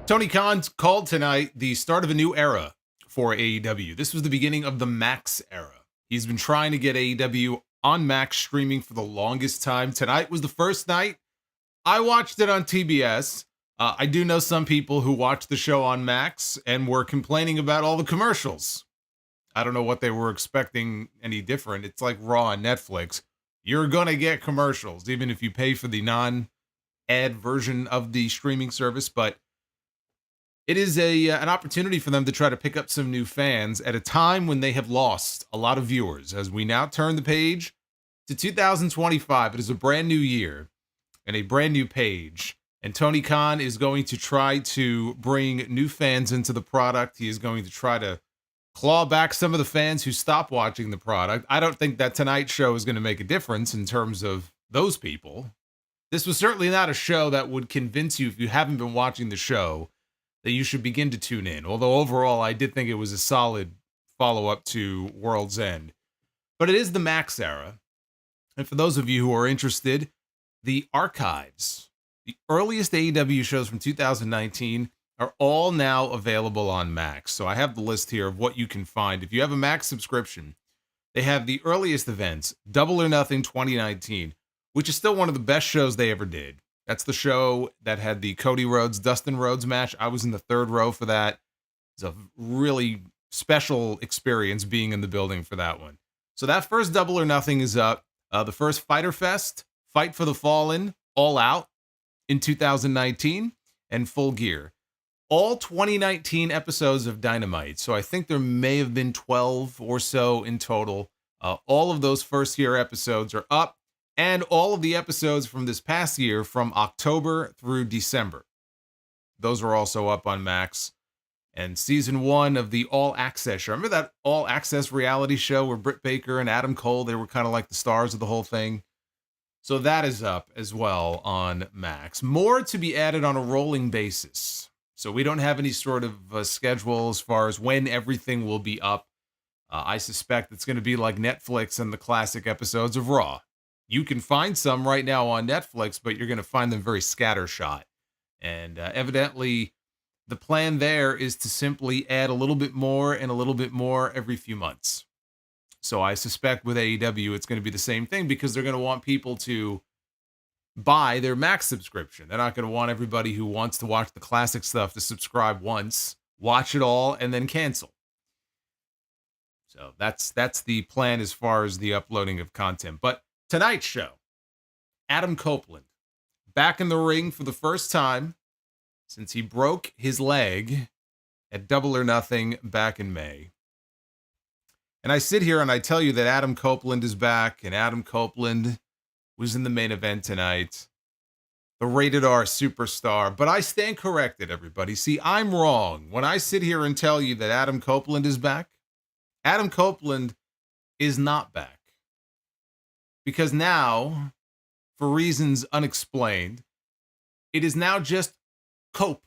Tony Khan called tonight the start of a new era for AEW. This was the beginning of the Max era. He's been trying to get AEW on Max streaming for the longest time. Tonight was the first night. I watched it on TBS. I do know some people who watched the show on Max and were complaining about all the commercials. I don't know what they were expecting any different. It's like Raw on Netflix. You're going to get commercials, even if you pay for the non-ad version of the streaming service, but it is an opportunity for them to try to pick up some new fans at a time when they have lost a lot of viewers. As we now turn the page to 2025, it is a brand new year and a brand new page. And Tony Khan is going to try to bring new fans into the product. He is going to try to claw back some of the fans who stop watching the product. I don't think that tonight's show is going to make a difference in terms of those people. This was certainly not a show that would convince you, if you haven't been watching the show, that you should begin to tune in. Although overall, I did think it was a solid follow-up to World's End. But it is the Max era. And for those of you who are interested, the archives, the earliest AEW shows from 2019, are all now available on Max. So I have the list here of what you can find. If you have a Max subscription, they have the earliest events, Double or Nothing 2019, which is still one of the best shows they ever did. That's the show that had the Cody Rhodes, Dustin Rhodes match. I was in the third row for that. It's a really special experience being in the building for that one. So that first Double or Nothing is up. The first Fighter Fest, Fight for the Fallen, All Out in 2019, and Full Gear. All 2019 episodes of Dynamite. So I think there may have been 12 or so in total. All of those first year episodes are up. And all of the episodes from this past year from October through December. Those are also up on Max. And season 1 of the All Access show. Remember that All Access reality show where Britt Baker and Adam Cole, they were kind of like the stars of the whole thing? So that is up as well on Max. More to be added on a rolling basis. So we don't have any sort of schedule as far as when everything will be up. I suspect it's going to be like Netflix and the classic episodes of Raw. You can find some right now on Netflix, but you're going to find them very scattershot. And evidently, the plan there is to simply add a little bit more and a little bit more every few months. So I suspect with AEW, it's going to be the same thing because they're going to want people to buy their Max subscription. They're not going to want everybody who wants to watch the classic stuff to subscribe once, watch it all, and then cancel. So that's the plan as far as the uploading of content. But tonight's show, Adam Copeland, back in the ring for the first time since he broke his leg at Double or Nothing back in May. And I sit here and I tell you that Adam Copeland is back, and Adam Copeland was in the main event tonight, the Rated R superstar. But I stand corrected, everybody. See, I'm wrong. When I sit here and tell you that Adam Copeland is back, Adam Copeland is not back. Because now, for reasons unexplained, it is now just Cope.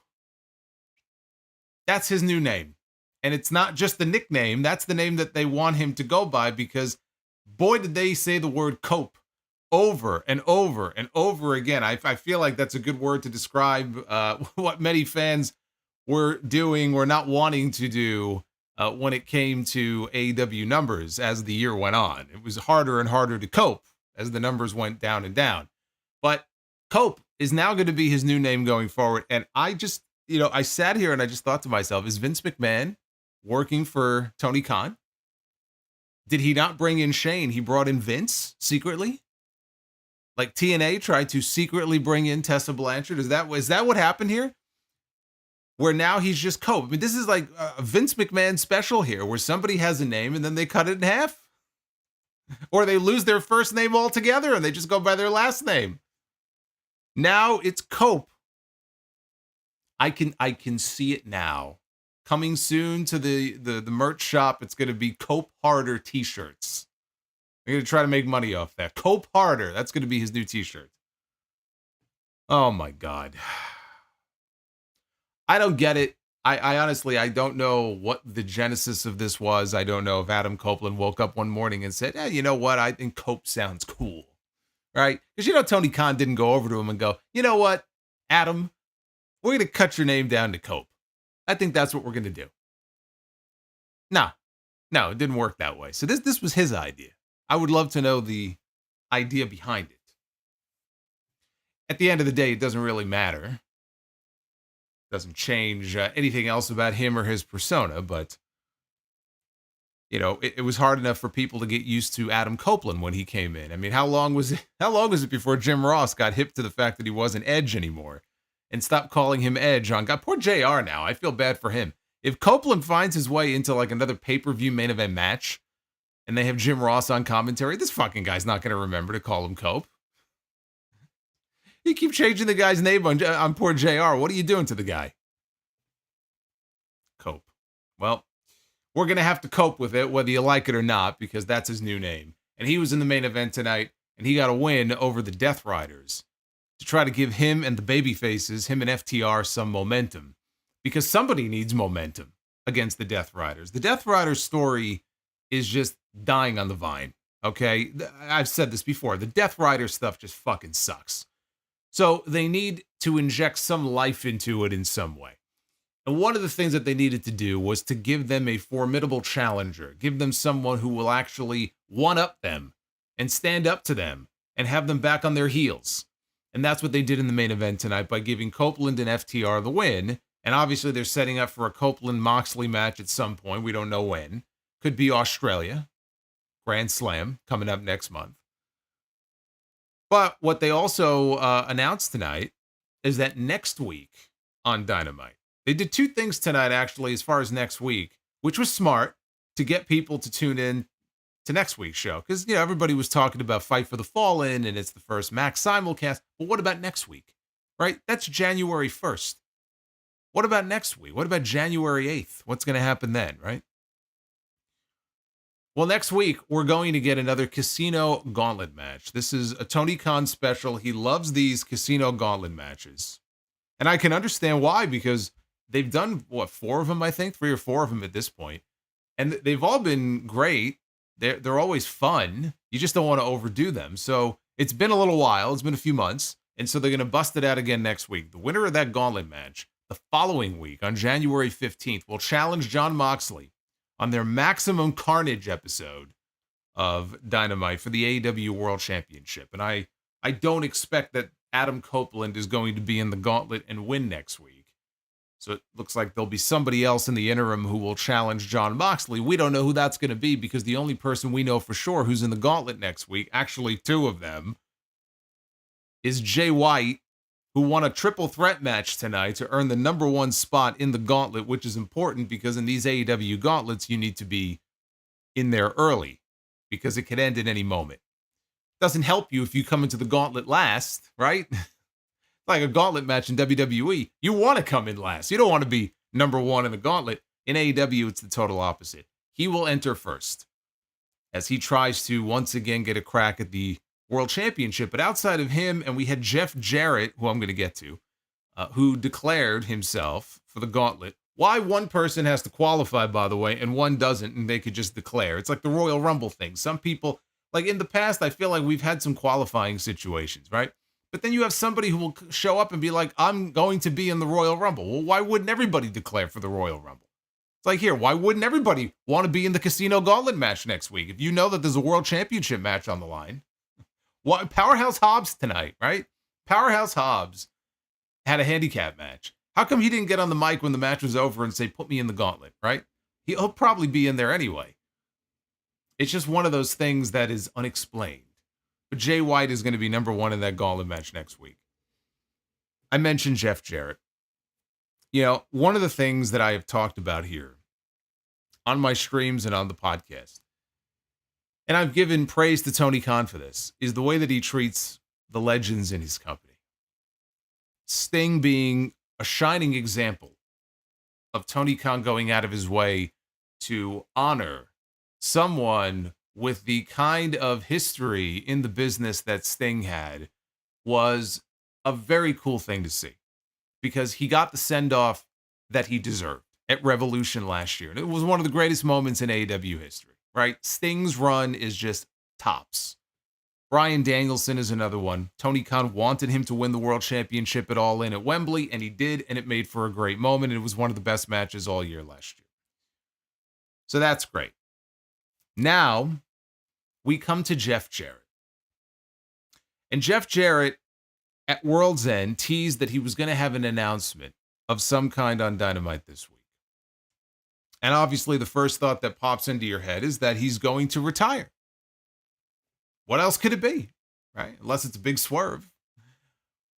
That's his new name. And it's not just the nickname. That's the name that they want him to go by because, boy, did they say the word Cope over and over and over again. I feel like that's a good word to describe what many fans were doing or not wanting to do when it came to AEW numbers as the year went on. It was harder and harder to cope as the numbers went down and down. But Cope is now going to be his new name going forward. And I just, I sat here and I just thought to myself, is Vince McMahon working for Tony Khan? Did he not bring in Shane? He brought in Vince secretly? Like TNA tried to secretly bring in Tessa Blanchard? Is that what happened here? Where now he's just Cope. I mean, this is like a Vince McMahon special here, where somebody has a name and then they cut it in half. Or they lose their first name altogether and they just go by their last name. Now it's Cope. I can see it now. Coming soon to the merch shop, it's going to be Cope Harder t-shirts. They're going to try to make money off that. Cope Harder, that's going to be his new t-shirt. Oh my God. I don't get it. I honestly, I don't know what the genesis of this was. I don't know if Adam Copeland woke up one morning and said, you know what? I think Cope sounds cool. Right? Because, Tony Khan didn't go over to him and go, you know what, Adam, we're going to cut your name down to Cope. I think that's what we're going to do. No, it didn't work that way. So this was his idea. I would love to know the idea behind it. At the end of the day, it doesn't really matter. It doesn't change anything else about him or his persona, but it was hard enough for people to get used to Adam Copeland when he came in. I mean, how long was it before Jim Ross got hip to the fact that he wasn't Edge anymore and stopped calling him Edge on God? Poor JR now. I feel bad for him. If Copeland finds his way into like another pay-per-view main event match and they have Jim Ross on commentary, this fucking guy's not going to remember to call him Cope. You keep changing the guy's name on poor JR. What are you doing to the guy? Cope. Well, we're going to have to cope with it, whether you like it or not, because that's his new name. And he was in the main event tonight, and he got a win over the Death Riders to try to give him and the babyfaces, him and FTR, some momentum. Because somebody needs momentum against the Death Riders. The Death Riders story is just dying on the vine, okay? I've said this before. The Death Rider stuff just fucking sucks. So they need to inject some life into it in some way. And one of the things that they needed to do was to give them a formidable challenger, give them someone who will actually one-up them and stand up to them and have them back on their heels. And that's what they did in the main event tonight by giving Copeland and FTR the win. And obviously they're setting up for a Copeland-Moxley match at some point. We don't know when. Could be Australia. Grand Slam coming up next month. But what they also announced tonight is that next week on Dynamite, they did two things tonight, actually, as far as next week, which was smart to get people to tune in to next week's show. Because, everybody was talking about Fight for the Fallen, and it's the first Max simulcast. But what about next week, right? That's January 1st. What about next week? What about January 8th? What's going to happen then, right? Well, next week, we're going to get another Casino Gauntlet match. This is a Tony Khan special. He loves these Casino Gauntlet matches. And I can understand why, because they've done, 4 of them, I think? 3 or 4 of them at this point. And they've all been great. They're always fun. You just don't want to overdo them. So it's been a little while. It's been a few months. And so they're going to bust it out again next week. The winner of that Gauntlet match, the following week, on January 15th, will challenge Jon Moxley on their Maximum Carnage episode of Dynamite for the AEW World Championship. And I don't expect that Adam Copeland is going to be in the Gauntlet and win next week. So it looks like there'll be somebody else in the interim who will challenge Jon Moxley. We don't know who that's going to be, because the only person we know for sure who's in the Gauntlet next week, actually 2 of them, is Jay White, who won a triple threat match tonight to earn the number 1 spot in the Gauntlet, which is important because in these AEW Gauntlets, you need to be in there early because it could end at any moment. Doesn't help you if you come into the Gauntlet last, right? Like a Gauntlet match in WWE, you want to come in last. You don't want to be number 1 in the Gauntlet. In AEW, it's the total opposite. He will enter first as he tries to once again get a crack at the World Championship. But outside of him, and we had Jeff Jarrett, who I'm going to get to, who declared himself for the Gauntlet. Why one person has to qualify, by the way, and one doesn't, and they could just declare. It's like the Royal Rumble thing. Some people, like in the past, I feel like we've had some qualifying situations, right? But then you have somebody who will show up and be like, I'm going to be in the Royal Rumble. Well, why wouldn't everybody declare for the Royal Rumble? It's like, here, why wouldn't everybody want to be in the Casino Gauntlet match next week? If you know that there's a World Championship match on the line. What, Powerhouse Hobbs tonight, right? Powerhouse Hobbs had a handicap match. How come he didn't get on the mic when the match was over and say, put me in the Gauntlet, right? He'll probably be in there anyway. It's just one of those things that is unexplained. But Jay White is going to be number 1 in that Gauntlet match next week. I mentioned Jeff Jarrett. One of the things that I have talked about here on my streams and on the podcast, and I've given praise to Tony Khan for this, is the way that he treats the legends in his company. Sting being a shining example of Tony Khan going out of his way to honor someone with the kind of history in the business that Sting had, was a very cool thing to see, because he got the send-off that he deserved at Revolution last year. And it was one of the greatest moments in AEW history, right? Sting's run is just tops. Bryan Danielson is another one. Tony Khan wanted him to win the World Championship at All In at Wembley, and he did, and it made for a great moment. It was one of the best matches all year last year. So that's great. Now, we come to Jeff Jarrett. And Jeff Jarrett, at World's End, teased that he was going to have an announcement of some kind on Dynamite this week. And obviously, the first thought that pops into your head is that he's going to retire. What else could it be, right? Unless it's a big swerve.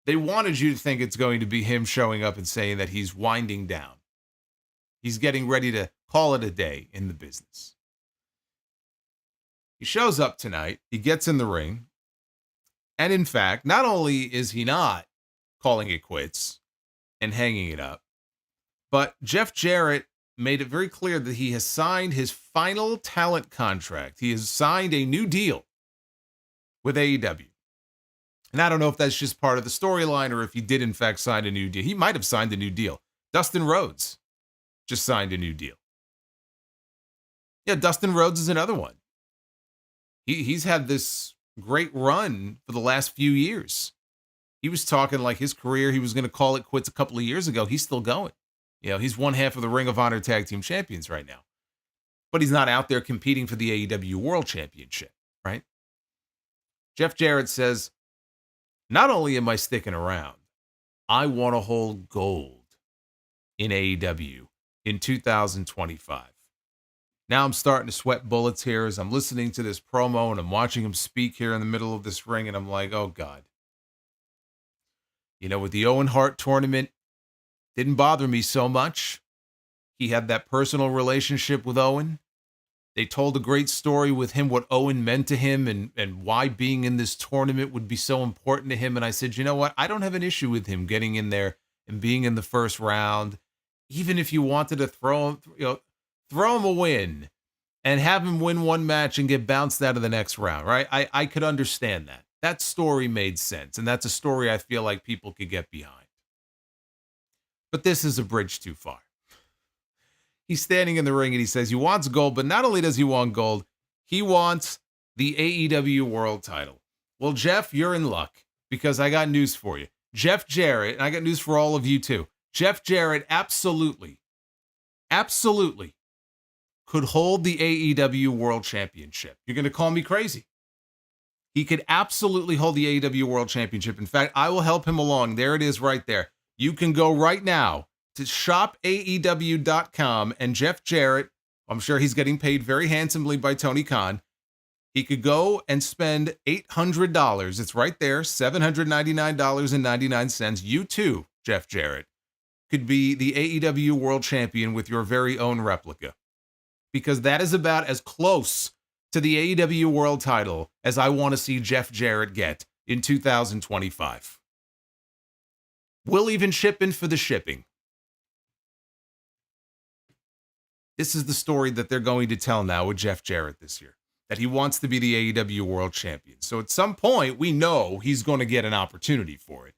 They wanted you to think it's going to be him showing up and saying that he's winding down. He's getting ready to call it a day in the business. He shows up tonight. He gets in the ring. And in fact, not only is he not calling it quits and hanging it up, but Jeff Jarrett made it very clear that he has signed his final talent contract. He has signed a new deal with AEW. And I don't know if that's just part of the storyline or if he did in fact sign a new deal. He might have signed a new deal. Dustin Rhodes just signed a new deal. Yeah, Dustin Rhodes is another one. He's had this great run for the last few years. He was talking like his career, he was going to call it quits a couple of years ago. He's still going. You know, he's one half of the Ring of Honor Tag Team Champions right now. But he's not out there competing for the AEW World Championship, right? Jeff Jarrett says, not only am I sticking around, I want to hold gold in AEW in 2025. Now I'm starting to sweat bullets here as I'm listening to this promo and I'm watching him speak here in the middle of this ring, and I'm like, oh God. You know, with the Owen Hart tournament, didn't bother me so much. He had that personal relationship with Owen. They told a great story with him, what Owen meant to him and why being in this tournament would be so important to him. And I said, you know what? I don't have an issue with him getting in there and being in the first round. Even if you wanted to throw him a win and have him win one match and get bounced out of the next round, right? I could understand that. That story made sense. And that's a story I feel like people could get behind. But this is a bridge too far. He's standing in the ring and he says he wants gold, but not only does he want gold, he wants the AEW World title. Well, Jeff, you're in luck because I got news for you. Jeff Jarrett, and I got news for all of you too. Jeff Jarrett absolutely could hold the AEW World Championship. You're going to call me crazy. He could absolutely hold the AEW World Championship. In fact, I will help him along. There it is right there. You can go right now to shopaew.com, and Jeff Jarrett, I'm sure he's getting paid very handsomely by Tony Khan. He could go and spend $800. It's right there, $799.99. You too, Jeff Jarrett, could be the AEW World Champion with your very own replica. Because that is about as close to the AEW World title as I want to see Jeff Jarrett get in 2025. We'll even ship in for the shipping. This is the story that they're going to tell now with Jeff Jarrett this year, that he wants to be the AEW World Champion. So at some point, we know he's going to get an opportunity for it.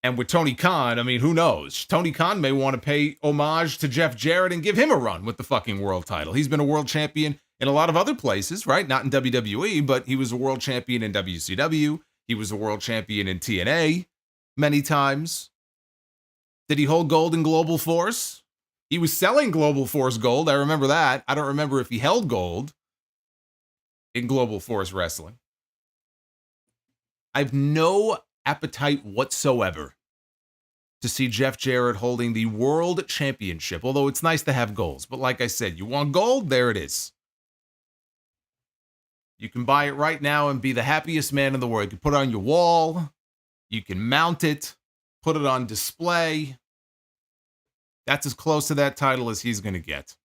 And with Tony Khan, I mean, who knows? Tony Khan may want to pay homage to Jeff Jarrett and give him a run with the fucking world title. He's been a world champion in a lot of other places, right? Not in WWE, but he was a world champion in WCW. He was a world champion in TNA many times. Did he hold gold in Global Force? He was selling Global Force gold. I remember that. I don't remember if he held gold in Global Force Wrestling. I have no appetite whatsoever to see Jeff Jarrett holding the World Championship, although it's nice to have golds. But like I said, you want gold? There it is. You can buy it right now and be the happiest man in the world. You can put it on your wall. You can mount it, put it on display. That's as close to that title as he's going to get.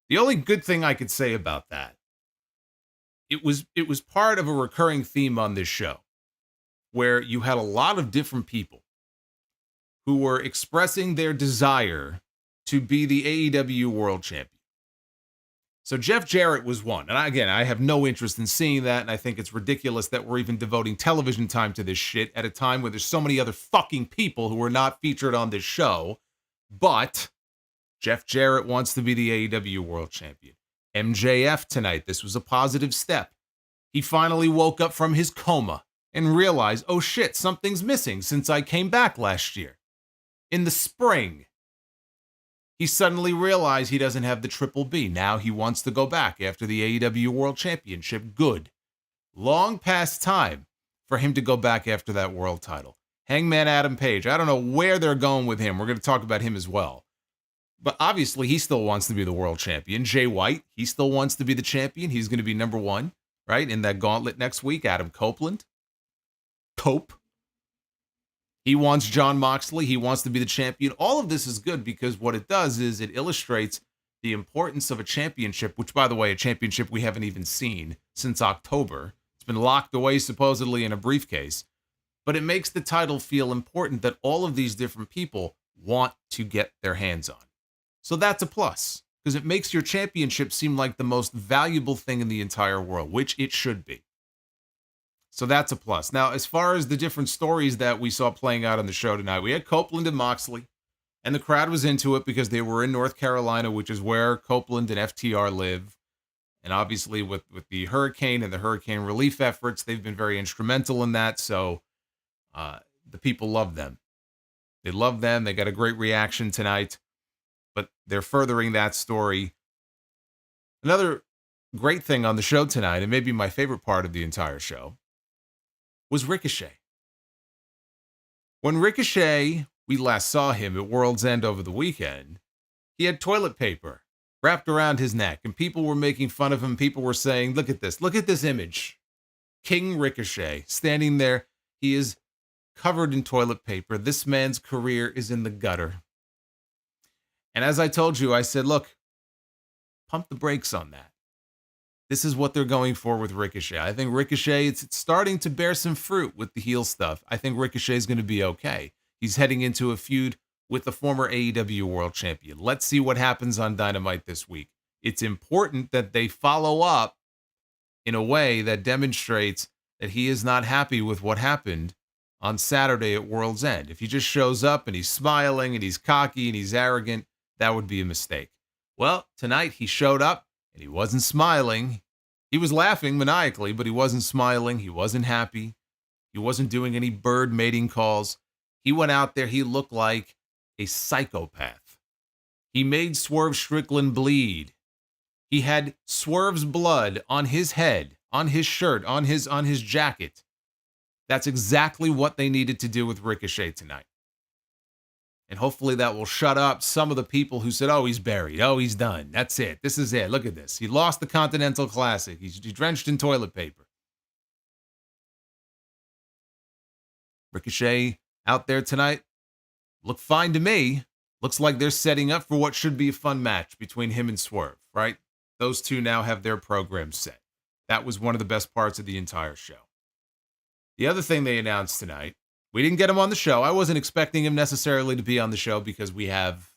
The only good thing I could say about that, it was part of a recurring theme on this show, where you had a lot of different people who were expressing their desire to be the AEW World Champion. So Jeff Jarrett was one. And again, I have no interest in seeing that, and I think it's ridiculous that we're even devoting television time to this shit at a time where there's so many other fucking people who are not featured on this show. But Jeff Jarrett wants to be the AEW World Champion. MJF tonight, this was a positive step. He finally woke up from his coma and realized, oh shit, something's missing since I came back last year. In the spring, he suddenly realized he doesn't have the Triple B. Now he wants to go back after the AEW World Championship. Good. Long past time for him to go back after that world title. Hangman Adam Page, I don't know where they're going with him. We're going to talk about him as well. But obviously, he still wants to be the world champion. Jay White, he still wants to be the champion. He's going to be number one, right, in that gauntlet next week. Adam Copeland. Cope. He wants John Moxley. He wants to be the champion. All of this is good because what it does is it illustrates the importance of a championship, which, by the way, a championship we haven't even seen since October. It's been locked away supposedly in a briefcase. But it makes the title feel important that all of these different people want to get their hands on. So that's a plus, because it makes your championship seem like the most valuable thing in the entire world, which it should be. So that's a plus. Now, as far as the different stories that we saw playing out on the show tonight, we had Copeland and Moxley, and the crowd was into it because they were in North Carolina, which is where Copeland and FTR live. And obviously with the hurricane and the hurricane relief efforts, they've been very instrumental in that. So the people love them. They love them. They got a great reaction tonight. But they're furthering that story. Another great thing on the show tonight, and maybe my favorite part of the entire show, was Ricochet. When Ricochet, we last saw him at World's End over the weekend, he had toilet paper wrapped around his neck, and people were making fun of him. People were saying, look at this image. King Ricochet standing there. He is covered in toilet paper. This man's career is in the gutter. And as I told you, I said, look, pump the brakes on that. This is what they're going for with Ricochet. I think Ricochet, it's starting to bear some fruit with the heel stuff. I think Ricochet is going to be okay. He's heading into a feud with the former AEW World Champion. Let's see what happens on Dynamite this week. It's important that they follow up in a way that demonstrates that he is not happy with what happened on Saturday at World's End. If he just shows up and he's smiling and he's cocky and he's arrogant, that would be a mistake. Well, tonight he showed up and he wasn't smiling. He was laughing maniacally, but he wasn't smiling. He wasn't happy. He wasn't doing any bird mating calls. He went out there. He looked like a psychopath. He made Swerve Strickland bleed. He had Swerve's blood on his head, on his shirt, on his jacket. That's exactly what they needed to do with Ricochet tonight. And hopefully that will shut up some of the people who said, oh, he's buried. Oh, he's done. That's it. This is it. Look at this. He lost the Continental Classic. He's drenched in toilet paper. Ricochet out there tonight looked fine to me. Looks like they're setting up for what should be a fun match between him and Swerve, right? Those two now have their program set. That was one of the best parts of the entire show. The other thing they announced tonight, we didn't get him on the show. I wasn't expecting him necessarily to be on the show because we have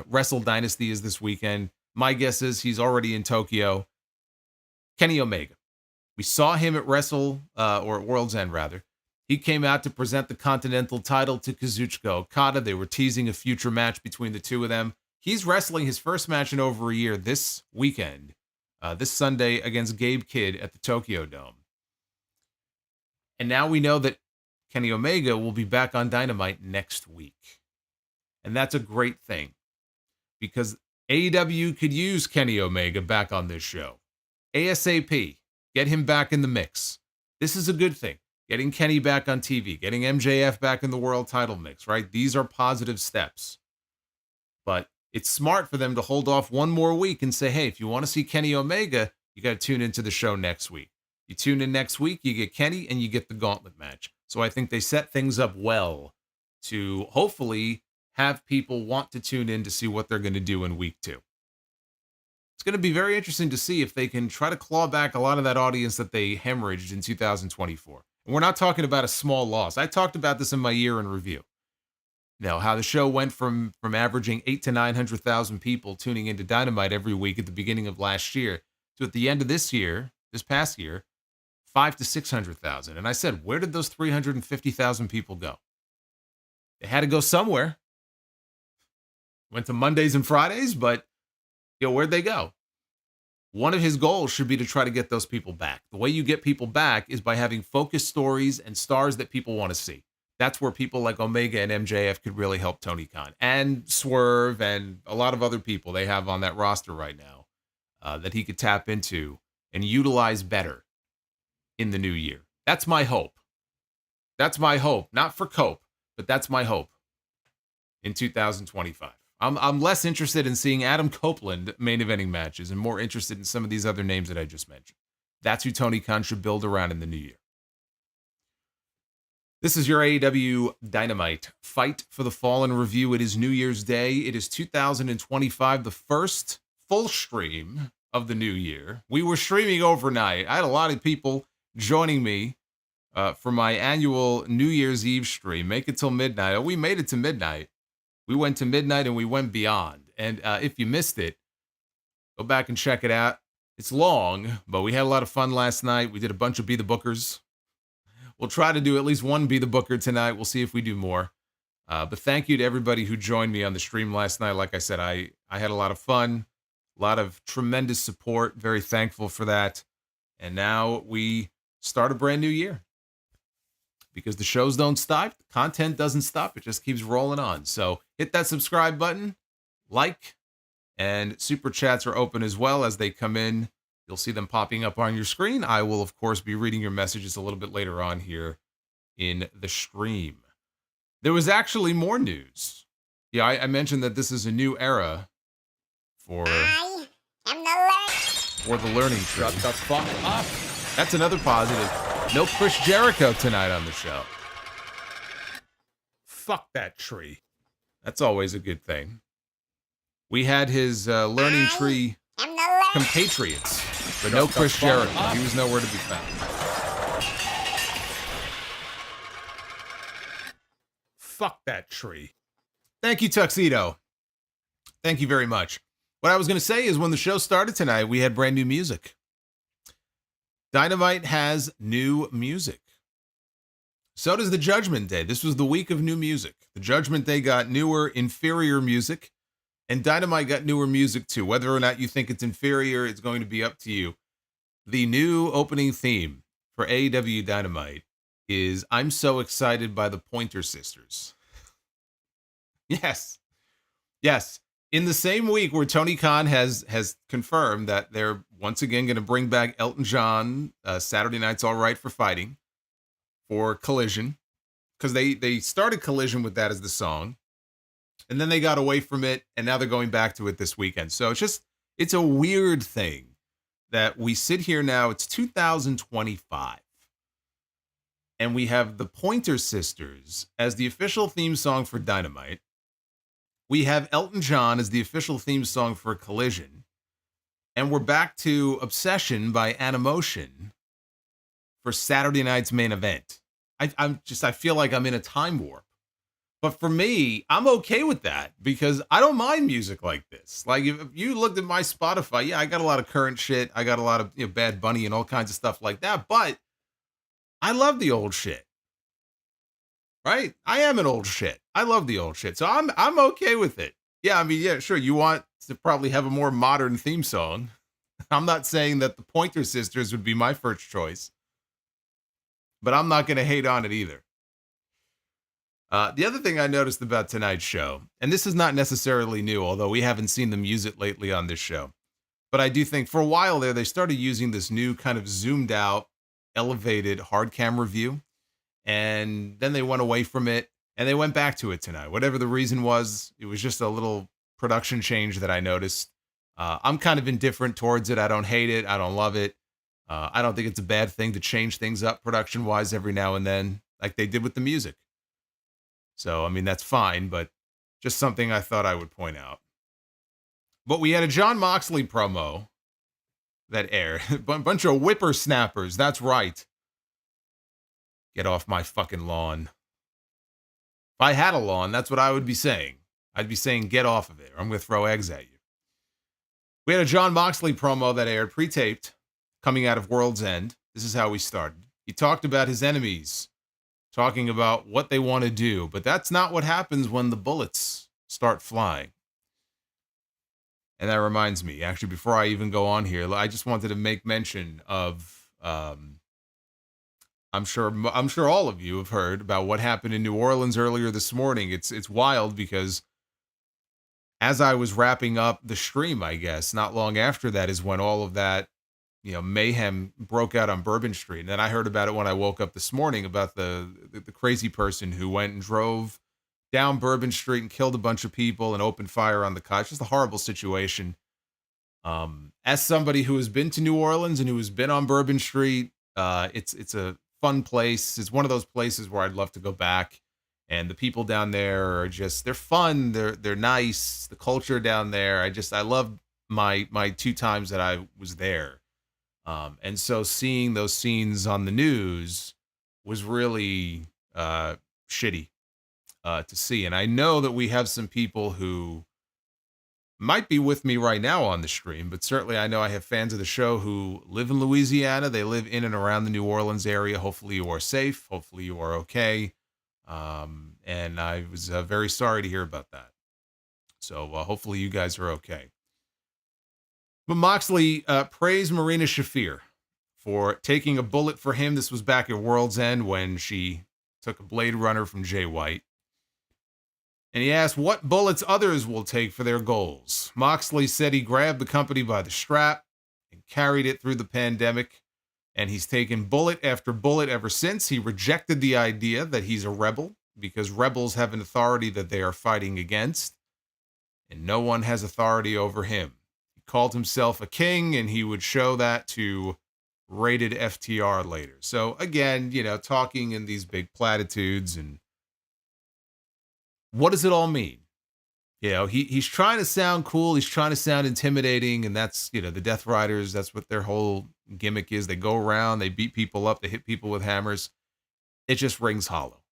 Wrestle Dynasty is this weekend. My guess is he's already in Tokyo. Kenny Omega. We saw him at or at World's End, rather. He came out to present the Continental title to Kazuchika Okada. They were teasing a future match between the two of them. He's wrestling his first match in over a year this weekend, this Sunday against Gabe Kidd at the Tokyo Dome. And now we know that Kenny Omega will be back on Dynamite next week. And that's a great thing because AEW could use Kenny Omega back on this show. ASAP. Get him back in the mix. This is a good thing. Getting Kenny back on TV, getting MJF back in the world title mix, right? These are positive steps. But it's smart for them to hold off one more week and say, hey, if you want to see Kenny Omega, you got to tune into the show next week. You tune in next week, you get Kenny, and you get the Gauntlet match. So I think they set things up well to hopefully have people want to tune in to see what they're going to do in week 2. It's going to be very interesting to see if they can try to claw back a lot of that audience that they hemorrhaged in 2024. And we're not talking about a small loss. I talked about this in my year in review. Now, how the show went from averaging 800,000 to 900,000 people tuning into Dynamite every week at the beginning of last year to at the end of this past year, 500,000 to 600,000. And I said, where did those 350,000 people go? They had to go somewhere. Went to Mondays and Fridays, but where'd they go? one of his goals should be to try to get those people back. The way you get people back is by having focused stories and stars that people want to see. That's where people like Omega and MJF could really help Tony Khan, and Swerve and a lot of other people they have on that roster right now that he could tap into and utilize better in the new year. That's my hope. That's my hope. Not for Cope, but that's my hope in 2025. I'm less interested in seeing Adam Copeland main eventing matches and more interested in some of these other names that I just mentioned. That's who Tony Khan should build around in the new year. This is your AEW Dynamite Fight for the Fallen review. It is New Year's Day. It is 2025, the first full stream of the new year. We were streaming overnight. I had a lot of people joining me for my annual New Year's Eve stream. Make it till midnight. Oh, we made it to midnight. We went to midnight and we went beyond. And if you missed it, go back and check it out. It's long, but we had a lot of fun last night. We did a bunch of Be the Bookers. We'll try to do at least one Be the Booker tonight. We'll see if we do more. But thank you to everybody who joined me on the stream last night. Like I said, I had a lot of fun, a lot of tremendous support. Very thankful for that. And now we start a brand new year. Because the shows don't stop, the content doesn't stop, it just keeps rolling on. So hit that subscribe button, like, and super chats are open as well as they come in. You'll see them popping up on your screen. I will, of course, be reading your messages a little bit later on here in the stream. There was actually more news. Yeah, I mentioned that this is a new era for the learning tree. Shut the fuck up. That's another positive. No Chris Jericho tonight on the show. Fuck that tree. That's always a good thing. We had his learning tree compatriots, but no Chris Jericho. He was nowhere to be found. Fuck that tree. Thank you, Tuxedo. Thank you very much. What I was going to say is when the show started tonight, we had brand new music. Dynamite has new music. So does the Judgment Day. This was the week of new music. The Judgment Day got newer, inferior music, and Dynamite got newer music too. Whether or not you think it's inferior, it's going to be up to you. The new opening theme for AEW Dynamite is I'm So Excited by the Pointer Sisters. Yes. Yes. In the same week where Tony Khan has confirmed that they're once again going to bring back Elton John, Saturday Night's All Right for Fighting, for Collision, because they started Collision with that as the song, and then they got away from it, and now they're going back to it this weekend. So it's a weird thing that we sit here now, it's 2025, and we have the Pointer Sisters as the official theme song for Dynamite. We have Elton John as the official theme song for Collision. And we're back to Obsession by Animotion for Saturday night's main event. I feel like I'm in a time warp. But for me, I'm okay with that because I don't mind music like this. Like if you looked at my Spotify, yeah, I got a lot of current shit. I got a lot of Bad Bunny and all kinds of stuff like that. But I love the old shit. Right? I am an old shit. I love the old shit. So I'm okay with it. Yeah, I mean, yeah, sure. You want to probably have a more modern theme song. I'm not saying that the Pointer Sisters would be my first choice, but I'm not going to hate on it either. The other thing I noticed about tonight's show, and this is not necessarily new, although we haven't seen them use it lately on this show, but I do think for a while there, they started using this new kind of zoomed out, elevated hard camera view. And then they went away from it, and they went back to it tonight. Whatever the reason was, it was just a little production change that I noticed. I'm kind of indifferent towards it. I don't hate it. I don't love it. I don't think it's a bad thing to change things up production-wise every now and then, like they did with the music. So, I mean, that's fine, but just something I thought I would point out. But we had a Jon Moxley promo that aired. A bunch of whippersnappers, that's right. Get off my fucking lawn. If I had a lawn, that's what I would be saying. I'd be saying, get off of it, or I'm going to throw eggs at you. We had a Jon Moxley promo that aired pre-taped, coming out of World's End. This is how we started. He talked about his enemies, talking about what they want to do, but that's not what happens when the bullets start flying. And that reminds me, actually, before I even go on here, I just wanted to make mention of, I'm sure all of you have heard about what happened in New Orleans earlier this morning. It's wild because as I was wrapping up the stream, I guess, not long after that is when all of that, mayhem broke out on Bourbon Street. And then I heard about it when I woke up this morning about the crazy person who went and drove down Bourbon Street and killed a bunch of people and opened fire on the cops. Just a horrible situation. As somebody who has been to New Orleans and who has been on Bourbon Street, it's a fun place. It's one of those places where I'd love to go back. And the people down there are they're fun. They're nice. The culture down there, I love my 2 times that I was there. And so seeing those scenes on the news was really shitty to see. And I know that we have some people who might be with me right now on the stream, but certainly I know I have fans of the show who live in Louisiana. They live in and around the New Orleans area. Hopefully you are safe. Hopefully you are okay. And I was very sorry to hear about that. So hopefully you guys are okay. But Moxley praised Marina Shafir for taking a bullet for him. This was back at World's End when she took a Blade Runner from Jay White. And he asked what bullets others will take for their goals. Moxley said he grabbed the company by the strap and carried it through the pandemic. And he's taken bullet after bullet ever since. He rejected the idea that he's a rebel because rebels have an authority that they are fighting against. And no one has authority over him. He called himself a king, and he would show that to rated FTR later. So again, talking in these big platitudes, and what does it all mean? He's trying to sound cool. He's trying to sound intimidating. And that's, the Death Riders, that's what their whole gimmick is. They go around, they beat people up, they hit people with hammers. It just rings hollow.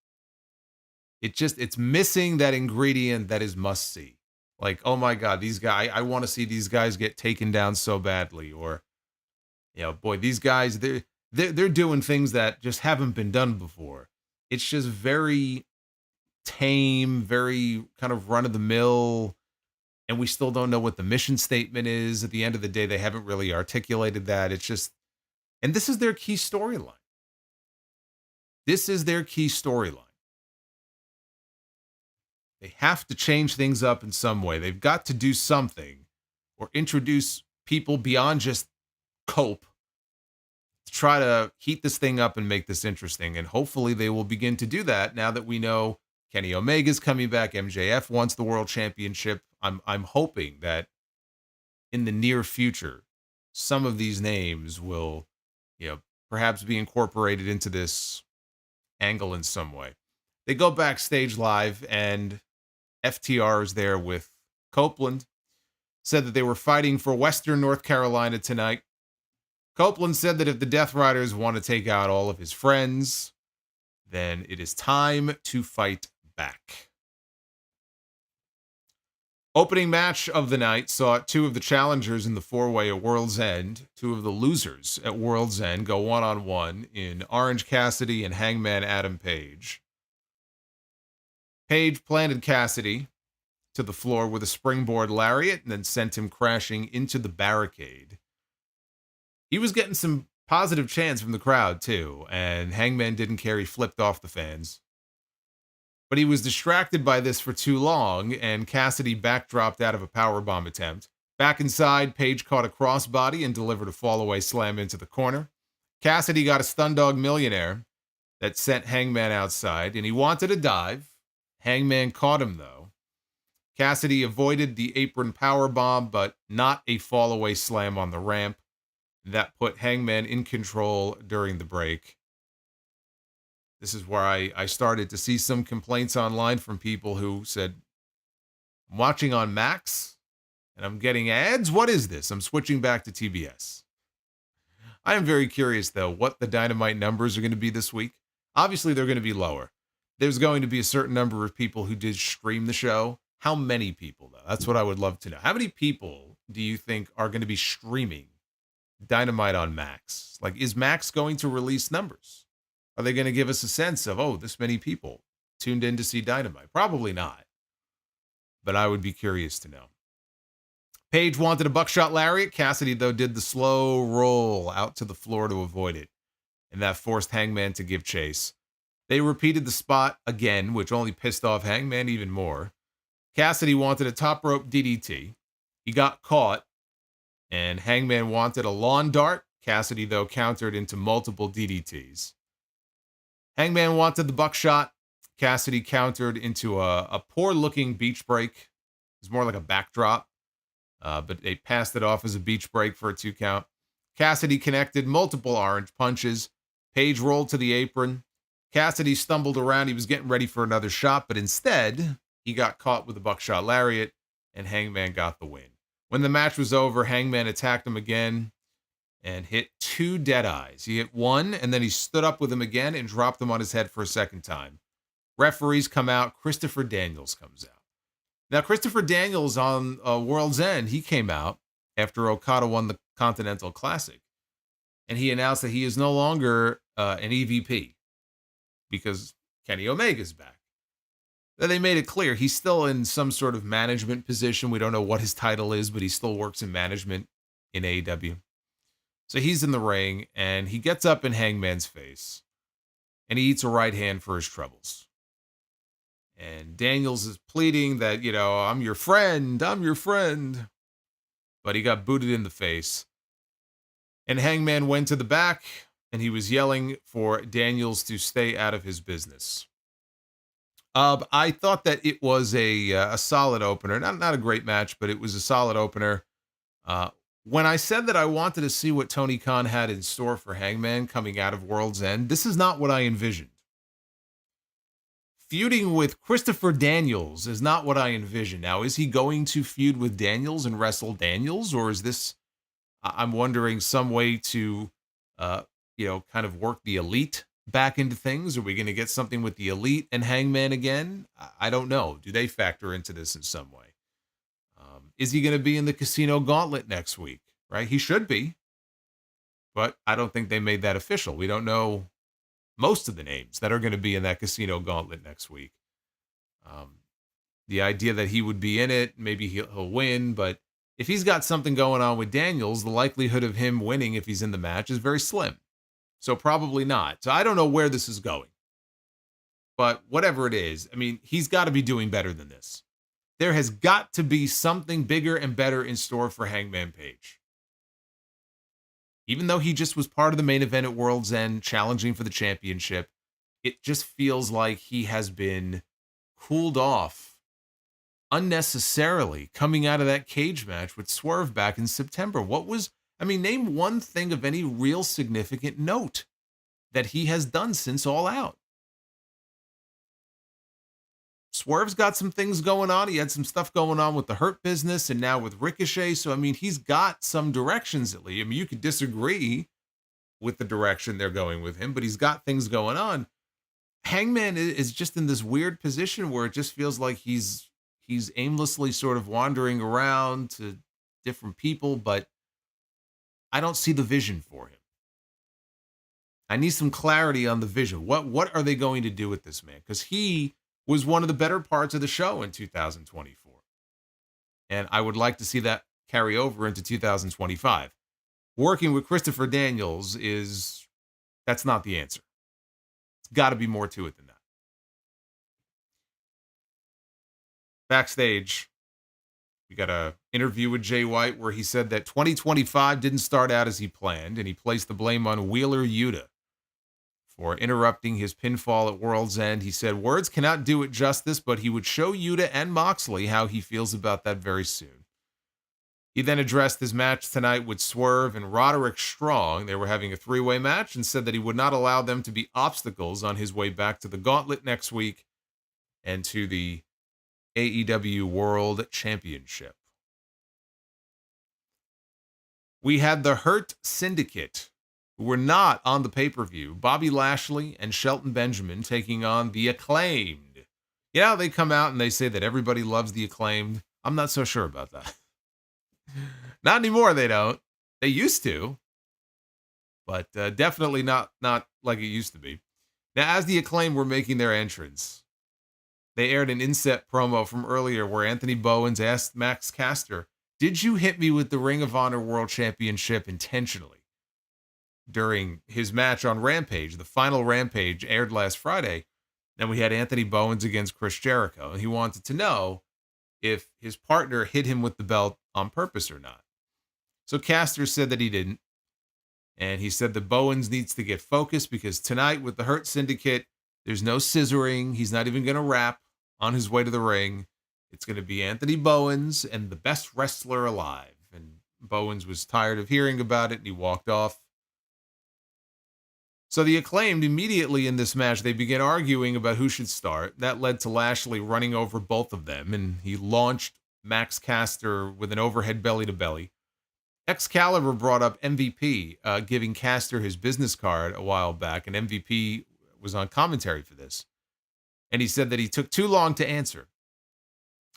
It's missing that ingredient that is must see. Like, oh my God, these guys, I want to see these guys get taken down so badly. Or, boy, these guys, they're doing things that just haven't been done before. It's just very tame, very kind of run of the mill, and we still don't know what the mission statement is. At the end of the day, they haven't really articulated that. It's just, and this is their key storyline. This is their key storyline. They have to change things up in some way. They've got to do something or introduce people beyond just Cope to try to heat this thing up and make this interesting. And hopefully they will begin to do that now that we know Kenny Omega's coming back. MJF wants the world championship. I'm hoping that in the near future, some of these names will, perhaps be incorporated into this angle in some way. They go backstage live, and FTR is there with Copeland. Said that they were fighting for Western North Carolina tonight. Copeland said that if the Death Riders want to take out all of his friends, then it is time to fight back. Opening match of the night saw 2 of the challengers in the 4-way at World's End, 2 of the losers at World's End go one-on-one in Orange Cassidy and Hangman Adam Page. Page planted Cassidy to the floor with a springboard lariat and then sent him crashing into the barricade. He was getting some positive chants from the crowd too, and Hangman didn't care. He flipped off the fans. But he was distracted by this for too long, and Cassidy backdropped out of a powerbomb attempt. Back inside, Page caught a crossbody and delivered a fallaway slam into the corner. Cassidy got a stun dog millionaire that sent Hangman outside, and he wanted a dive. Hangman caught him, though. Cassidy avoided the apron powerbomb, but not a fallaway slam on the ramp. That put Hangman in control during the break. This is where I started to see some complaints online from people who said, I'm watching on Max, and I'm getting ads. What is this? I'm switching back to TBS. I am very curious, though, what the Dynamite numbers are going to be this week. Obviously, they're going to be lower. There's going to be a certain number of people who did stream the show. How many people, though? That's what I would love to know. How many people do you think are going to be streaming Dynamite on Max? Like, is Max going to release numbers? Are they going to give us a sense of, oh, this many people tuned in to see Dynamite? Probably not. But I would be curious to know. Page wanted a buckshot lariat. Cassidy, though, did the slow roll out to the floor to avoid it, and that forced Hangman to give chase. They repeated the spot again, which only pissed off Hangman even more. Cassidy wanted a top rope DDT. He got caught, and Hangman wanted a lawn dart. Cassidy, though, countered into multiple DDTs. Hangman wanted the buckshot. Cassidy countered into a poor-looking beach break. It was more like a backdrop, but they passed it off as a beach break for a 2 count. Cassidy connected multiple orange punches. Page rolled to the apron. Cassidy stumbled around. He was getting ready for another shot, but instead, he got caught with a buckshot lariat, and Hangman got the win. When the match was over, Hangman attacked him again and hit 2 dead eyes. He hit 1, and then he stood up with him again and dropped him on his head for a 2nd time. Referees come out. Christopher Daniels comes out. Now, Christopher Daniels on World's End, he came out after Okada won the Continental Classic, and he announced that he is no longer an EVP because Kenny Omega's back. Then they made it clear he's still in some sort of management position. We don't know what his title is, but he still works in management in AEW. So he's in the ring, and he gets up in Hangman's face, and he eats a right hand for his troubles. And Daniels is pleading that, I'm your friend. But he got booted in the face. And Hangman went to the back, and he was yelling for Daniels to stay out of his business. I thought that it was a solid opener. Not a great match, but it was a solid opener. When I said that I wanted to see what Tony Khan had in store for Hangman coming out of World's End, this is not what I envisioned. Feuding with Christopher Daniels is not what I envisioned. Now, is he going to feud with Daniels and wrestle Daniels, or is this, I'm wondering, some way to, kind of work the Elite back into things? Are we going to get something with the Elite and Hangman again? I don't know. Do they factor into this in some way? Is he going to be in the Casino Gauntlet next week? Right? He should be. But I don't think they made that official. We don't know most of the names that are going to be in that Casino Gauntlet next week. The idea that he would be in it, maybe he'll win, but if he's got something going on with Daniels, the likelihood of him winning if he's in the match is very slim. So probably not. So I don't know where this is going. But whatever it is, he's got to be doing better than this. There has got to be something bigger and better in store for Hangman Page. Even though he just was part of the main event at World's End, challenging for the championship, it just feels like he has been cooled off unnecessarily coming out of that cage match with Swerve back in September. Name one thing of any real significant note that he has done since All Out. Swerve's got some things going on. He had some stuff going on with the Hurt Business and now with Ricochet. So, he's got some directions at least. You could disagree with the direction they're going with him, but he's got things going on. Hangman is just in this weird position where it just feels like he's aimlessly sort of wandering around to different people, but I don't see the vision for him. I need some clarity on the vision. What are they going to do with this man? Because he was one of the better parts of the show in 2024. And I would like to see that carry over into 2025. Working with Christopher Daniels that's not the answer. It's got to be more to it than that. Backstage, we got an interview with Jay White where he said that 2025 didn't start out as he planned, and he placed the blame on Wheeler Yuta for interrupting his pinfall at World's End. He said words cannot do it justice, but he would show Yuta and Moxley how he feels about that very soon. He then addressed his match tonight with Swerve and Roderick Strong. They were having a 3-way match and said that he would not allow them to be obstacles on his way back to the Gauntlet next week and to the AEW World Championship. We had the Hurt Syndicate, who were not on the pay-per-view, Bobby Lashley and Shelton Benjamin taking on the Acclaimed. Yeah, they come out and they say that everybody loves the Acclaimed. I'm not so sure about that. Not anymore, they don't. They used to, but definitely not like it used to be. Now, as the Acclaimed were making their entrance, they aired an inset promo from earlier where Anthony Bowens asked Max Caster Did you hit me with the Ring of Honor World Championship intentionally? During his match on Rampage, the final Rampage aired last Friday, and we had Anthony Bowens against Chris Jericho, and he wanted to know if his partner hit him with the belt on purpose or not. So Caster said that he didn't, and he said that Bowens needs to get focused because tonight with the Hurt Syndicate, there's no scissoring. He's not even going to rap on his way to the ring. It's going to be Anthony Bowens and the best wrestler alive. And Bowens was tired of hearing about it, and he walked off. So the Acclaimed, immediately in this match, they begin arguing about who should start. That led to Lashley running over both of them, and he launched Max Caster with an overhead belly-to-belly. Excalibur brought up MVP, giving Caster his business card a while back, and MVP was on commentary for this. And he said that he took too long to answer,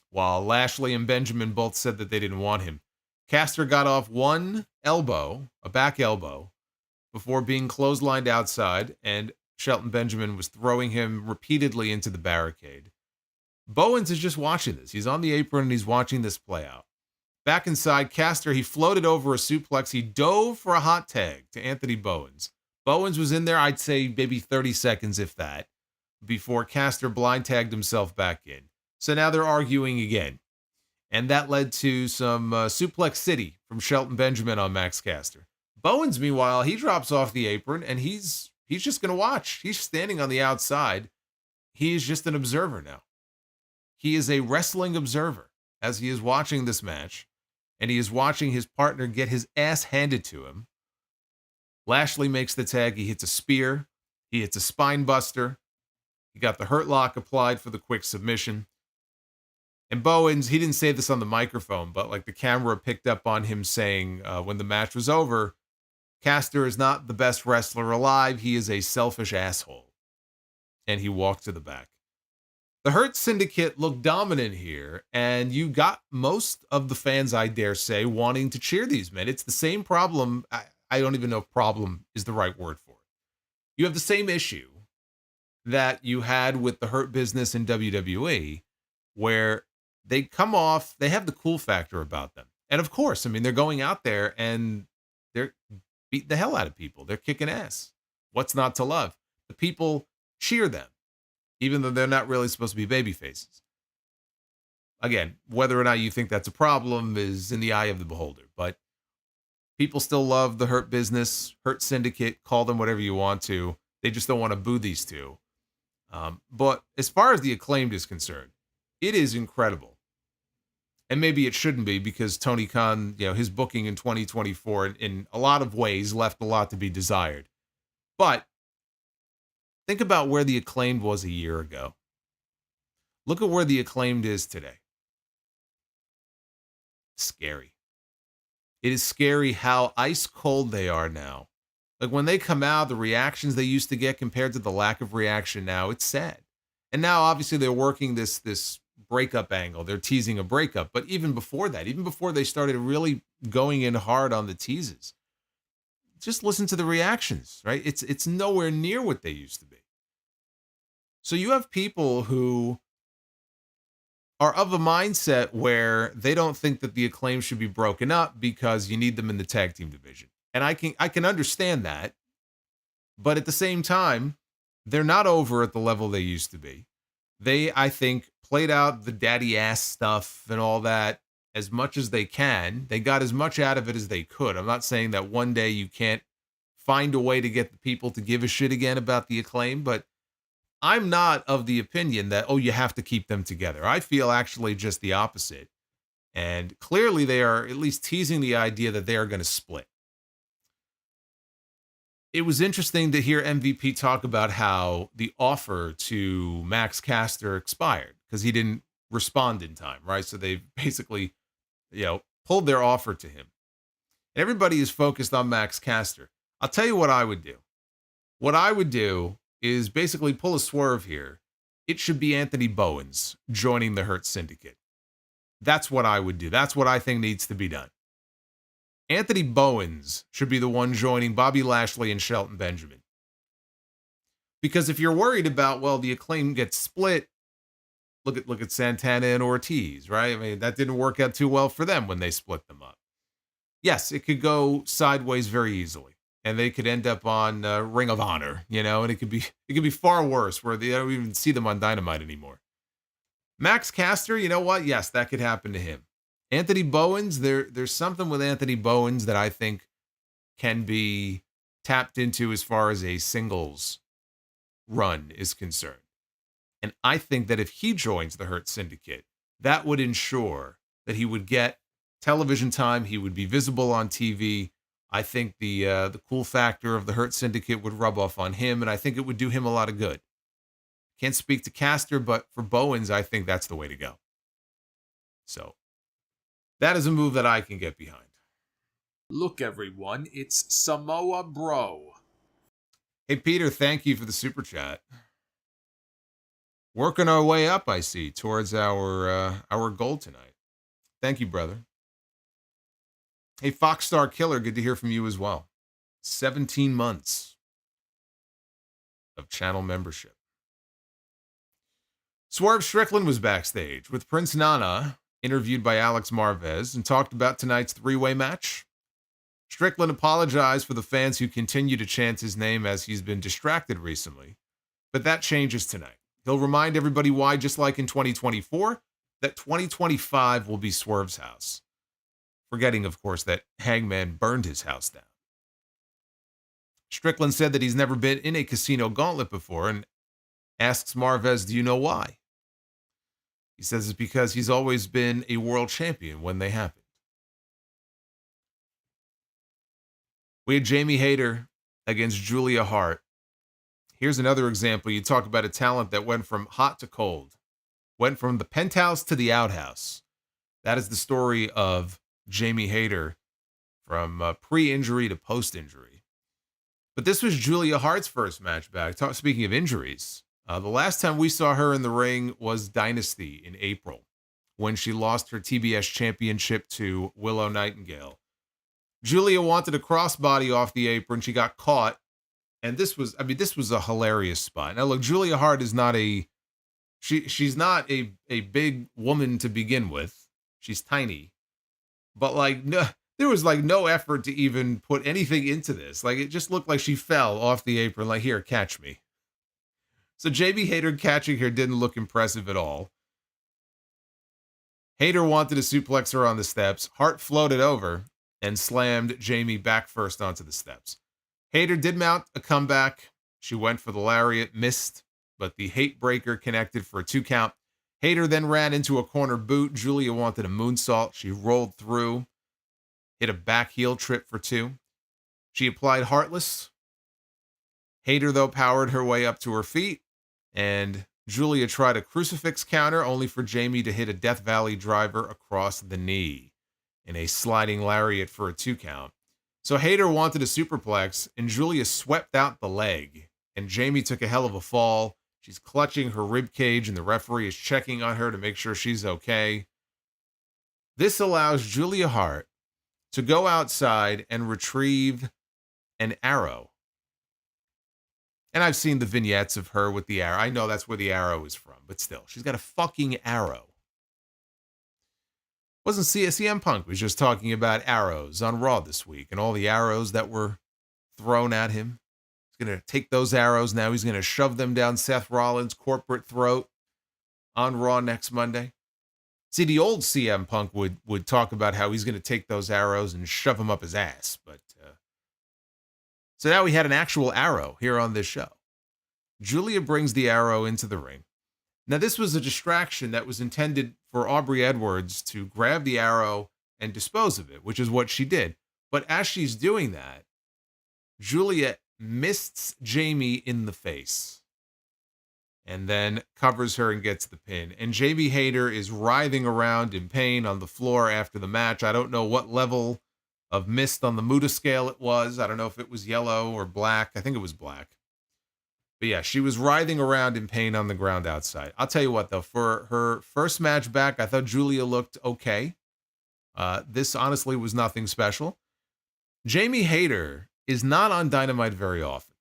while Lashley and Benjamin both said that they didn't want him. Caster got off one elbow, a back elbow, before being clotheslined outside, and Shelton Benjamin was throwing him repeatedly into the barricade. Bowens is just watching this. He's on the apron, and he's watching this play out. Back inside, Caster, he floated over a suplex. He dove for a hot tag to Anthony Bowens. Bowens was in there, I'd say maybe 30 seconds, if that, before Caster blind tagged himself back in. So now they're arguing again. And that led to some Suplex City from Shelton Benjamin on Max Caster. Bowens, meanwhile, he drops off the apron, and he's just going to watch. He's standing on the outside. He is just an observer now. He is a wrestling observer as he is watching this match, and he is watching his partner get his ass handed to him. Lashley makes the tag. He hits a spear. He hits a spine buster. He got the Hurt Lock applied for the quick submission. And Bowens, he didn't say this on the microphone, but like the camera picked up on him saying when the match was over, Caster is not the best wrestler alive. He is a selfish asshole. And he walked to the back. The Hurt Syndicate looked dominant here, and you got most of the fans, I dare say, wanting to cheer these men. It's the same problem. I don't even know if problem is the right word for it. You have the same issue that you had with the Hurt Business in WWE, where they come off, they have the cool factor about them. And of course, I mean, they're going out there and they're beating the hell out of people. They're kicking ass. What's not to love? The people cheer them, even though they're not really supposed to be baby faces. Again, whether or not you think that's a problem is in the eye of the beholder, but people still love the Hurt Business, Hurt Syndicate, call them whatever you want to. They just don't want to boo these two. But as far as the Acclaimed is concerned, it is incredible. And maybe it shouldn't be because Tony Khan, his booking in 2024 in a lot of ways left a lot to be desired. But think about where the Acclaimed was a year ago. Look at where the Acclaimed is today. Scary. It is scary how ice cold they are now. Like when they come out, the reactions they used to get compared to the lack of reaction now, it's sad. And now obviously they're working this breakup angle. They're teasing a breakup. But even before that, even before they started really going in hard on the teases, just listen to the reactions, right? It's nowhere near what they used to be. So you have people who are of a mindset where they don't think that the Acclaim should be broken up because you need them in the tag team division. And I can understand that. But at the same time, they're not over at the level they used to be. They, I think, played out the daddy ass stuff and all that as much as they can. They got as much out of it as they could. I'm not saying that one day you can't find a way to get the people to give a shit again about the Acclaim, but I'm not of the opinion that, you have to keep them together. I feel actually just the opposite. And clearly they are at least teasing the idea that they are going to split. It was interesting to hear MVP talk about how the offer to Max Caster expired because he didn't respond in time, right? So they basically, pulled their offer to him. Everybody is focused on Max Caster. I'll tell you what I would do. What I would do is basically pull a swerve here. It should be Anthony Bowens joining the Hurt Syndicate. That's what I would do. That's what I think needs to be done. Anthony Bowens should be the one joining Bobby Lashley and Shelton Benjamin. Because if you're worried about, the Acclaim gets split, look at Santana and Ortiz, right? I mean, that didn't work out too well for them when they split them up. Yes, it could go sideways very easily, and they could end up on Ring of Honor, and it could be far worse where they don't even see them on Dynamite anymore. Max Caster, you know what? Yes, that could happen to him. Anthony Bowens, there's something with Anthony Bowens that I think can be tapped into as far as a singles run is concerned. And I think that if he joins the Hurt Syndicate, that would ensure that he would get television time. He would be visible on TV. I think the cool factor of the Hurt Syndicate would rub off on him, and I think it would do him a lot of good. Can't speak to Caster, but for Bowens, I think that's the way to go. So that is a move that I can get behind. Look, everyone, it's Samoa BRO. Hey, Peter, thank you for the super chat. Working our way up, I see, towards our goal tonight. Thank you, brother. Hey, Foxstar Killer, good to hear from you as well. 17 months of channel membership. Swerve Strickland was backstage with Prince Nana, interviewed by Alex Marvez, and talked about tonight's three-way match. Strickland apologized for the fans who continue to chant his name as he's been distracted recently, but that changes tonight. He'll remind everybody why, just like in 2024, that 2025 will be Swerve's house. Forgetting, of course, that Hangman burned his house down. Strickland said that he's never been in a casino gauntlet before and asks Marvez, do you know why? He says it's because he's always been a world champion when they happened. We had Jamie Hayter against Julia Hart. Here's another example. You talk about a talent that went from hot to cold, went from the penthouse to the outhouse. That is the story of Jamie Hayter from pre-injury to post-injury. But this was Julia Hart's first match back. Speaking of injuries, the last time we saw her in the ring was Dynasty in April, when she lost her TBS championship to Willow Nightingale. Julia wanted a crossbody off the apron. She got caught. And this was a hilarious spot. Now, look, Julia Hart is not she's not a big woman to begin with. She's tiny. But, there was, no effort to even put anything into this. It just looked like she fell off the apron. Here, catch me. So Jamie Hayter catching her didn't look impressive at all. Hayter wanted to suplex her on the steps. Hart floated over and slammed Jamie back first onto the steps. Hayter did mount a comeback. She went for the lariat, missed, but the hate breaker connected for a 2 count. Hayter then ran into a corner boot. Julia wanted a moonsault. She rolled through, hit a back heel trip for 2. She applied Heartless. Hayter, though, powered her way up to her feet, and Julia tried a crucifix counter, only for Jamie to hit a Death Valley driver across the knee in a sliding lariat for a 2 count. So Hayter wanted a superplex, and Julia swept out the leg, and Jamie took a hell of a fall. She's clutching her rib cage, and the referee is checking on her to make sure she's okay. This allows Julia Hart to go outside and retrieve an arrow. And I've seen the vignettes of her with the arrow. I know that's where the arrow is from, but still, she's got a fucking arrow. Wasn't CM Punk was just talking about arrows on Raw this week and all the arrows that were thrown at him. He's going to take those arrows now. He's going to shove them down Seth Rollins' corporate throat on Raw next Monday. See, the old CM Punk would talk about how he's going to take those arrows and shove them up his ass. But so now we had an actual arrow here on this show. Julia brings the arrow into the ring. Now, this was a distraction that was intended for Aubrey Edwards to grab the arrow and dispose of it, which is what she did. But as she's doing that, Julia mists Jamie in the face and then covers her and gets the pin. And Jamie Hayter is writhing around in pain on the floor after the match. I don't know what level of mist on the Muda scale it was. I don't know if it was yellow or black. I think it was black. But yeah, she was writhing around in pain on the ground outside. I'll tell you what, though, for her first match back, I thought Julia looked okay. This honestly was nothing special. Jamie Hayter is not on Dynamite very often.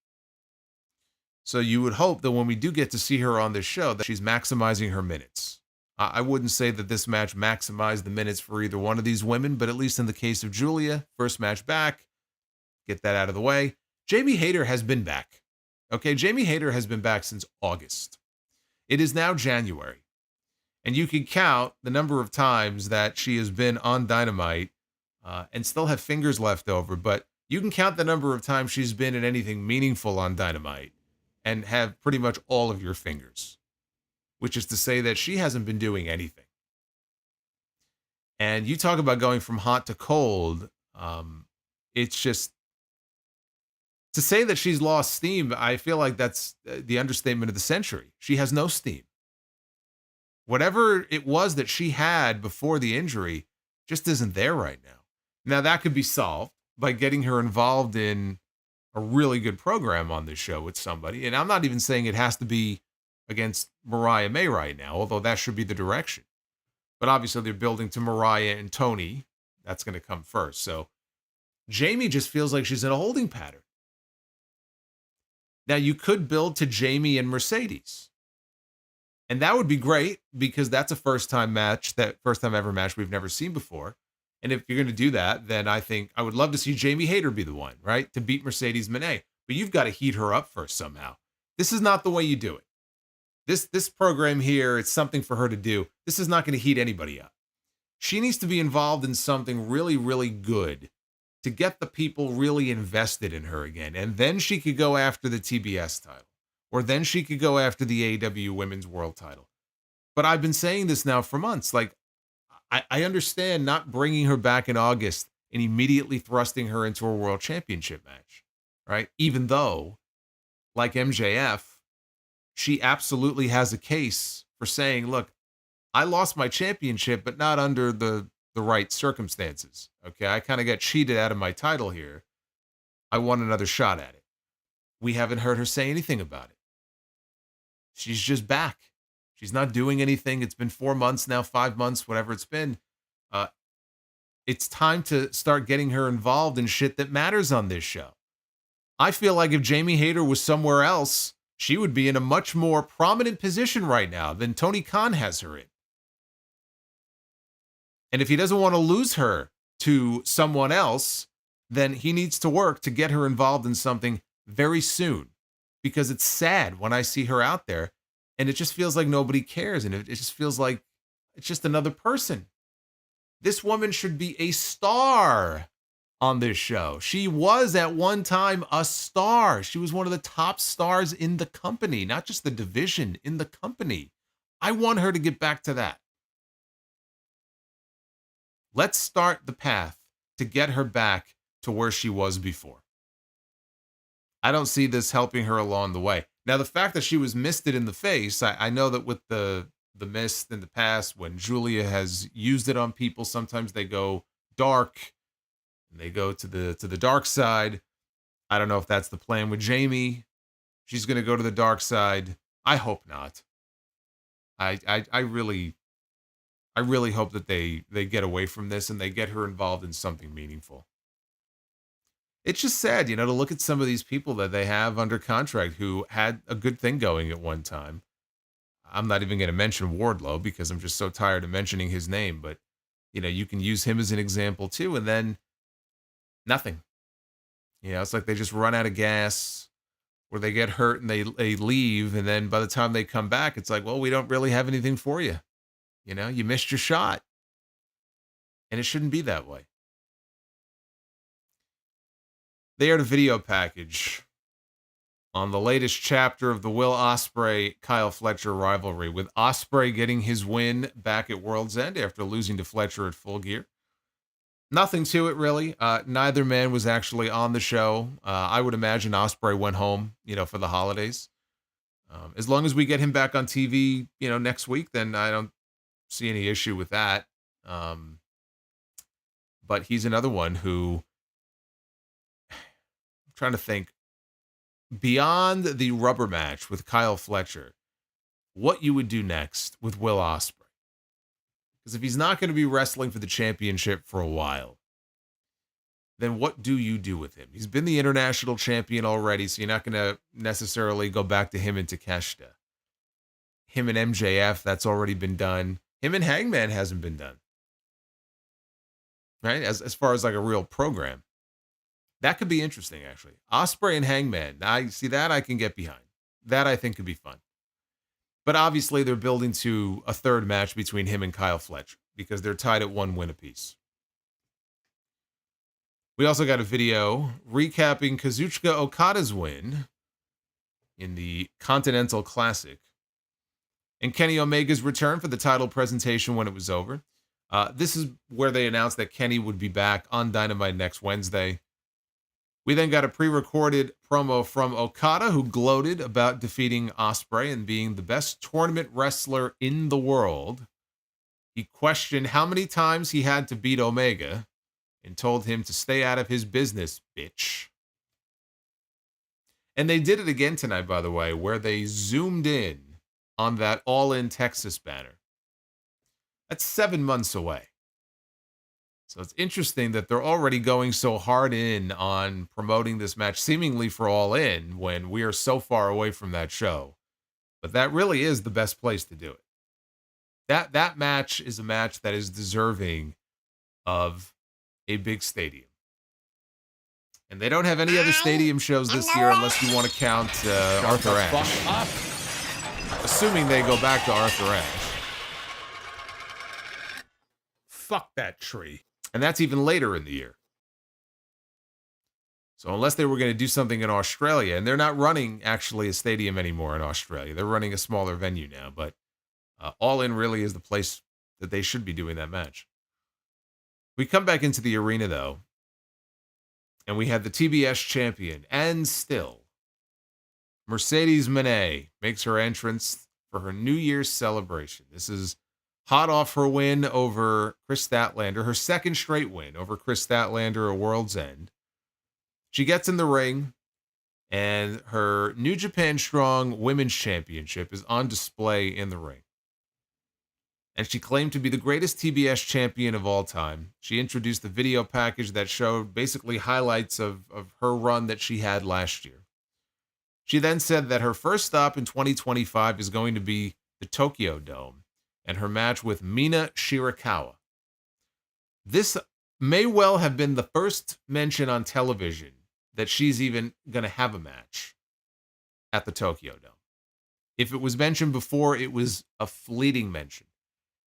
So you would hope that when we do get to see her on this show, that she's maximizing her minutes. I wouldn't say that this match maximized the minutes for either one of these women, but at least in the case of Julia, first match back, get that out of the way. Jamie Hayter has been back. Okay, Jamie Hayter has been back since August. It is now January. And you can count the number of times that she has been on Dynamite and still have fingers left over, but you can count the number of times she's been in anything meaningful on Dynamite and have pretty much all of your fingers, which is to say that she hasn't been doing anything. And you talk about going from hot to cold. It's just, to say that she's lost steam, I feel like that's the understatement of the century. She has no steam. Whatever it was that she had before the injury just isn't there right now. Now, that could be solved by getting her involved in a really good program on this show with somebody. And I'm not even saying it has to be against Mariah May right now, although that should be the direction. But obviously they're building to Mariah and Tony. That's going to come first. So Jamie just feels like she's in a holding pattern. Now, you could build to Jamie and Mercedes. And that would be great because that's a first-time match, that first-time ever match we've never seen before. And if you're going to do that, then I think I would love to see Jamie Hayter be the one, right? To beat Mercedes Moné. But you've got to heat her up first somehow. This is not the way you do it. This program here, it's something for her to do. This is not going to heat anybody up. She needs to be involved in something really, really good to get the people really invested in her again. And then she could go after the TBS title. Or then she could go after the AEW Women's World title. But I've been saying this now for months. Like, I understand not bringing her back in August and immediately thrusting her into a world championship match, right? Even though, like MJF, she absolutely has a case for saying, look, I lost my championship, but not under the right circumstances. Okay, I kind of got cheated out of my title here. I want another shot at it. We haven't heard her say anything about it. She's just back. She's not doing anything. It's been 4 months now, 5 months, whatever it's been. It's time to start getting her involved in shit that matters on this show. I feel like if Jamie Hayter was somewhere else, she would be in a much more prominent position right now than Tony Khan has her in. And if he doesn't want to lose her to someone else, then he needs to work to get her involved in something very soon. Because it's sad when I see her out there and it just feels like nobody cares. And it just feels like it's just another person. This woman should be a star on this show. She was at one time a star. She was one of the top stars in the company, not just the division, in the company. I want her to get back to that. Let's start the path to get her back to where she was before. I don't see this helping her along the way. Now, the fact that she was misted in the face, I know that with the mist in the past, when Julia has used it on people, sometimes they go dark and they go to the dark side. I don't know if that's the plan with Jamie. She's going to go to the dark side. I hope not. I really hope that they get away from this and they get her involved in something meaningful. It's just sad, to look at some of these people that they have under contract who had a good thing going at one time. I'm not even going to mention Wardlow because I'm just so tired of mentioning his name, but you can use him as an example too, and then nothing. It's like they just run out of gas or they get hurt and they leave, and then by the time they come back, it's like, well, we don't really have anything for you. You missed your shot. And it shouldn't be that way. They aired a video package on the latest chapter of the Will Ospreay-Kyle Fletcher rivalry, with Ospreay getting his win back at World's End after losing to Fletcher at Full Gear. Nothing to it, really. Neither man was actually on the show. I would imagine Ospreay went home, for the holidays. As long as we get him back on TV, next week, then I don't see any issue with that. But he's another one who, I'm trying to think, beyond the rubber match with Kyle Fletcher, what you would do next with Will Ospreay. Because if he's not going to be wrestling for the championship for a while, then what do you do with him? He's been the international champion already, so you're not going to necessarily go back to him and Takeshita. Him and MJF, that's already been done. Him and Hangman hasn't been done. Right? As far as like a real program. That could be interesting, actually. Ospreay and Hangman. I see that I can get behind. That I think could be fun. But obviously they're building to a third match between him and Kyle Fletcher because they're tied at 1 win apiece. We also got a video recapping Kazuchika Okada's win in the Continental Classic and Kenny Omega's return for the title presentation when it was over. This is where they announced that Kenny would be back on Dynamite next Wednesday. We then got a pre-recorded promo from Okada, who gloated about defeating Ospreay and being the best tournament wrestler in the world. He questioned how many times he had to beat Omega and told him to stay out of his business, bitch. And they did it again tonight, by the way, where they zoomed in on that All In Texas banner. That's 7 months away. So it's interesting that they're already going so hard in on promoting this match, seemingly for All In, when we are so far away from that show. But that really is the best place to do it. That match is a match that is deserving of a big stadium. And they don't have any other stadium shows this year unless you want to count Arthur Ashe. Assuming they go back to Arthur Ashe. Fuck that tree. And that's even later in the year. So unless they were going to do something in Australia, and they're not running actually a stadium anymore in Australia. They're running a smaller venue now, but All In really is the place that they should be doing that match. We come back into the arena, though, and we had the TBS champion, and still, Mercedes Moné makes her entrance for her New Year's celebration. This is hot off her win over Chris Statlander, her second straight win over Chris Statlander at World's End. She gets in the ring, and her New Japan Strong Women's Championship is on display in the ring. And she claimed to be the greatest TBS champion of all time. She introduced the video package that showed basically highlights of her run that she had last year. She then said that her first stop in 2025 is going to be the Tokyo Dome and her match with Mina Shirakawa. This may well have been the first mention on television that she's even going to have a match at the Tokyo Dome. If it was mentioned before, it was a fleeting mention.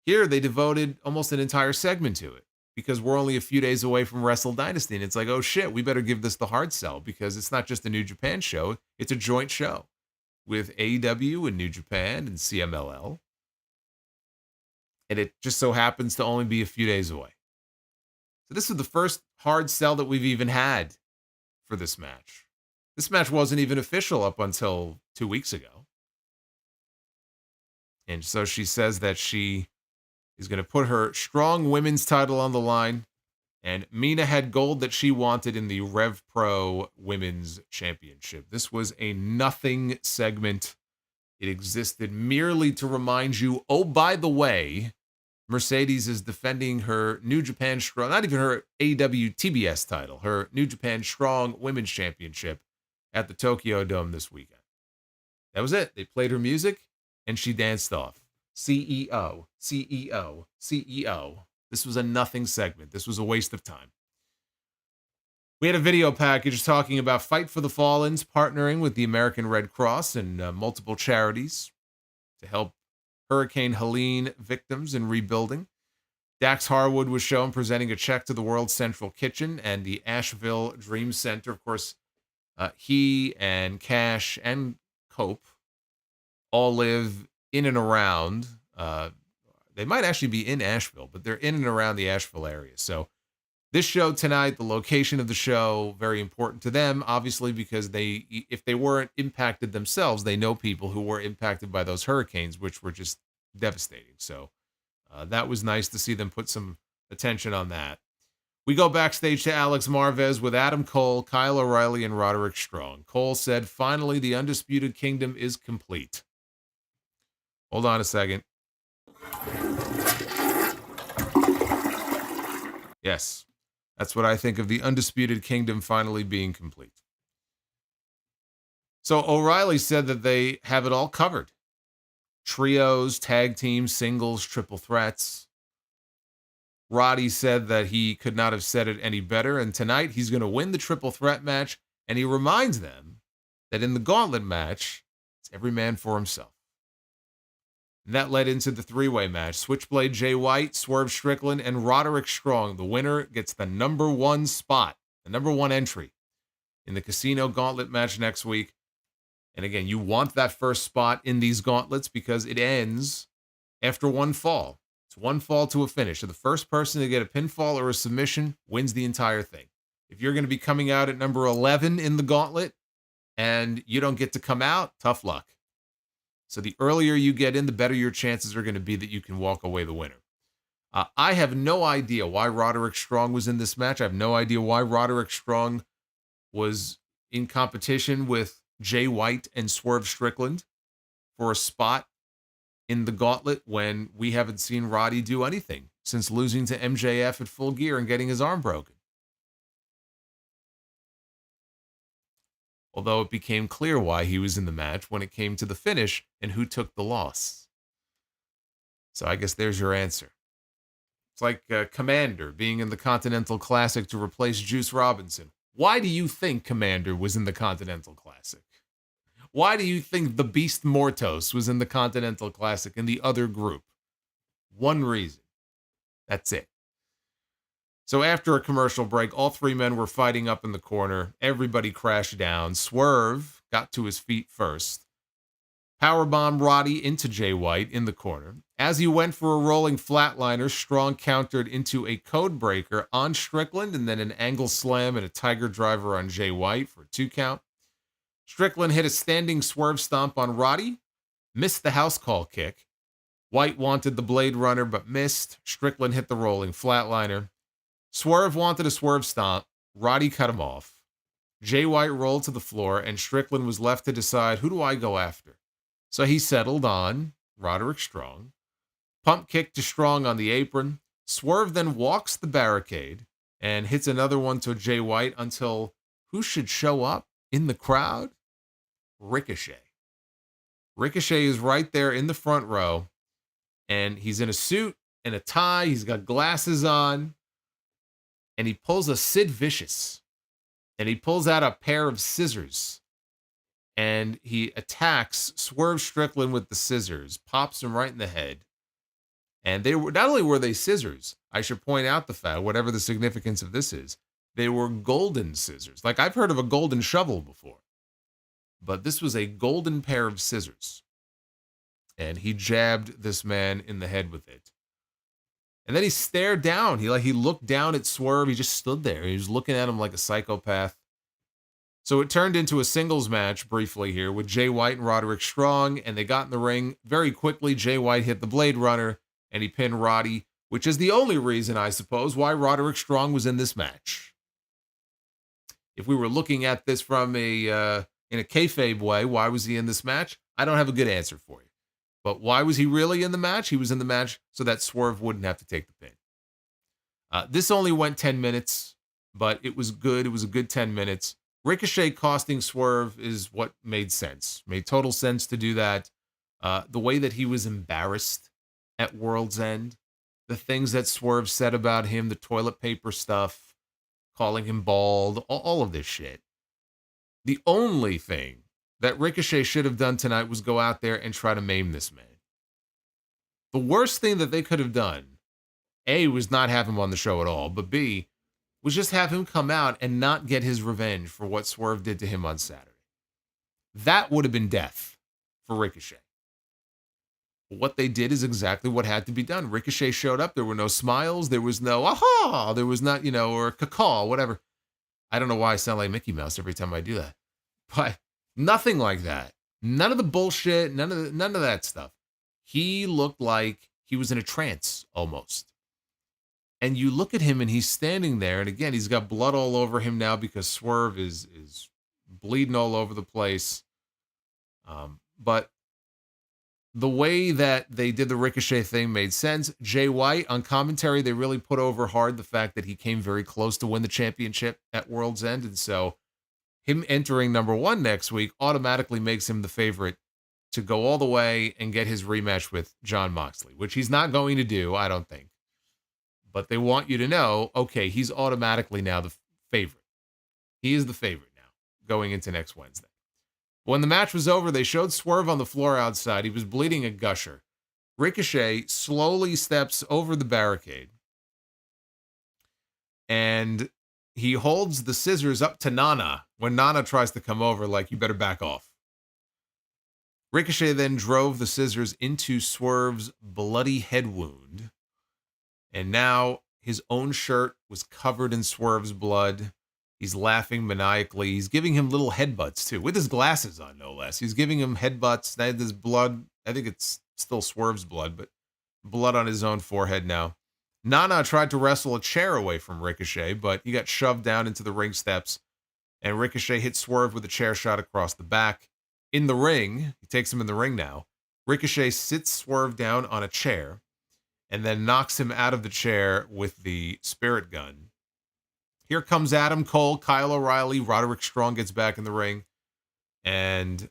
Here, they devoted almost an entire segment to it because we're only a few days away from Wrestle Dynasty. And it's like, oh shit, we better give this the hard sell because it's not just a New Japan show. It's a joint show with AEW and New Japan and CMLL. And it just so happens to only be a few days away. So this is the first hard sell that we've even had for this match. This match wasn't even official up until 2 weeks ago. And so she says that she is going to put her strong women's title on the line. And Mina had gold that she wanted in the Rev Pro Women's Championship. This was a nothing segment. It existed merely to remind you, oh, by the way, Mercedes is defending her New Japan Strong, not even her AEW TBS title, her New Japan Strong Women's Championship at the Tokyo Dome this weekend. That was it. They played her music and she danced off. CEO, CEO, CEO. This was a nothing segment. This was a waste of time. We had a video package talking about Fight for the Fallen's partnering with the American Red Cross and multiple charities to help Hurricane Helene victims in rebuilding. Dax Harwood was shown presenting a check to the World Central Kitchen and the Asheville Dream Center. Of course, he and Cash and Cope all live in and around. They might actually be in Asheville, but they're in and around the Asheville area. So this show tonight, the location of the show, very important to them, obviously, because if they weren't impacted themselves, they know people who were impacted by those hurricanes, which were just devastating. So that was nice to see them put some attention on that. We go backstage to Alex Marvez with Adam Cole, Kyle O'Reilly, and Roderick Strong. Cole said, finally, the Undisputed Kingdom is complete. Hold on a second. Yes. That's what I think of the Undisputed Kingdom finally being complete. So O'Reilly said that they have it all covered. trios, tag teams, singles, triple threats. Roddy said that he could not have said it any better, and tonight he's going to win the triple threat match, and he reminds them that in the Gauntlet match, it's every man for himself. And that led into the three-way match. Switchblade Jay White, Swerve Strickland, and Roderick Strong. The winner gets the number one spot, the number one entry in the Casino Gauntlet match next week. And again, you want that first spot in these gauntlets because it ends after one fall. It's one fall to a finish. So the first person to get a pinfall or a submission wins the entire thing. If you're going to be coming out at number 11 in the gauntlet and you don't get to come out, tough luck. So the earlier you get in, the better your chances are going to be that you can walk away the winner. I have no idea why Roderick Strong was in this match. I have no idea why Roderick Strong was in competition with Jay White and Swerve Strickland for a spot in the gauntlet when we haven't seen Roddy do anything since losing to MJF at Full Gear and getting his arm broken. Although it became clear why he was in the match when it came to the finish and who took the loss. So I guess there's your answer. It's like Commander being in the Continental Classic to replace Juice Robinson. Why do you think Commander was in the Continental Classic? Why do you think the Beast Mortos was in the Continental Classic in the other group? One reason. That's it. So after a commercial break, all three men were fighting up in the corner. Everybody crashed down. Swerve got to his feet first. Powerbomb Roddy into Jay White in the corner. As he went for a rolling flatliner, Strong countered into a code breaker on Strickland and then an angle slam and a tiger driver on Jay White for a 2 count. Strickland hit a standing swerve stomp on Roddy, missed the house call kick. White wanted the Blade Runner but missed. Strickland hit the rolling flatliner. Swerve wanted a swerve stomp. Roddy cut him off. Jay White rolled to the floor, and Strickland was left to decide, who do I go after? So he settled on Roderick Strong. Pump kick to Strong on the apron. Swerve then walks the barricade and hits another one to Jay White until who should show up in the crowd? Ricochet. Ricochet is right there in the front row, and he's in a suit and a tie. He's got glasses on. And he pulls a Sid Vicious, and he pulls out a pair of scissors, and he attacks Swerve Strickland with the scissors, pops him right in the head. And they were, not only were they scissors, I should point out the fact, whatever the significance of this is, they were golden scissors. Like I've heard of a golden shovel before, but this was a golden pair of scissors. And he jabbed this man in the head with it. And then he stared down. He looked down at Swerve. He just stood there. He was looking at him like a psychopath. So it turned into a singles match briefly here with Jay White and Roderick Strong, and they got in the ring very quickly. Jay White hit the Blade Runner, and he pinned Roddy, which is the only reason, I suppose, why Roderick Strong was in this match. If we were looking at this from in a kayfabe way, why was he in this match? I don't have a good answer for you. But why was he really in the match? He was in the match so that Swerve wouldn't have to take the pin. This only went 10 minutes, but it was good. It was a good 10 minutes. Ricochet costing Swerve is what made sense. Made total sense to do that. The way that he was embarrassed at World's End, the things that Swerve said about him, the toilet paper stuff, calling him bald, all of this shit. The only thing that Ricochet should have done tonight was go out there and try to maim this man. The worst thing that they could have done, A, was not have him on the show at all, but B, was just have him come out and not get his revenge for what Swerve did to him on Saturday. That would have been death for Ricochet. But what they did is exactly what had to be done. Ricochet showed up. There were no smiles. There was no, aha! There was not, or cacaw, whatever. I don't know why I sound like Mickey Mouse every time I do that. But nothing like that. None of the bullshit, none of that stuff. He looked like he was in a trance almost. And you look at him and he's standing there, and again, he's got blood all over him now because Swerve is bleeding all over the place. But the way that they did the Ricochet thing made sense. Jay White, on commentary, they really put over hard the fact that he came very close to win the championship at World's End, and so him entering number 1 next week automatically makes him the favorite to go all the way and get his rematch with Jon Moxley, which he's not going to do, I don't think. But they want you to know, okay, he's automatically now the favorite. He is the favorite now going into next Wednesday. When the match was over, they showed Swerve on the floor outside. He was bleeding a gusher. Ricochet slowly steps over the barricade, and he holds the scissors up to Nana when Nana tries to come over, like, you better back off. Ricochet then drove the scissors into Swerve's bloody head wound, and now his own shirt was covered in Swerve's blood. He's laughing maniacally. He's giving him little headbutts, too, with his glasses on, no less. He's giving him headbutts. Now there's blood. I think it's still Swerve's blood, but blood on his own forehead now. Nana tried to wrestle a chair away from Ricochet, but he got shoved down into the ring steps, and Ricochet hit Swerve with a chair shot across the back. In the ring, he takes him in the ring now. Ricochet sits Swerve down on a chair and then knocks him out of the chair with the spirit gun. Here comes Adam Cole, Kyle O'Reilly, Roderick Strong gets back in the ring, and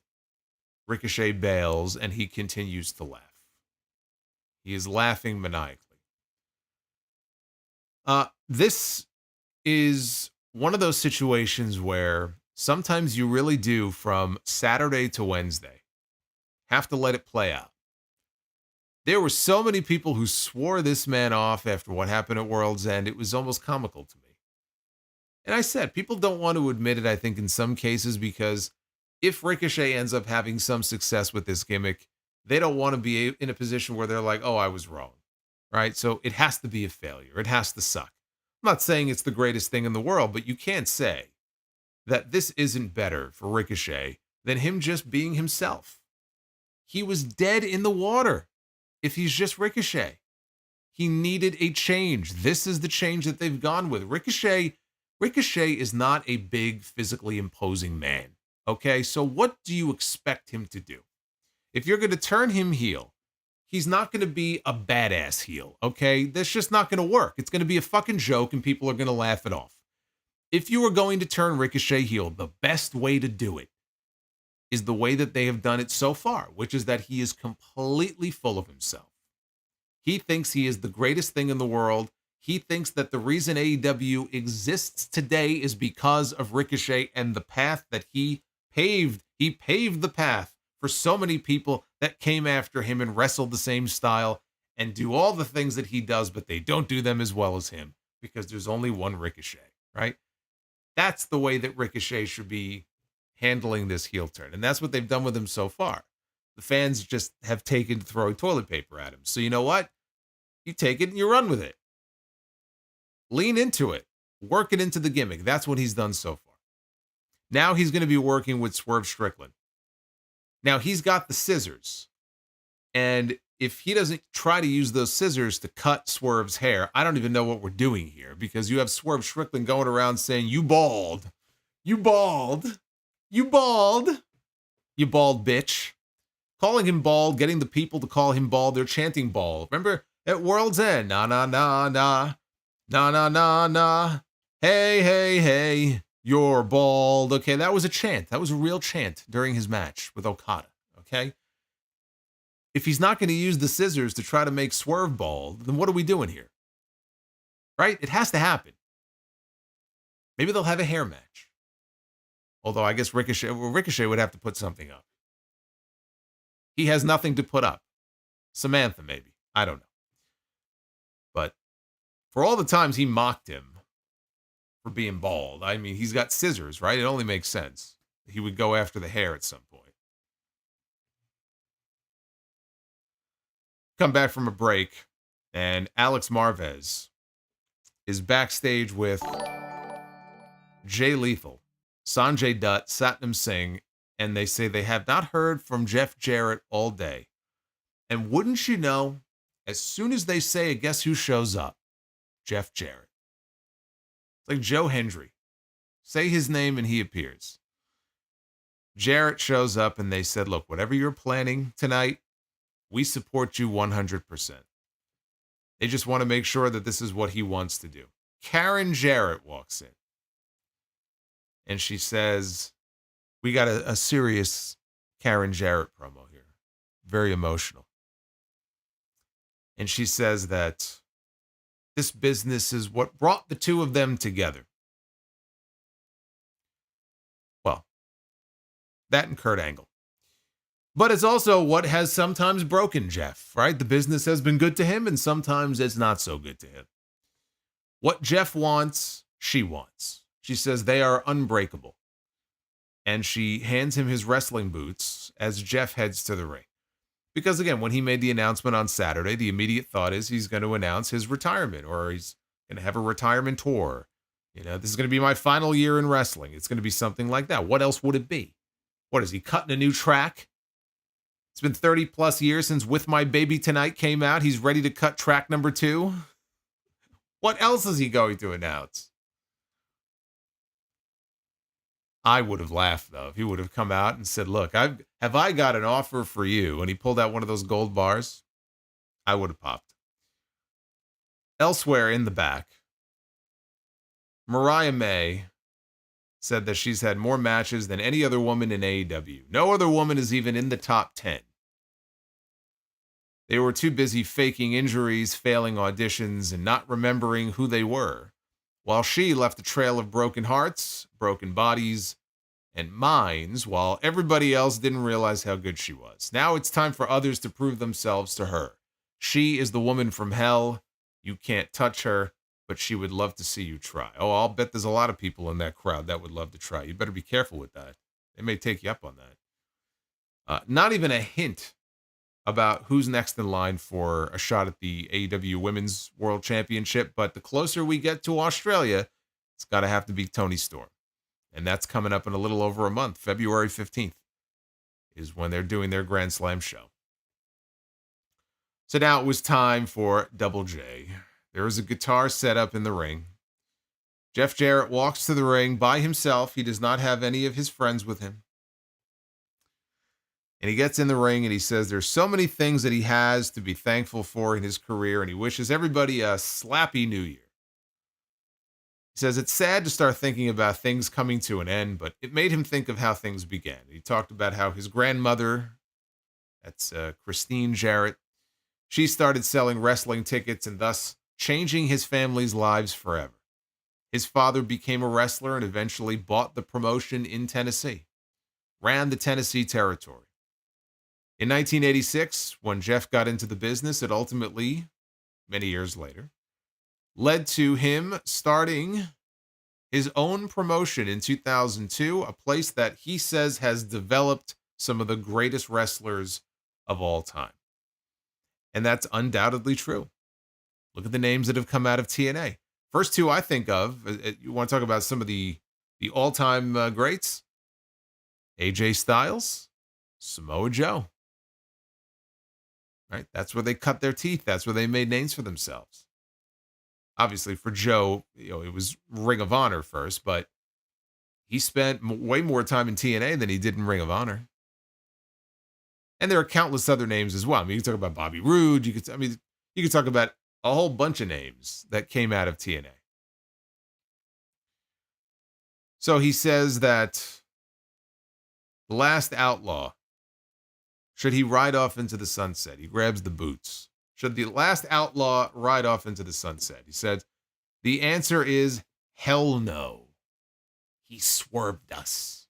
Ricochet bails, and he continues to laugh. He is laughing maniacally. This is one of those situations where sometimes you really do, from Saturday to Wednesday, have to let it play out. There were so many people who swore this man off after what happened at World's End. It was almost comical to me. And I said, people don't want to admit it, I think, in some cases, because if Ricochet ends up having some success with this gimmick, they don't want to be in a position where they're like, oh, I was wrong, right? So it has to be a failure. It has to suck. I'm not saying it's the greatest thing in the world, but you can't say that this isn't better for Ricochet than him just being himself. He was dead in the water if he's just Ricochet. He needed a change. This is the change that they've gone with. Ricochet is not a big, physically imposing man, okay? So what do you expect him to do? If you're going to turn him heel, he's not going to be a badass heel, okay? That's just not going to work. It's going to be a fucking joke, and people are going to laugh it off. If you are going to turn Ricochet heel, the best way to do it is the way that they have done it so far, which is that he is completely full of himself. He thinks he is the greatest thing in the world. He thinks that the reason AEW exists today is because of Ricochet and the path that he paved. He paved the path for so many people that came after him and wrestled the same style and do all the things that he does, but they don't do them as well as him because there's only one Ricochet, right? That's the way that Ricochet should be handling this heel turn. And that's what they've done with him so far. The fans just have taken to throwing toilet paper at him. So you know what? You take it and you run with it. Lean into it. Work it into the gimmick. That's what he's done so far. Now he's going to be working with Swerve Strickland. Now he's got the scissors. And if he doesn't try to use those scissors to cut Swerve's hair, I don't even know what we're doing here, because you have Swerve Strickland going around saying, you bald. You bald. You bald. You bald bitch. Calling him bald, getting the people to call him bald. They're chanting bald. Remember at World's End? Na, na, na, na. Na, na, na, na. Hey, hey, hey. You're bald. Okay, that was a chant. That was a real chant during his match with Okada. Okay? If he's not going to use the scissors to try to make Swerve bald, then what are we doing here? Right? It has to happen. Maybe they'll have a hair match. Although I guess Ricochet would have to put something up. He has nothing to put up. Samantha, maybe. I don't know. But for all the times he mocked him for being bald, I mean, he's got scissors, right? It only makes sense. He would go after the hair at some point. Come back from a break, and Alex Marvez is backstage with Jay Lethal, Sanjay Dutt, Satnam Singh, and they say they have not heard from Jeff Jarrett all day. And wouldn't you know, as soon as they say it, guess who shows up? Jeff Jarrett. It's like Joe Hendry. Say his name and he appears. Jarrett shows up and they said, look, whatever you're planning tonight, we support you 100%. They just want to make sure that this is what he wants to do. Karen Jarrett walks in. And she says, we got a serious Karen Jarrett promo here. very emotional. And she says that this business is what brought the two of them together. Well, that and Kurt Angle. But it's also what has sometimes broken Jeff, right? The business has been good to him, and sometimes it's not so good to him. What Jeff wants, she wants. She says they are unbreakable. And she hands him his wrestling boots as Jeff heads to the ring. Because again, when he made the announcement on Saturday, the immediate thought is he's going to announce his retirement, or he's going to have a retirement tour. You know, this is going to be my final year in wrestling. It's going to be something like that. What else would it be? What, is he cutting a new track? It's been 30 plus years since With My Baby Tonight came out. He's ready to cut track number 2. What else is he going to announce? I would have laughed, though, if he would have come out and said, look, have I got an offer for you? And he pulled out one of those gold bars. I would have popped. Elsewhere in the back, Mariah May said that she's had more matches than any other woman in AEW. No other woman is even in the top 10. They were too busy faking injuries, failing auditions, and not remembering who they were, while she left a trail of broken hearts, broken bodies, and minds, while everybody else didn't realize how good she was. Now it's time for others to prove themselves to her. She is the woman from hell. You can't touch her, but she would love to see you try. Oh, I'll bet there's a lot of people in that crowd that would love to try. You better be careful with that. They may take you up on that. Not even a hint about who's next in line for a shot at the AEW Women's World Championship, but the closer we get to Australia, it's got to have to be Toni Storm. And that's coming up in a little over a month. February 15th is when they're doing their Grand Slam show. So now it was time for Double J. There is a guitar set up in the ring. Jeff Jarrett walks to the ring by himself. He does not have any of his friends with him. And he gets in the ring and he says there's so many things that he has to be thankful for in his career, and he wishes everybody a slappy new year. He says it's sad to start thinking about things coming to an end, but it made him think of how things began. He talked about how his grandmother, that's Christine Jarrett, she started selling wrestling tickets and thus changing his family's lives forever. His father became a wrestler and eventually bought the promotion in Tennessee, ran the Tennessee territory. In 1986, when Jeff got into the business, it ultimately, many years later, led to him starting his own promotion in 2002, a place that he says has developed some of the greatest wrestlers of all time. And that's undoubtedly true. Look at the names that have come out of TNA. First two I think of, you want to talk about some of the all-time greats? AJ Styles, Samoa Joe. Right? That's where they cut their teeth. That's where they made names for themselves. Obviously, for Joe, it was Ring of Honor first, but he spent way more time in TNA than he did in Ring of Honor. And there are countless other names as well. I mean, you can talk about Bobby Roode. You could talk about a whole bunch of names that came out of TNA. So he says that the last outlaw, should he ride off into the sunset? He grabs the boots. Should the last outlaw ride off into the sunset? He said, the answer is hell no. He swerved us.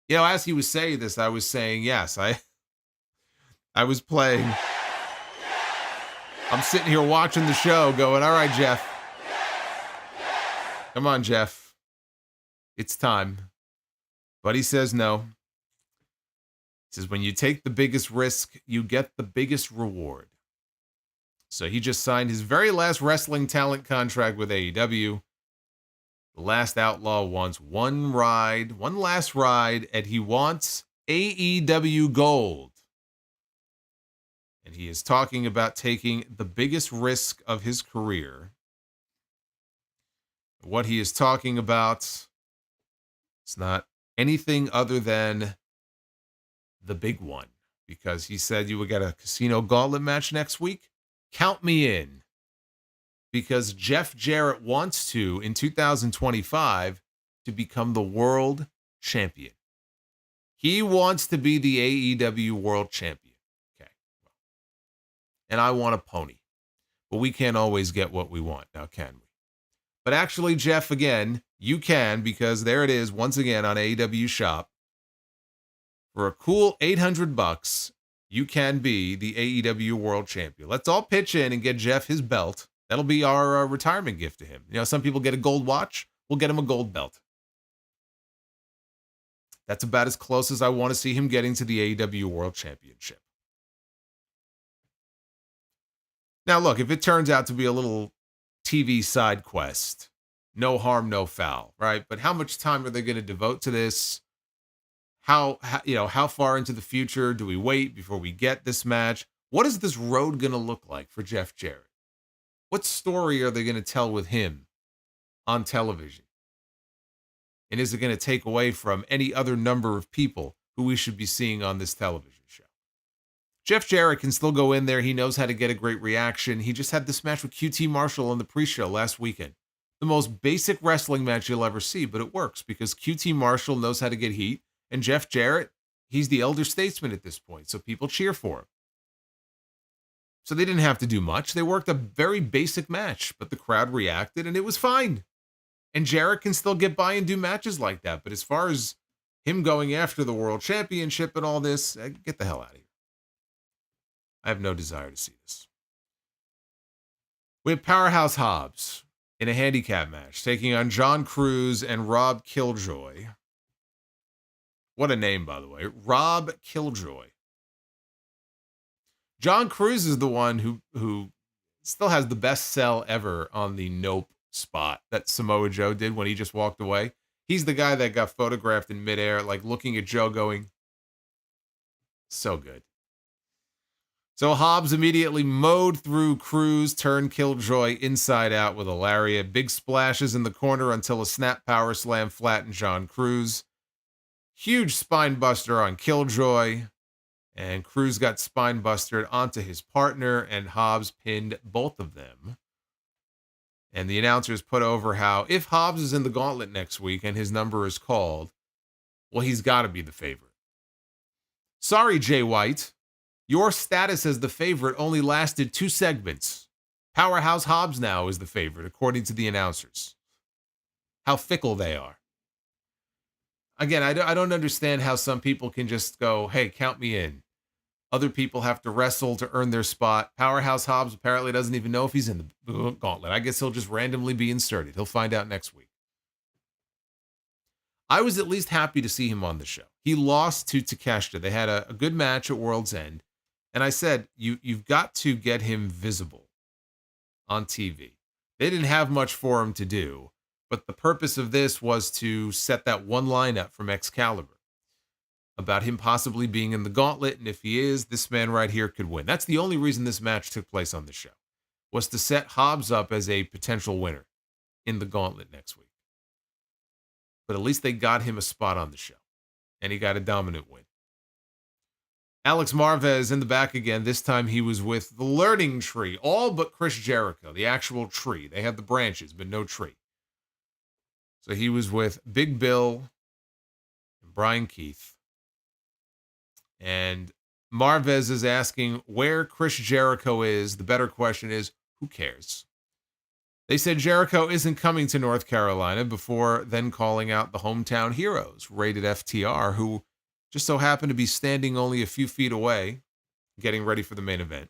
As he was saying this, I was saying, yes, I was playing. I'm sitting here watching the show going, all right, Jeff. Come on, Jeff. It's time. But he says no. He says, when you take the biggest risk, you get the biggest reward. So he just signed his very last wrestling talent contract with AEW. The last outlaw wants one last ride, and he wants AEW Gold. And he is talking about taking the biggest risk of his career. What he is talking about, it's not anything other than the big one. Because he said you would get a casino gauntlet match next week. Count me in. Because Jeff Jarrett wants to, in 2025, to become the world champion. He wants to be the AEW world champion. Okay. and I want a pony. But we can't always get what we want, now can we? But actually, Jeff, again, you can, because there it is once again on AEW Shop. For a cool $800, you can be the AEW World Champion. Let's all pitch in and get Jeff his belt. That'll be our retirement gift to him. You know, some people get a gold watch. We'll get him a gold belt. That's about as close as I want to see him getting to the AEW World Championship. Now, look, if it turns out to be a little TV side quest, no harm, no foul, right? But how much time are they going to devote to this? How far into the future do we wait before we get this match? What is this road going to look like for Jeff Jarrett? What story are they going to tell with him on television? And is it going to take away from any other number of people who we should be seeing on this television show? Jeff Jarrett can still go in there. He knows how to get a great reaction. He just had this match with QT Marshall on the pre-show last weekend. The most basic wrestling match you'll ever see, but it works because QT Marshall knows how to get heat. And Jeff Jarrett, he's the elder statesman at this point, so people cheer for him. So they didn't have to do much. They worked a very basic match, but the crowd reacted, and it was fine. And Jarrett can still get by and do matches like that. But as far as him going after the World Championship and all this, get the hell out of here. I have no desire to see this. We have Powerhouse Hobbs in a handicap match, taking on John Cruz and Rob Killjoy. What a name, by the way. Rob Killjoy. John Cruz is the one who still has the best sell ever on the Nope spot that Samoa Joe did when he just walked away. He's the guy that got photographed in midair, like looking at Joe going, so good. So Hobbs immediately mowed through Cruz, turned Killjoy inside out with a lariat. Big splashes in the corner until a snap power slam flattened John Cruz. Huge spine buster on Killjoy. And Cruz got spine busted onto his partner, and Hobbs pinned both of them. And the announcers put over how if Hobbs is in the Gauntlet next week and his number is called, well, he's got to be the favorite. Sorry, Jay White. Your status as the favorite only lasted 2 segments. Powerhouse Hobbs now is the favorite, according to the announcers. How fickle they are. Again, I don't understand how some people can just go, hey, count me in. Other people have to wrestle to earn their spot. Powerhouse Hobbs apparently doesn't even know if he's in the Gauntlet. I guess he'll just randomly be inserted. He'll find out next week. I was at least happy to see him on the show. He lost to Takeshita. They had a good match at World's End. And I said, you've got to get him visible on TV. They didn't have much for him to do, but the purpose of this was to set that one line up from Excalibur about him possibly being in the Gauntlet, and if he is, this man right here could win. That's the only reason this match took place on the show, was to set Hobbs up as a potential winner in the Gauntlet next week. But at least they got him a spot on the show, and he got a dominant win. Alex Marvez in the back again. This time he was with the Learning Tree, all but Chris Jericho, the actual tree. They had the branches, but no tree. So he was with Big Bill and Brian Keith. And Marvez is asking where Chris Jericho is. The better question is, who cares? They said Jericho isn't coming to North Carolina before then calling out the hometown heroes, rated FTR, who just so happened to be standing only a few feet away, getting ready for the main event.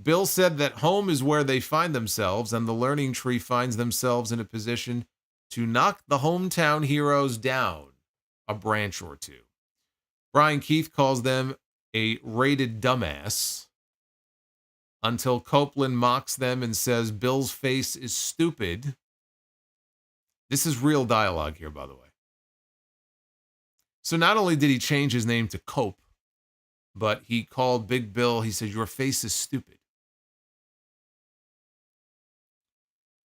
Bill said that home is where they find themselves, and the Learning Tree finds themselves in a position to knock the hometown heroes down a branch or two. Brian Keith calls them a rated dumbass until Copeland mocks them and says Bill's face is stupid. This is real dialogue here, by the way. So not only did he change his name to Cope, but he called Big Bill, he said, your face is stupid.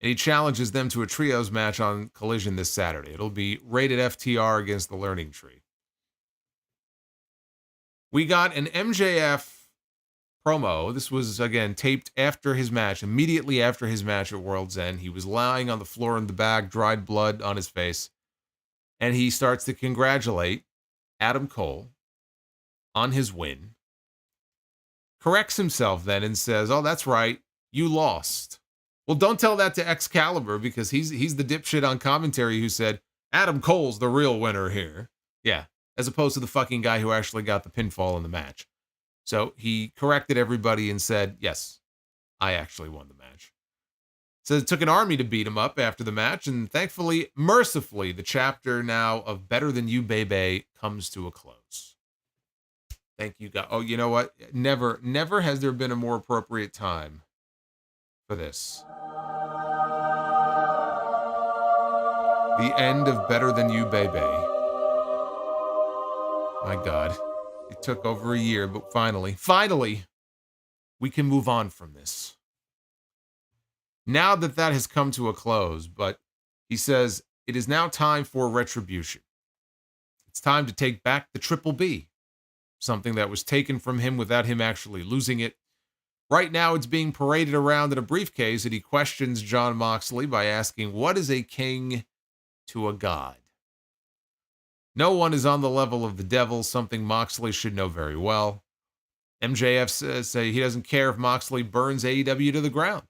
And he challenges them to a trios match on Collision this Saturday. It'll be rated FTR against the Learning Tree. We got an MJF promo. This was, again, taped after his match, immediately after his match at World's End. He was lying on the floor in the back, dried blood on his face. And he starts to congratulate Adam Cole on his win. corrects himself then and says, oh, that's right, you lost. Well, don't tell that to Excalibur, because he's the dipshit on commentary who said, Adam Cole's the real winner here. Yeah, as opposed to the fucking guy who actually got the pinfall in the match. So he corrected everybody and said, yes, I actually won the match. So it took an army to beat him up after the match, and thankfully, mercifully, the chapter now of Better Than You, Baby comes to a close. Thank you, God. Oh, you know what? Never has there been a more appropriate time for this. The end of Better Than You, Baby. My God. It took over a year, but finally, we can move on from this. Now that has come to a close, but he says, it is now time for retribution. It's time to take back the Triple B, something that was taken from him without him actually losing it. Right now, it's being paraded around in a briefcase, and he questions Jon Moxley by asking, what is a king to a god? No one is on the level of the devil, something Moxley should know very well. MJF says he doesn't care if Moxley burns AEW to the ground.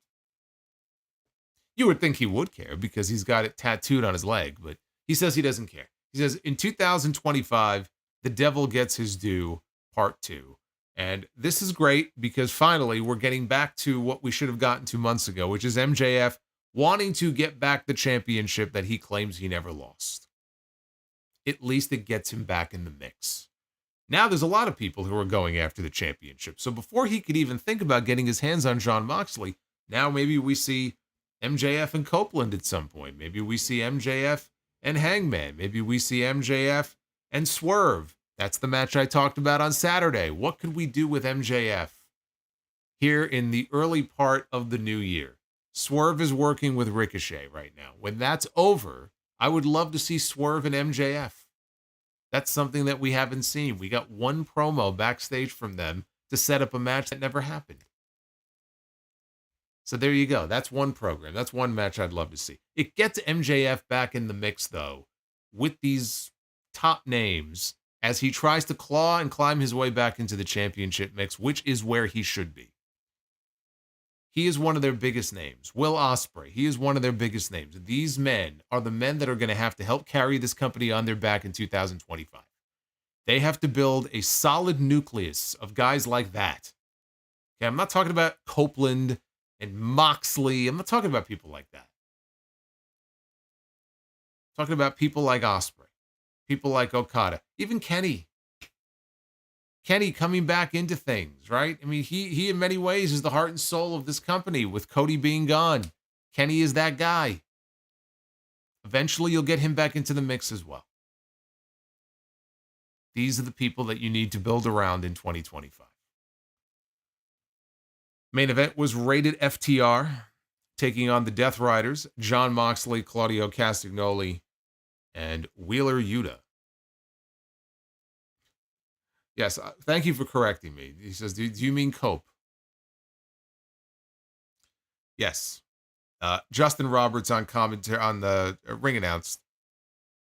You would think he would care because he's got it tattooed on his leg, but he says he doesn't care. He says in 2025, the devil gets his due, part 2. And this is great because finally we're getting back to what we should have gotten 2 months ago, which is MJF wanting to get back the championship that he claims he never lost. At least it gets him back in the mix. Now there's a lot of people who are going after the championship. So before he could even think about getting his hands on Jon Moxley, now maybe we see MJF and Copeland at some point. Maybe we see MJF and Hangman. Maybe we see MJF and Swerve. That's the match I talked about on Saturday. What could we do with MJF here in the early part of the new year? Swerve is working with Ricochet right now. When that's over, I would love to see Swerve and MJF. That's something that we haven't seen. We got one promo backstage from them to set up a match that never happened. So there you go. That's one program. That's one match I'd love to see. It gets MJF back in the mix, though, with these top names as he tries to claw and climb his way back into the championship mix, which is where he should be. He is one of their biggest names. Will Ospreay, he is one of their biggest names. These men are the men that are going to have to help carry this company on their back in 2025. They have to build a solid nucleus of guys like that. Okay, I'm not talking about Copeland and Moxley. I'm not talking about people like that. I'm talking about people like Ospreay, people like Okada, even Kenny. Kenny coming back into things, right? I mean, he in many ways is the heart and soul of this company with Cody being gone. Kenny is that guy. Eventually, you'll get him back into the mix as well. These are the people that you need to build around in 2025. Main event was rated FTR, taking on the Death Riders, Jon Moxley, Claudio Castagnoli, and Wheeler Yuta. Yes, thank you for correcting me. He says, do you mean Cope? Yes. Justin Roberts on commentary on the ring announced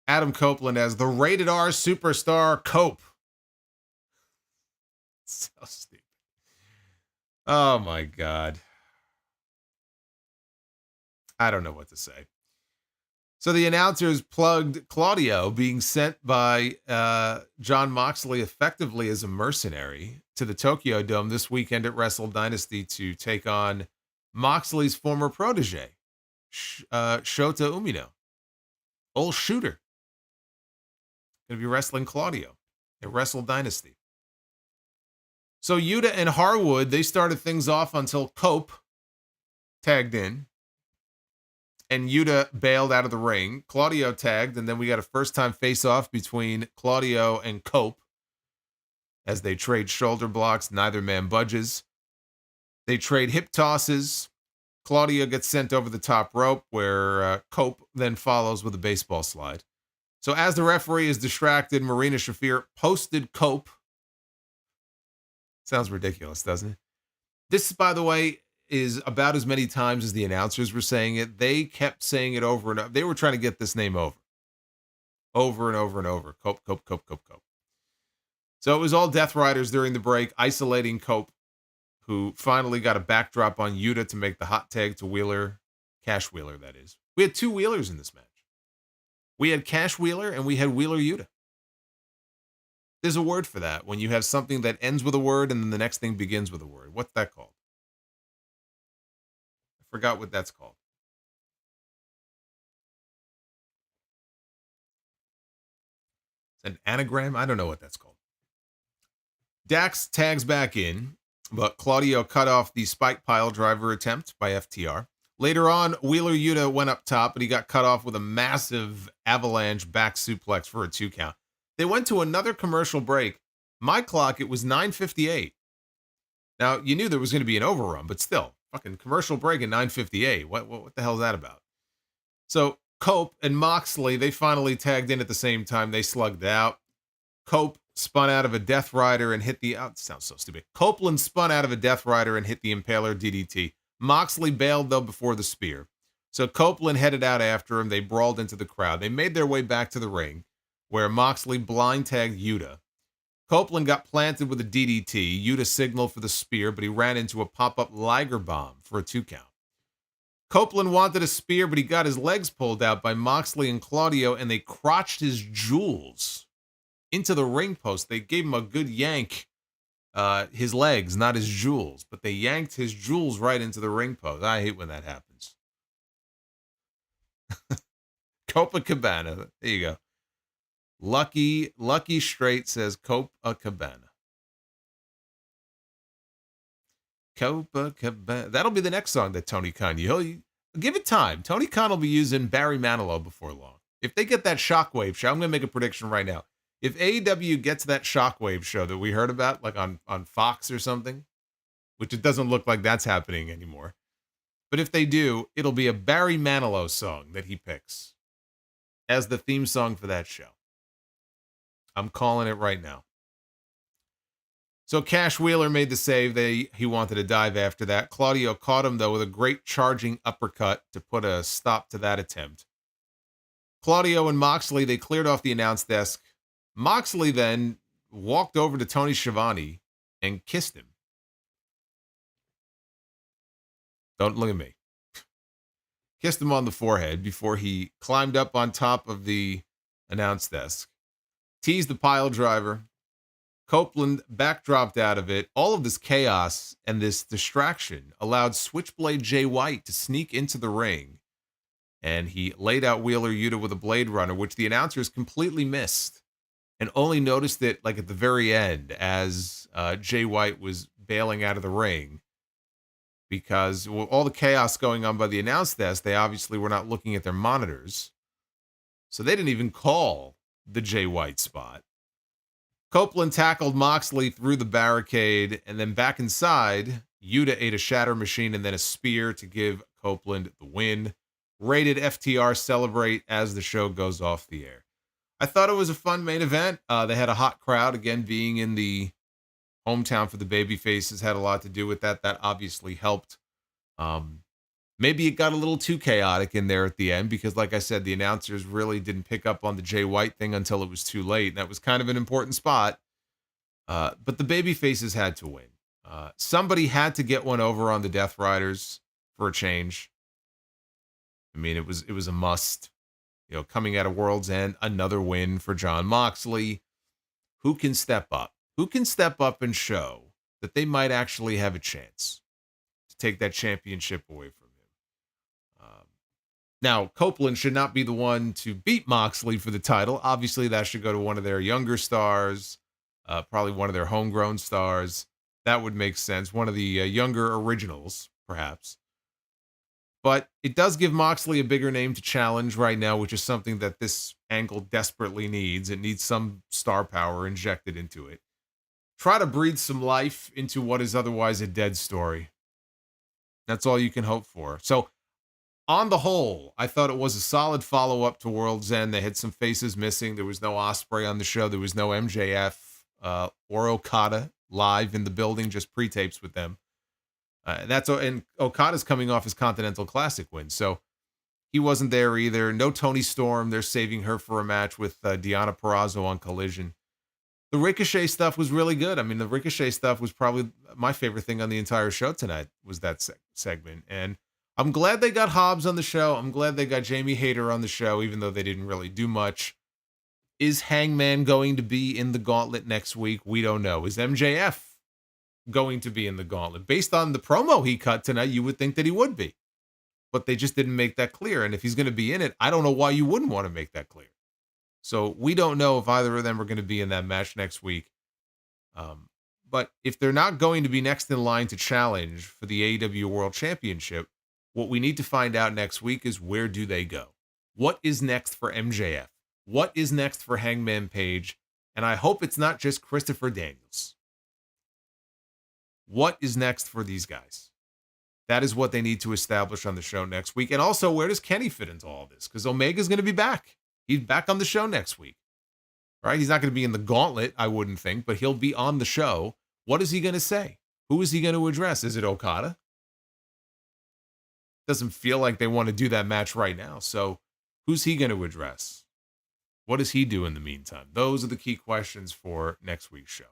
Adam Copeland as the rated R superstar Cope. So stupid. Oh my God. I don't know what to say. So the announcers plugged Claudio being sent by Jon Moxley effectively as a mercenary to the Tokyo Dome this weekend at Wrestle Dynasty to take on Moxley's former protege, Shota Umino. Old Shooter. Going to be wrestling Claudio at Wrestle Dynasty. So Yuta and Harwood, they started things off until Cope tagged in. And Yuta bailed out of the ring. Claudio tagged, and then we got a first-time face-off between Claudio and Cope. As they trade shoulder blocks, neither man budges. They trade hip tosses. Claudio gets sent over the top rope, where Cope then follows with a baseball slide. So as the referee is distracted, Marina Shafir posted Cope. Sounds ridiculous, doesn't it? This, by the way, is about as many times as the announcers were saying it. They kept saying it over and over. They were trying to get this name over. Over and over and over. Cope. So it was all Death Riders during the break, isolating Cope. who finally got a backdrop on Yuta to make the hot tag to Wheeler. Cash Wheeler, that is. We had two Wheelers in this match. We had Cash Wheeler and we had Wheeler Yuta. There's a word for that when you have something that ends with a word and then the next thing begins with a word. What's that called? I forgot what that's called. It's an anagram? I don't know what that's called. Dax tags back in, but Claudio cut off the spike pile driver attempt by FTR. Later on, Wheeler Yuta went up top, but he got cut off with a massive avalanche back suplex for a 2 count. They went to another commercial break. My clock, it was 9:58. Now, you knew there was going to be an overrun, but still, fucking commercial break at 9:58. What the hell is that about? So, Cope and Moxley, they finally tagged in at the same time. They slugged it out. Cope spun out of a Death Rider and hit the... Oh, it sounds so stupid. Copeland spun out of a Death Rider and hit the Impaler DDT. Moxley bailed, though, before the spear. So Copeland headed out after him. They brawled into the crowd. They made their way back to the ring, where Moxley blind tagged Yuta. Copeland got planted with a DDT. Yuta signaled for the spear, but he ran into a pop-up Liger bomb for a 2 count. Copeland wanted a spear, but he got his legs pulled out by Moxley and Claudio, and they crotched his jewels into the ring post. They gave him a good yank. His legs, not his jewels, but they yanked his jewels right into the ring post. I hate when that happens. Copacabana. There you go. Lucky Straight says Copacabana. Copacabana. That'll be the next song that Tony Khan. Give it time. Tony Khan will be using Barry Manilow before long. If they get that Shockwave show, I'm going to make a prediction right now. If AEW gets that Shockwave show that we heard about, like on Fox or something, which it doesn't look like that's happening anymore, but if they do, it'll be a Barry Manilow song that he picks as the theme song for that show. I'm calling it right now. So Cash Wheeler made the save. He wanted to dive after that. Claudio caught him, though, with a great charging uppercut to put a stop to that attempt. Claudio and Moxley, they cleared off the announce desk. Moxley then walked over to Tony Schiavone and kissed him. Don't look at me. Kissed him on the forehead before he climbed up on top of the announce desk. Teased the pile driver. Copeland backdropped out of it. All of this chaos and this distraction allowed Switchblade Jay White to sneak into the ring. And he laid out Wheeler Yuta with a Blade Runner, which the announcers completely missed. And only noticed it like at the very end as Jay White was bailing out of the ring. Because all the chaos going on by the announce desk, they obviously were not looking at their monitors. So they didn't even call the Jay White spot. Copeland tackled Moxley through the barricade, and then back inside, Yuta ate a shatter machine and then a spear to give Copeland the win. Rated FTR celebrate as the show goes off the air. I thought it was a fun main event. They had a hot crowd. Again, being in the hometown for the babyfaces had a lot to do with that. That obviously helped. Maybe it got a little too chaotic in there at the end because, like I said, the announcers really didn't pick up on the Jay White thing until it was too late. And that was kind of an important spot. But the babyfaces had to win. Somebody had to get one over on the Death Riders for a change. I mean, it was a must. You know, coming out of World's End, another win for Jon Moxley. Who can step up? Who can step up and show that they might actually have a chance to take that championship away from him? Now, Copeland should not be the one to beat Moxley for the title. Obviously, that should go to one of their younger stars, probably one of their homegrown stars. That would make sense. One of the younger originals, perhaps. But it does give Moxley a bigger name to challenge right now, which is something that this angle desperately needs. It needs some star power injected into it. Try to breathe some life into what is otherwise a dead story. That's all you can hope for. So, on the whole, I thought it was a solid follow-up to World's End. They had some faces missing. There was no Ospreay on the show. There was no MJF or Okada live in the building, just pre-tapes with them. And Okada's coming off his Continental Classic win, so he wasn't there either. No Toni Storm. They're saving her for a match with Deonna Purrazzo on Collision. The Ricochet stuff was really good. I mean, the Ricochet stuff was probably my favorite thing on the entire show tonight, was that segment. And I'm glad they got Hobbs on the show. I'm glad they got Jamie Hayter on the show, even though they didn't really do much. Is Hangman going to be in the Gauntlet next week? We don't know. Is MJF going to be in the Gauntlet? Based on the promo he cut tonight, you would think that he would be. But they just didn't make that clear. And if he's going to be in it, I don't know why you wouldn't want to make that clear. So we don't know if either of them are going to be in that match next week. But if they're not going to be next in line to challenge for the AEW World Championship, what we need to find out next week is, where do they go? What is next for MJF? What is next for Hangman Page? And I hope it's not just Christopher Daniels. What is next for these guys? That is what they need to establish on the show next week. And also, where does Kenny fit into all this? Because Omega's going to be back. He's back on the show next week. Right? He's not going to be in the Gauntlet, I wouldn't think, but he'll be on the show. What is he going to say? Who is he going to address? Is it Okada? Doesn't feel like they want to do that match right now. So who's he going to address? What does he do in the meantime? Those are the key questions for next week's show.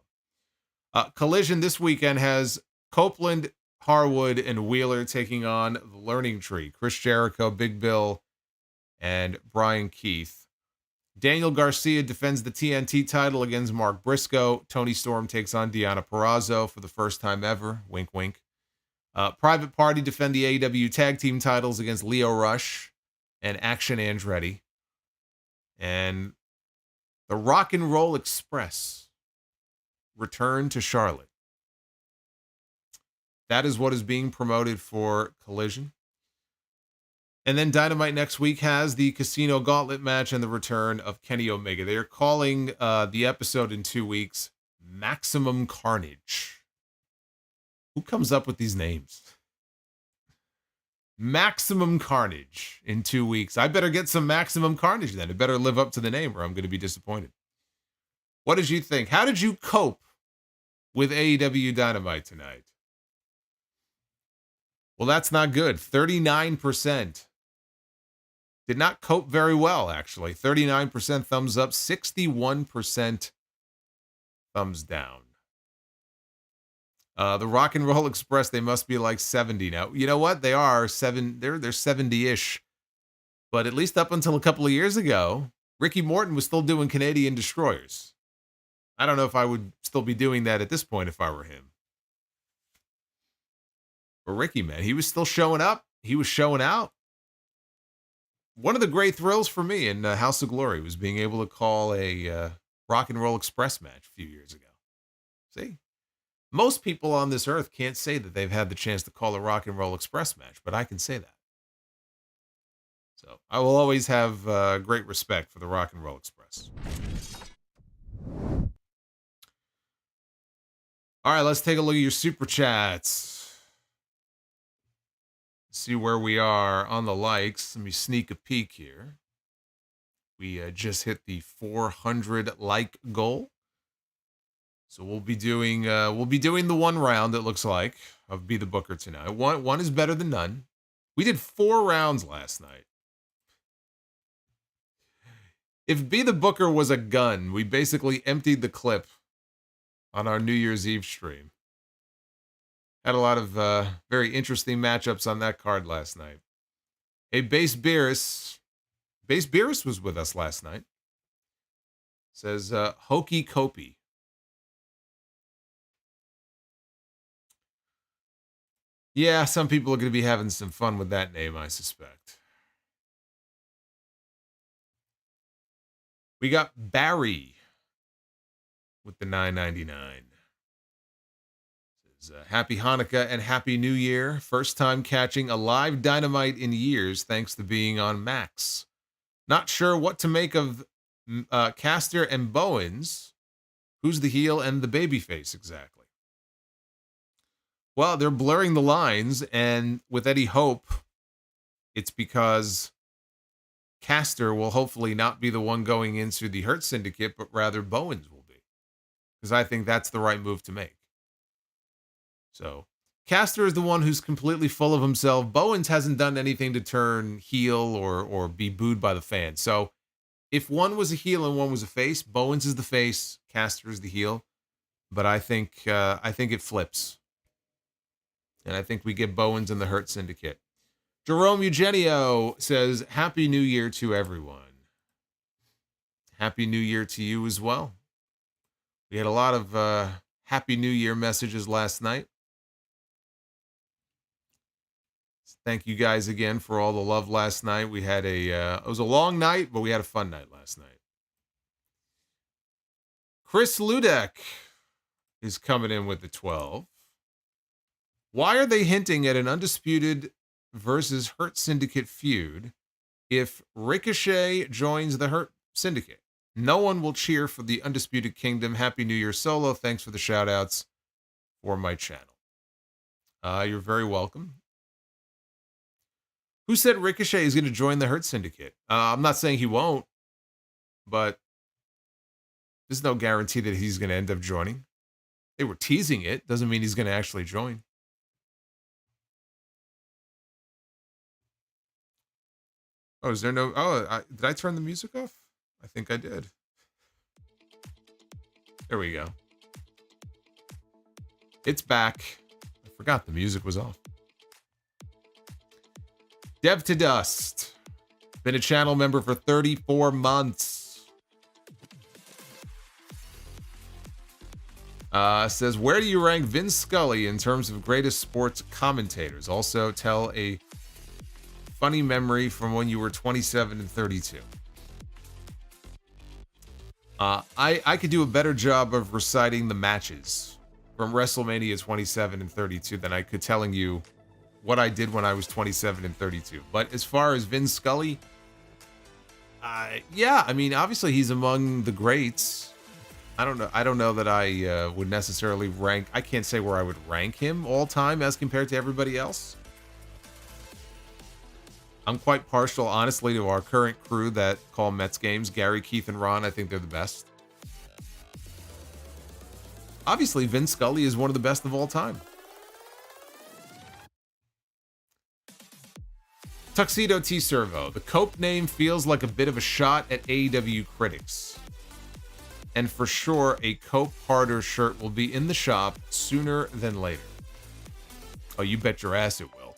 Collision this weekend has Copeland, Harwood, and Wheeler taking on the Learning Tree. Chris Jericho, Big Bill, and Brian Keith. Daniel Garcia defends the TNT title against Mark Briscoe. Tony Storm takes on Deonna Purrazzo for the first time ever. Wink, wink. Private Party defend the AEW Tag Team titles against Lio Rush and Action Andretti. And the Rock and Roll Express return to Charlotte. That is what is being promoted for Collision. And then Dynamite next week has the Casino Gauntlet match and the return of Kenny Omega. They are calling the episode in 2 weeks Maximum Carnage. Who comes up with these names? Maximum Carnage in 2 weeks. I better get some Maximum Carnage then. It better live up to the name or I'm going to be disappointed. What did you think? How did you cope with AEW Dynamite tonight? Well, that's not good. 39%. Did not cope very well, actually. 39% thumbs up, 61% thumbs down. The Rock and Roll Express, they must be like 70 now. You know what? They are they're 70-ish. But at least up until a couple of years ago, Ricky Morton was still doing Canadian Destroyers. I don't know if I would still be doing that at this point if I were him. But Ricky, man, he was still showing up. He was showing out. One of the great thrills for me in House of Glory was being able to call a Rock and Roll Express match a few years ago. See? Most people on this earth can't say that they've had the chance to call a Rock and Roll Express match, but I can say that. So I will always have great respect for the Rock and Roll Express. All right, let's take a look at your Super Chats. See where we are on the likes. Let me sneak a peek here. We just hit the 400 like goal. So we'll be doing the one round, it looks like, of Be the Booker tonight. One is better than none. We did 4 rounds last night. If Be the Booker was a gun, we basically emptied the clip on our New Year's Eve stream. Had a lot of very interesting matchups on that card last night. Hey, Base Beerus was with us last night. Says, Hokey Copey. Yeah, some people are going to be having some fun with that name, I suspect. We got Barry with the $9.99. Happy Hanukkah and Happy New Year. First time catching a live Dynamite in years thanks to being on Max. Not sure what to make of Caster and Bowens. Who's the heel and the babyface exactly? Well, they're blurring the lines, and with Eddie Hope, it's because Caster will hopefully not be the one going into the Hurt Syndicate, but rather Bowens will be. Because I think that's the right move to make. So, Caster is the one who's completely full of himself. Bowens hasn't done anything to turn heel or be booed by the fans. So, if one was a heel and one was a face, Bowens is the face, Caster is the heel. But I think it flips. And I think we get Bowens and the Hurt Syndicate. Jerome Eugenio says, Happy New Year to everyone. Happy New Year to you as well. We had a lot of Happy New Year messages last night. Thank you guys again for all the love last night. We had it was a long night, but we had a fun night last night. Chris Ludek is coming in with the 12. Why are they hinting at an Undisputed versus Hurt Syndicate feud if Ricochet joins the Hurt Syndicate? No one will cheer for the Undisputed Kingdom. Happy New Year, Solo. Thanks for the shout-outs for my channel. You're very welcome. Who said Ricochet is going to join the Hurt Syndicate? I'm not saying he won't, but there's no guarantee that he's going to end up joining. They were teasing it. Doesn't mean he's going to actually join. Oh, is there no... Oh, did I turn the music off? I think I did. There we go. It's back. I forgot the music was off. Dev to Dust. Been a channel member for 34 months. Says, where do you rank Vin Scully in terms of greatest sports commentators? Also, tell a funny memory from when you were 27 and 32. I could do a better job of reciting the matches from WrestleMania 27 and 32 than I could telling you what I did when I was 27 and 32. But as far as Vin Scully, yeah, I mean, obviously he's among the greats. I don't know that I would necessarily rank. I can't say where I would rank him all time as compared to everybody else. I'm quite partial, honestly, to our current crew that call Mets games. Gary, Keith, and Ron, I think they're the best. Obviously, Vin Scully is one of the best of all time. Tuxedo T Servo. The Cope name feels like a bit of a shot at AEW critics. And for sure, a Cope Harder shirt will be in the shop sooner than later. Oh, you bet your ass it will.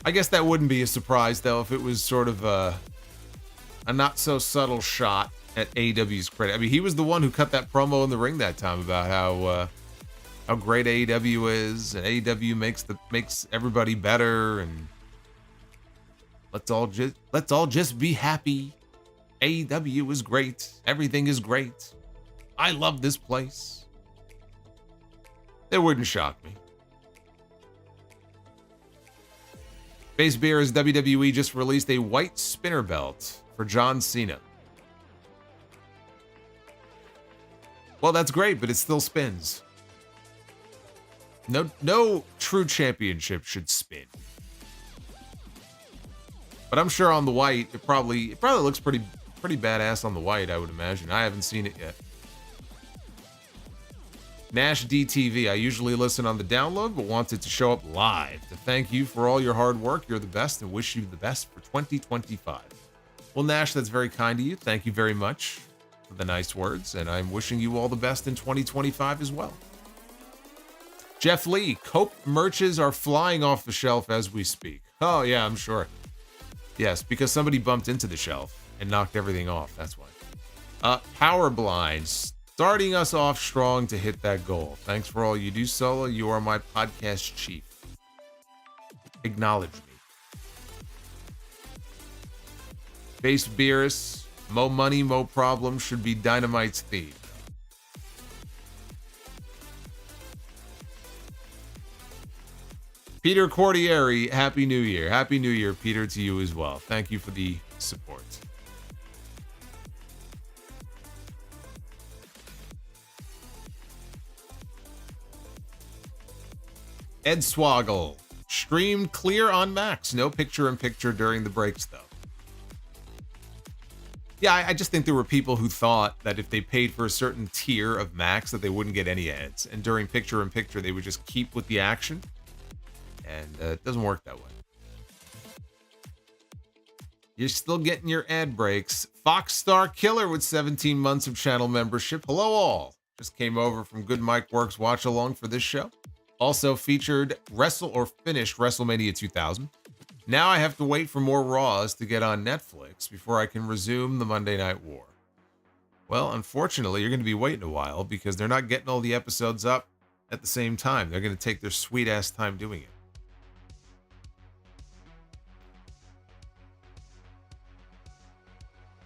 I guess that wouldn't be a surprise, though, if it was sort of a not-so-subtle shot at AEW's credit. I mean, he was the one who cut that promo in the ring that time about how great AEW is, and AEW makes everybody better, and let's all just be happy. AEW is great. Everything is great. I love this place. It wouldn't shock me. Base Beer's WWE just released a white spinner belt for John Cena. Well, that's great, but it still spins. No true championship should spin. But I'm sure on the white, it probably looks pretty badass on the white, I would imagine. I haven't seen it yet. Nash DTV. I usually listen on the download, but wanted to show up live to thank you for all your hard work. You're the best, and wish you the best for 2025. Well, Nash, that's very kind of you. Thank you very much for the nice words, and I'm wishing you all the best in 2025 as well. Jeff Lee. Cope merches are flying off the shelf as we speak. Oh, yeah, I'm sure. Yes, because somebody bumped into the shelf and knocked everything off. That's why. Power Blinds. Starting us off strong to hit that goal. Thanks for all you do, Solo. You are my podcast chief. Acknowledge me. Base Beerus. Mo money, mo problem should be Dynamite's theme. Peter Cordieri, Happy New Year. Happy New Year, Peter, to you as well. Thank you for the support. Ed Swoggle. Streamed clear on Max. No picture-in-picture during the breaks, though. Yeah, I just think there were people who thought that if they paid for a certain tier of Max that they wouldn't get any ads. And during picture-in-picture, they would just keep with the action. And it doesn't work that way. You're still getting your ad breaks. Fox Star Killer with 17 months of channel membership. Hello all. Just came over from Good Mike Works watch along for this show. Also featured finished WrestleMania 2000. Now I have to wait for more Raws to get on Netflix before I can resume the Monday Night War. Well, unfortunately, you're going to be waiting a while because they're not getting all the episodes up at the same time. They're going to take their sweet ass time doing it.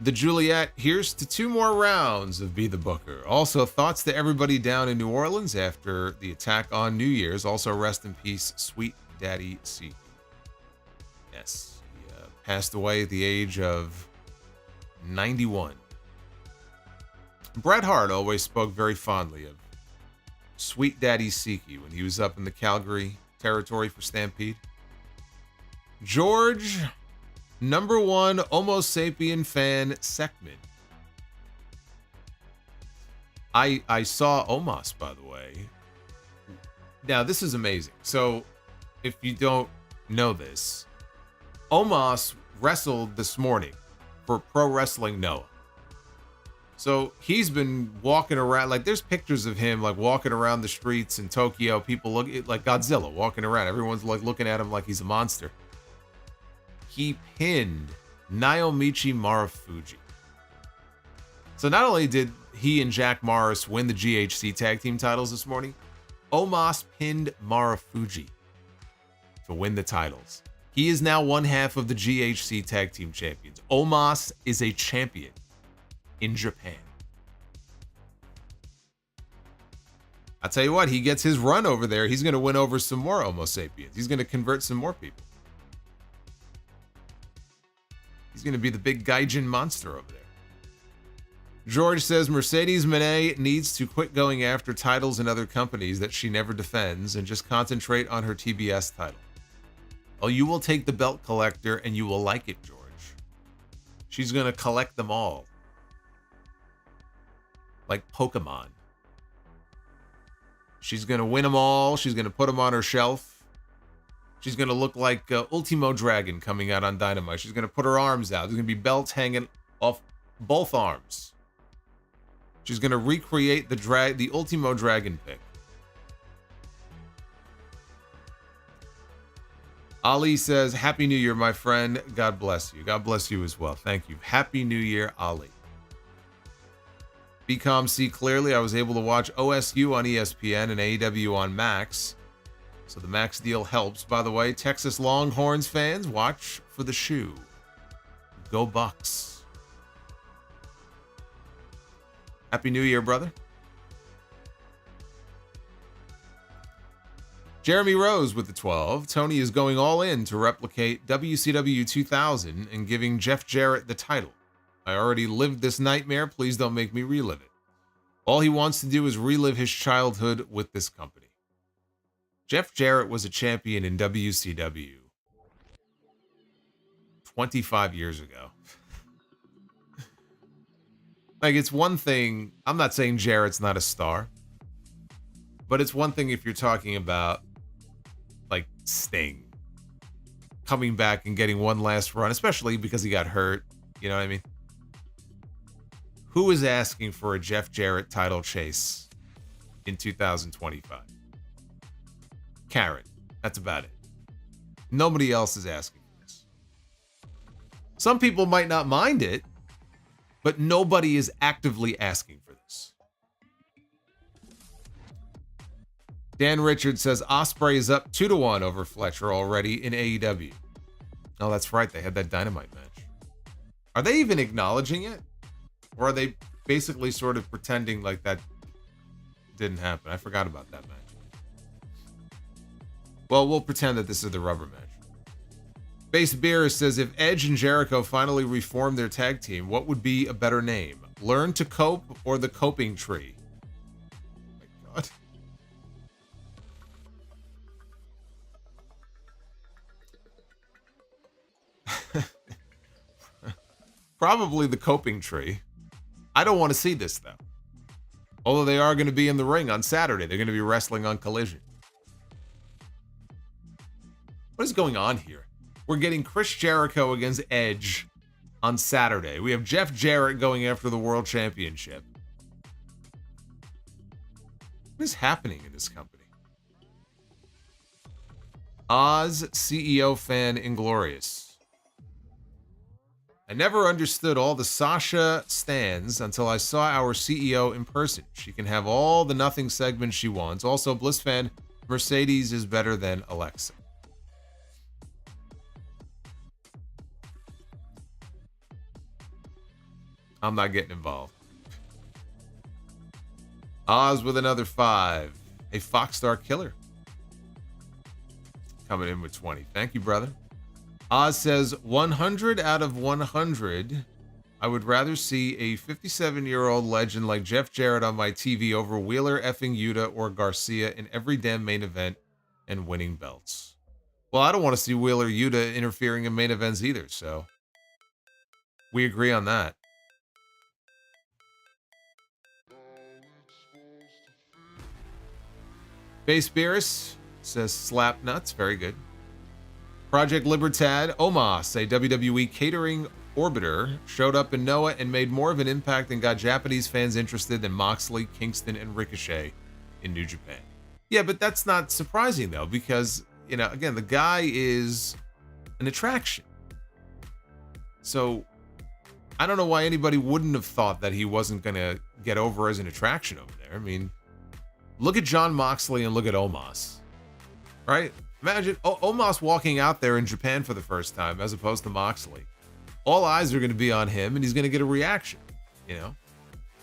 The Juliet, here's to 2 more rounds of Be the Booker. Also, thoughts to everybody down in New Orleans after the attack on New Year's. Also, rest in peace, Sweet Daddy C. Yes, he passed away at the age of 91. Bret Hart always spoke very fondly of Sweet Daddy Siki when he was up in the Calgary territory for Stampede. George, number 1 Homo sapien fan, Sekman. I saw Omos, by the way. Now, this is amazing. So, if you don't know this, Omos wrestled this morning for Pro Wrestling Noah. So he's been walking around, like there's pictures of him like walking around the streets in Tokyo. People look like Godzilla walking around. Everyone's like looking at him like he's a monster. He pinned Naomichi Marufuji. So not only did he and Jack Morris win the GHC tag team titles this morning, Omos pinned Marufuji to win the titles. He is now one half of the GHC tag team champions. Omos is a champion in Japan. I'll tell you what, he gets his run over there. He's going to win over some more Homo sapiens. He's going to convert some more people. He's going to be the big Gaijin monster over there. George says Mercedes Moné needs to quit going after titles in other companies that she never defends and just concentrate on her TBS title. Oh, you will take the belt collector and you will like it, George. She's going to collect them all. Like Pokemon. She's going to win them all. She's going to put them on her shelf. She's going to look like Ultimo Dragon coming out on Dynamite. She's going to put her arms out. There's going to be belts hanging off both arms. She's going to recreate the Ultimo Dragon pick. Ali says, Happy New Year, my friend. God bless you. God bless you as well. Thank you. Happy New Year, Ali. BCOM see clearly. I was able to watch OSU on ESPN and AEW on Max. So the Max deal helps. By the way, Texas Longhorns fans, watch for the shoe. Go Bucks. Happy New Year, brother. Jeremy Rose with the 12. Tony is going all in to replicate WCW 2000 and giving Jeff Jarrett the title. I already lived this nightmare. Please don't make me relive it. All he wants to do is relive his childhood with this company. Jeff Jarrett was a champion in WCW 25 years ago. Like, it's one thing, I'm not saying Jarrett's not a star, but it's one thing if you're talking about, like, Sting coming back and getting one last run, especially because he got hurt, you know what I mean? Who is asking for a Jeff Jarrett title chase in 2025? Karen. That's about it. Nobody else is asking for this. Some people might not mind it, but nobody is actively asking for this. Dan Richards says Ospreay is up 2-1 over Fletcher already in AEW. Oh, that's right. They had that Dynamite match. Are they even acknowledging it? Or are they basically sort of pretending like that didn't happen? I forgot about that match. Well, we'll pretend that this is the rubber match. Base Beer says, if Edge and Jericho finally reform their tag team, what would be a better name? Learn to Cope or the Coping Tree? Oh my God. Probably the Coping Tree. I don't want to see this, though. Although they are going to be in the ring on Saturday. They're going to be wrestling on Collision. What is going on here? We're getting Chris Jericho against Edge on Saturday. We have Jeff Jarrett going after the World Championship. What is happening in this company? Oz, CEO fan Inglorious. I never understood all the Sasha stands until I saw our CEO in person. She can have all the nothing segments she wants. Also, Bliss fan, Mercedes is better than Alexa. I'm not getting involved. Oz with another 5. A Foxstar killer. Coming in with 20. Thank you, brother. Oz says 100 out of 100. I would rather see a 57-year-old legend like Jeff Jarrett on my TV over Wheeler effing Yuta or Garcia in every damn main event and winning belts. Well, I don't want to see Wheeler Yuta interfering in main events either, so we agree on that. Base Beerus says slap nuts. Very good. Project Libertad Omos, a WWE catering orbiter, showed up in Noah and made more of an impact and got Japanese fans interested than Moxley, Kingston, and Ricochet in New Japan. Yeah, but that's not surprising, though, because, you know, again, the guy is an attraction. So I don't know why anybody wouldn't have thought that he wasn't going to get over as an attraction over there. I mean, look at Jon Moxley and look at Omos, right? Imagine Omos walking out there in Japan for the first time as opposed to Moxley. All eyes are going to be on him, and he's going to get a reaction, you know?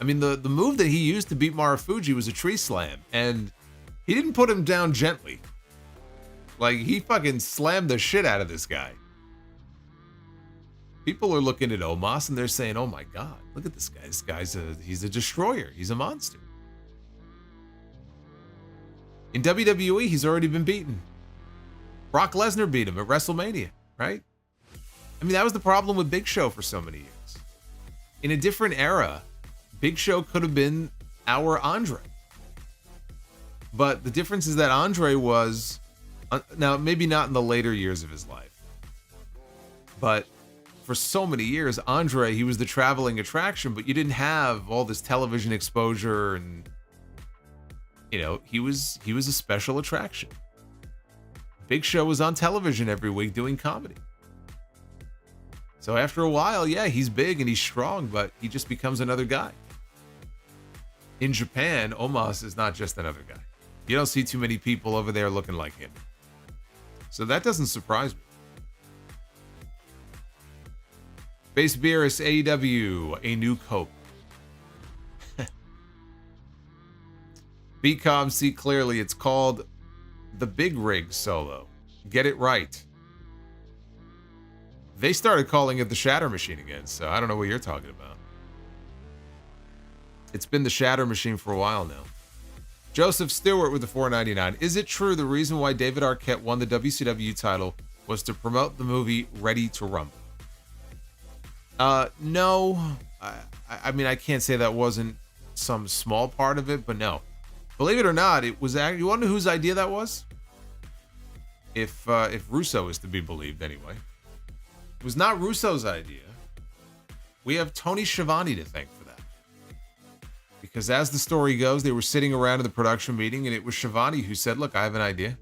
I mean, the move that he used to beat Marufuji was a tree slam, and he didn't put him down gently. Like, he fucking slammed the shit out of this guy. People are looking at Omos, and they're saying, oh my God, look at this guy. This guy's he's a destroyer. He's a monster. In WWE, he's already been beaten. Brock Lesnar beat him at WrestleMania, right? I mean, that was the problem with Big Show for so many years. In a different era, Big Show could have been our Andre. But the difference is that Andre was, now maybe not in the later years of his life, but for so many years, Andre, he was the traveling attraction, but you didn't have all this television exposure and, you know, he was a special attraction. Big Show was on television every week doing comedy. So after a while, yeah, he's big and he's strong, but he just becomes another guy. In Japan, Omos is not just another guy. You don't see too many people over there looking like him. So that doesn't surprise me. Base Beerus AEW, a new Cope. BCOM, see clearly, it's called the Big Rig Solo. Get it right. They started calling it the Shatter Machine again, so I don't know what you're talking about. It's been the Shatter Machine for a while now. Joseph Stewart with the $4.99. Is it true the reason why David Arquette won the WCW title was to promote the movie Ready to Rumble? No. I mean, I can't say that wasn't some small part of it, but no. Believe it or not, it was actually, you want to know whose idea that was? If Russo is to be believed anyway. It was not Russo's idea. We have Tony Schiavone to thank for that. Because as the story goes, they were sitting around in the production meeting, and it was Schiavone who said, look, I have an idea.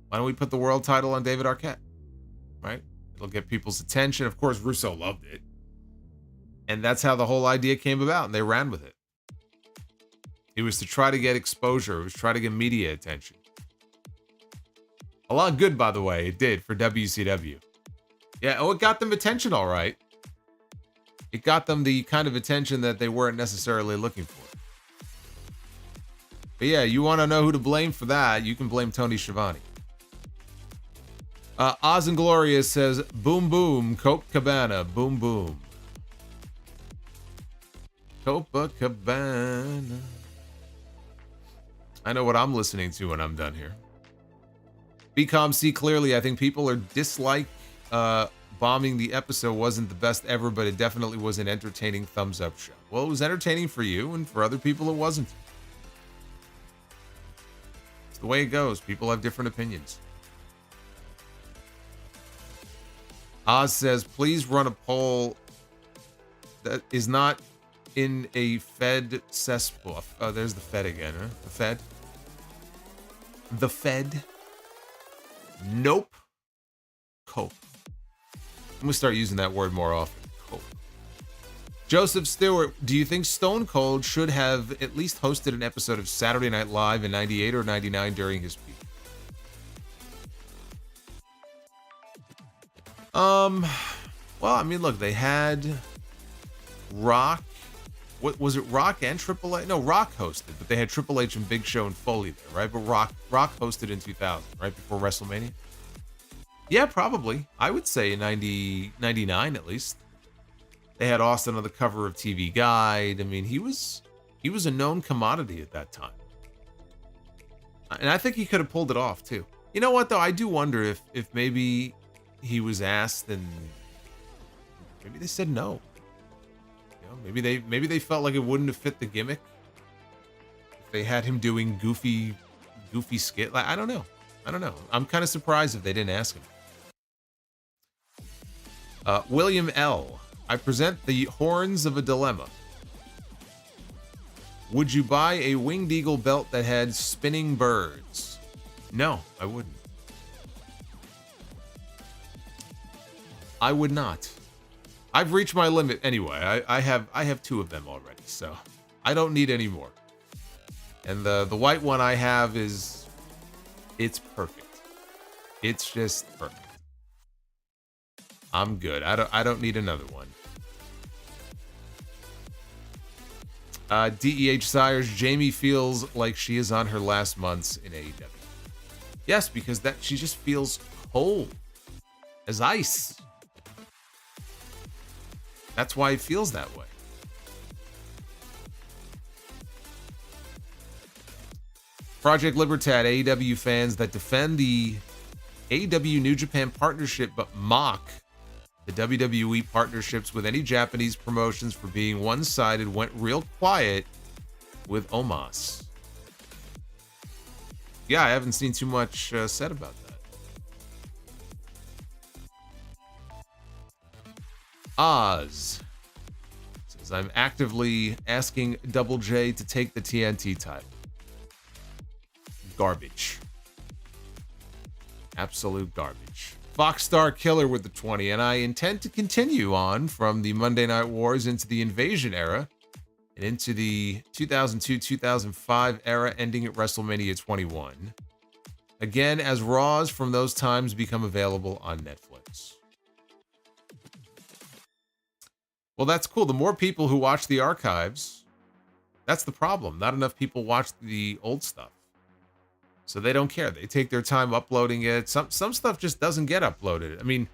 Why don't we put the world title on David Arquette? Right? It'll get people's attention. Of course, Russo loved it. And that's how the whole idea came about, and they ran with it. It was to try to get exposure. It was to try to get media attention. A lot good, by the way, it did for WCW. Yeah, oh, it got them attention, all right. It got them the kind of attention that they weren't necessarily looking for. But yeah, you want to know who to blame for that, you can blame Tony Schiavone. Oz and Gloria says, boom, boom, Copacabana, boom, boom. Copacabana. I know what I'm listening to when I'm done here. BCOM, see clearly, I think people are dislike bombing the episode wasn't the best ever, but it definitely was an entertaining thumbs up show. Well, it was entertaining for you, and for other people it wasn't. It's the way it goes. People have different opinions. Oz says, please run a poll that is not in a Fed cesspool. Oh, there's the Fed again, huh? The Fed? The Fed? Nope. Cope. I'm gonna start using that word more often. Cope. Joseph Stewart, do you think Stone Cold should have at least hosted an episode of Saturday Night Live in 98 or 99 during his peak? Well, I mean, look, they had Rock. What was it? Rock and Triple H? No, Rock hosted, but they had Triple H and Big Show and Foley there, right? But Rock hosted in 2000, right before WrestleMania. Yeah, probably. I would say in 99 at least. They had Austin on the cover of TV Guide. I mean, he was a known commodity at that time, and I think he could have pulled it off too. You know what though? I do wonder if maybe he was asked and maybe they said no. You know, maybe they felt like it wouldn't have fit the gimmick if they had him doing goofy skit. Like, I don't know. I'm kind of surprised if they didn't ask him. William L. I present the horns of a dilemma. Would you buy a Winged Eagle belt that had spinning birds? No, I wouldn't. I would not. I've reached my limit anyway. I have 2 of them already, so I don't need any more. And the white one I have it's perfect. It's just perfect. I'm good. I don't need another one. DEH Sires, Jamie feels like she is on her last months in AEW. Yes, because she just feels cold as ice. That's why it feels that way. Project Libertad, AEW fans that defend the AEW New Japan partnership but mock the WWE partnerships with any Japanese promotions for being one-sided went real quiet with Omos. Yeah, I haven't seen too much said about that. Oz says, I'm actively asking Double J to take the TNT title. Garbage. Absolute garbage. Foxstar Killer with the 20, and I intend to continue on from the Monday Night Wars into the Invasion era and into the 2002-2005 era ending at WrestleMania 21. Again, as Raws from those times become available on Netflix. Well, that's cool. The more people who watch the archives, that's the problem. Not enough people watch the old stuff. So they don't care. They take their time uploading it. Some stuff just doesn't get uploaded. I mean,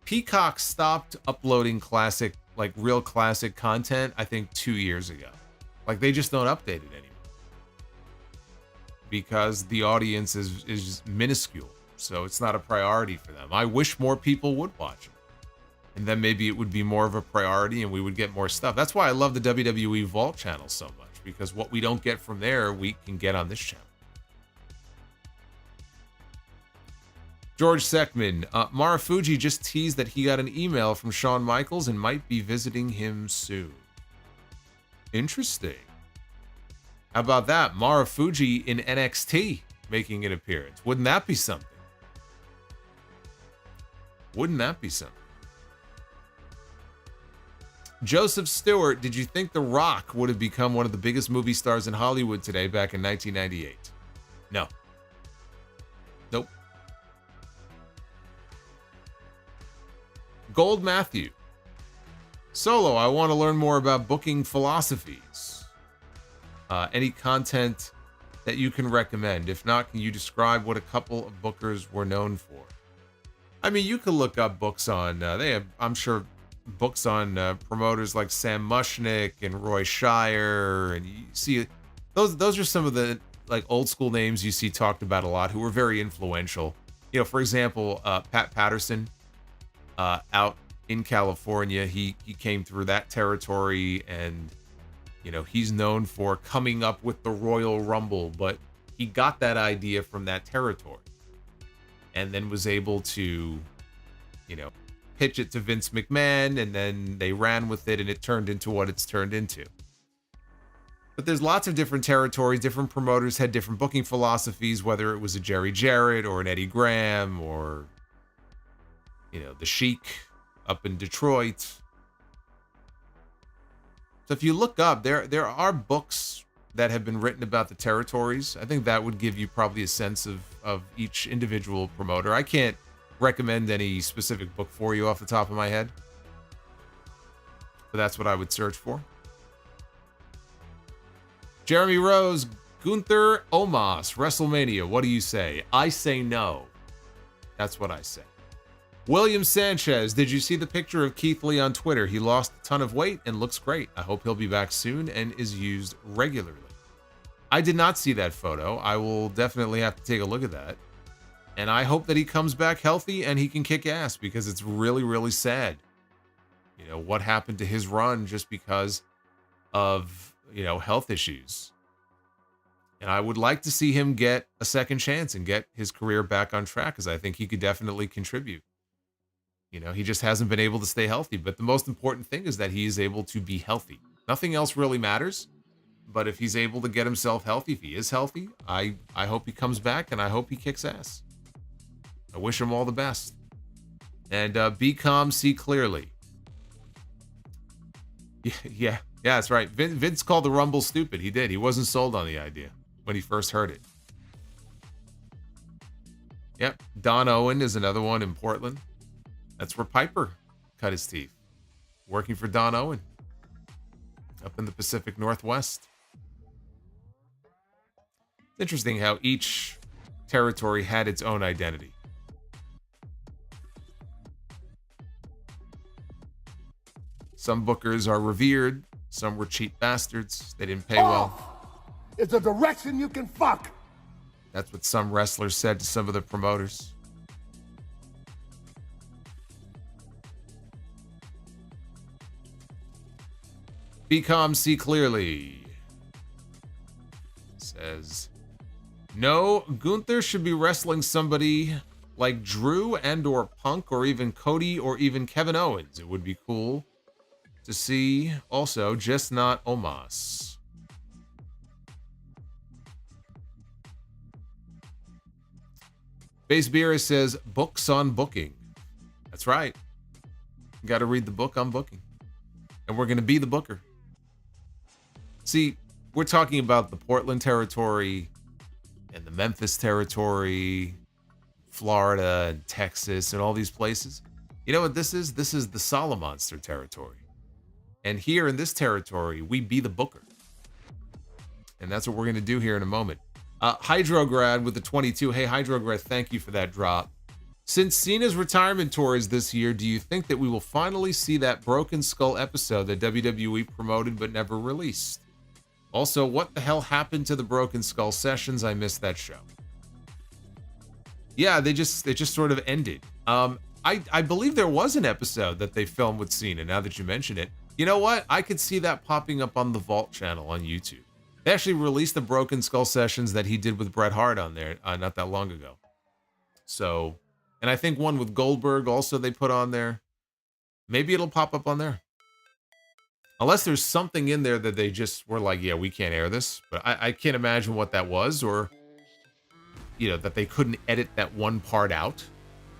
Peacock stopped uploading classic, like real classic content, I think 2 years ago. Like they just don't update it anymore. Because the audience is minuscule. So it's not a priority for them. I wish more people would watch it. And then maybe it would be more of a priority and we would get more stuff. That's why I love the WWE Vault channel so much. Because what we don't get from there, we can get on this channel. George Seckman, Marufuji just teased that he got an email from Shawn Michaels and might be visiting him soon. Interesting. How about that? Marufuji in NXT making an appearance. Wouldn't that be something? Wouldn't that be something? Joseph Stewart, did you think The Rock would have become one of the biggest movie stars in Hollywood today back in 1998? No. Nope. Gold Matthew. Solo, I want to learn more about booking philosophies. Any content that you can recommend? If not, can you describe what a couple of bookers were known for? I mean, you can look up books on, they have, I'm sure, books on promoters like Sam Mushnick and Roy Shire, and you see, those are some of the like old school names you see talked about a lot who were very influential. You know, for example, Pat Patterson. Out in California, he came through that territory, and you know he's known for coming up with the Royal Rumble, but he got that idea from that territory, and then was able to, you know, pitch it to Vince McMahon, and then they ran with it, and it turned into what it's turned into. But there's lots of different territories. Different promoters had different booking philosophies, whether it was a Jerry Jarrett or an Eddie Graham or, the Sheik up in Detroit. So if you look up, there are books that have been written about the territories. I think that would give you probably a sense of each individual promoter. I can't recommend any specific book for you off the top of my head, but that's what I would search for. Jeremy Rose, Gunther Omos, WrestleMania. What do you say? I say no. That's what I say. William Sanchez, did you see the picture of Keith Lee on Twitter? He lost a ton of weight and looks great. I hope he'll be back soon and is used regularly. I did not see that photo. I will definitely have to take a look at that. And I hope that he comes back healthy and he can kick ass, because it's really, really sad. What happened to his run just because of, health issues. And I would like to see him get a second chance and get his career back on track, because I think he could definitely contribute. He just hasn't been able to stay healthy. But the most important thing is that he is able to be healthy. Nothing else really matters. But if he's able to get himself healthy, if he is healthy, I hope he comes back, and I hope he kicks ass. I wish him all the best. And be calm, see clearly. Yeah, that's right. Vince called the Rumble stupid. He did. He wasn't sold on the idea when he first heard it. Yep. Don Owen is another one in Portland. That's where Piper cut his teeth. Working for Don Owen. Up in the Pacific Northwest. It's interesting how each territory had its own identity. Some bookers are revered. Some were cheap bastards. They didn't pay well. It's a direction you can fuck. That's what some wrestlers said to some of the promoters. Be calm, see clearly. Says, no, Gunther should be wrestling somebody like Drew and or Punk or even Cody or even Kevin Owens. It would be cool to see. Also, just not Omos. Base Beer says, books on booking. That's right. You got to read the book on booking. And we're going to be the booker. See, we're talking about the Portland territory and the Memphis territory, Florida and Texas and all these places. You know what this is? This is the Solomonster territory. And here in this territory, we be the booker. And that's what we're going to do here in a moment. Hydrograd with the 22. Hey, Hydrograd, thank you for that drop. Since Cena's retirement tour is this year, do you think that we will finally see that Broken Skull episode that WWE promoted but never released? Also, what the hell happened to the Broken Skull sessions? I missed that show. Yeah, it just sort of ended. I believe there was an episode that they filmed with Cena, now that you mention it. You know what? I could see that popping up on the Vault channel on YouTube. They actually released the Broken Skull sessions that he did with Bret Hart on there not that long ago. So, and I think one with Goldberg also they put on there. Maybe it'll pop up on there. Unless there's something in there that they just were like, yeah, we can't air this. But I can't imagine what that was, or, you know, that they couldn't edit that one part out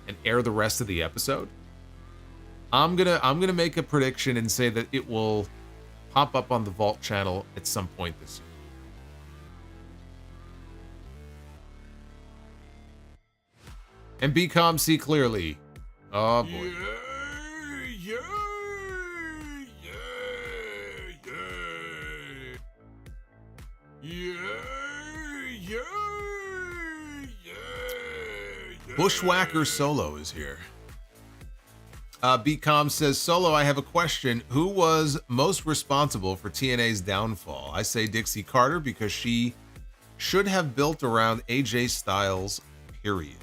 and air the rest of the episode. I'm gonna make a prediction and say that it will pop up on the Vault channel at some point this year. And be calm, see clearly. Oh boy. Bushwhacker Solo is here. Be calm says, Solo, I have a question. Who was most responsible for TNA's downfall? I say Dixie Carter because she should have built around AJ Styles, period.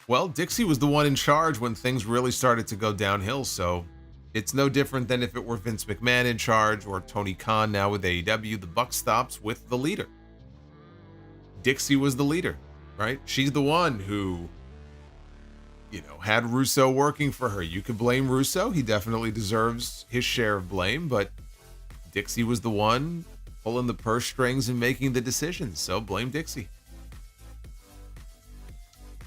Well, Dixie was the one in charge when things really started to go downhill, so it's no different than if it were Vince McMahon in charge or Tony Khan now with AEW. The buck stops with the leader. Dixie was the leader, right? She's the one who had Russo working for her. You could blame Russo. He definitely deserves his share of blame, but Dixie was the one pulling the purse strings and making the decisions, so blame Dixie.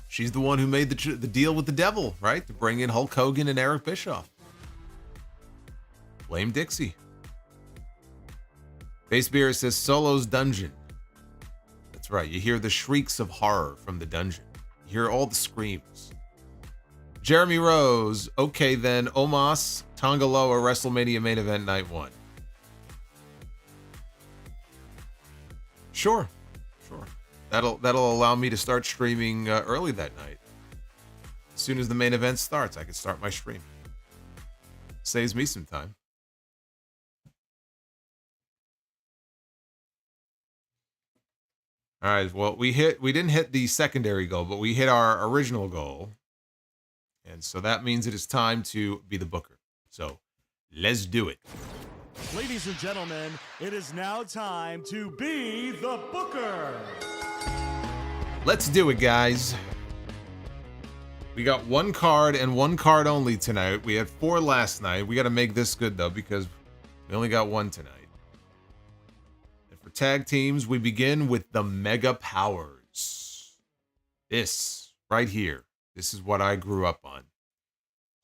She's the one who made the deal with the devil, right? To bring in Hulk Hogan and Eric Bischoff. Blame Dixie. Base Beer says Solo's dungeon. That's right. You hear the shrieks of horror from the dungeon. You hear all the screams. Jeremy Rose. Okay, then. Omos, Tongaloa, WrestleMania main event night 1. Sure. That'll allow me to start streaming early that night. As soon as the main event starts, I can start my stream. Saves me some time. All right, well, we didn't hit the secondary goal, but we hit our original goal. And so that means it is time to be the booker. So let's do it. Ladies and gentlemen, it is now time to be the booker. Let's do it, guys. We got one card and one card only tonight. We had 4 last night. We got to make this good, though, because we only got 1 tonight. And for tag teams, we begin with the Mega Powers. This right here. This is what I grew up on.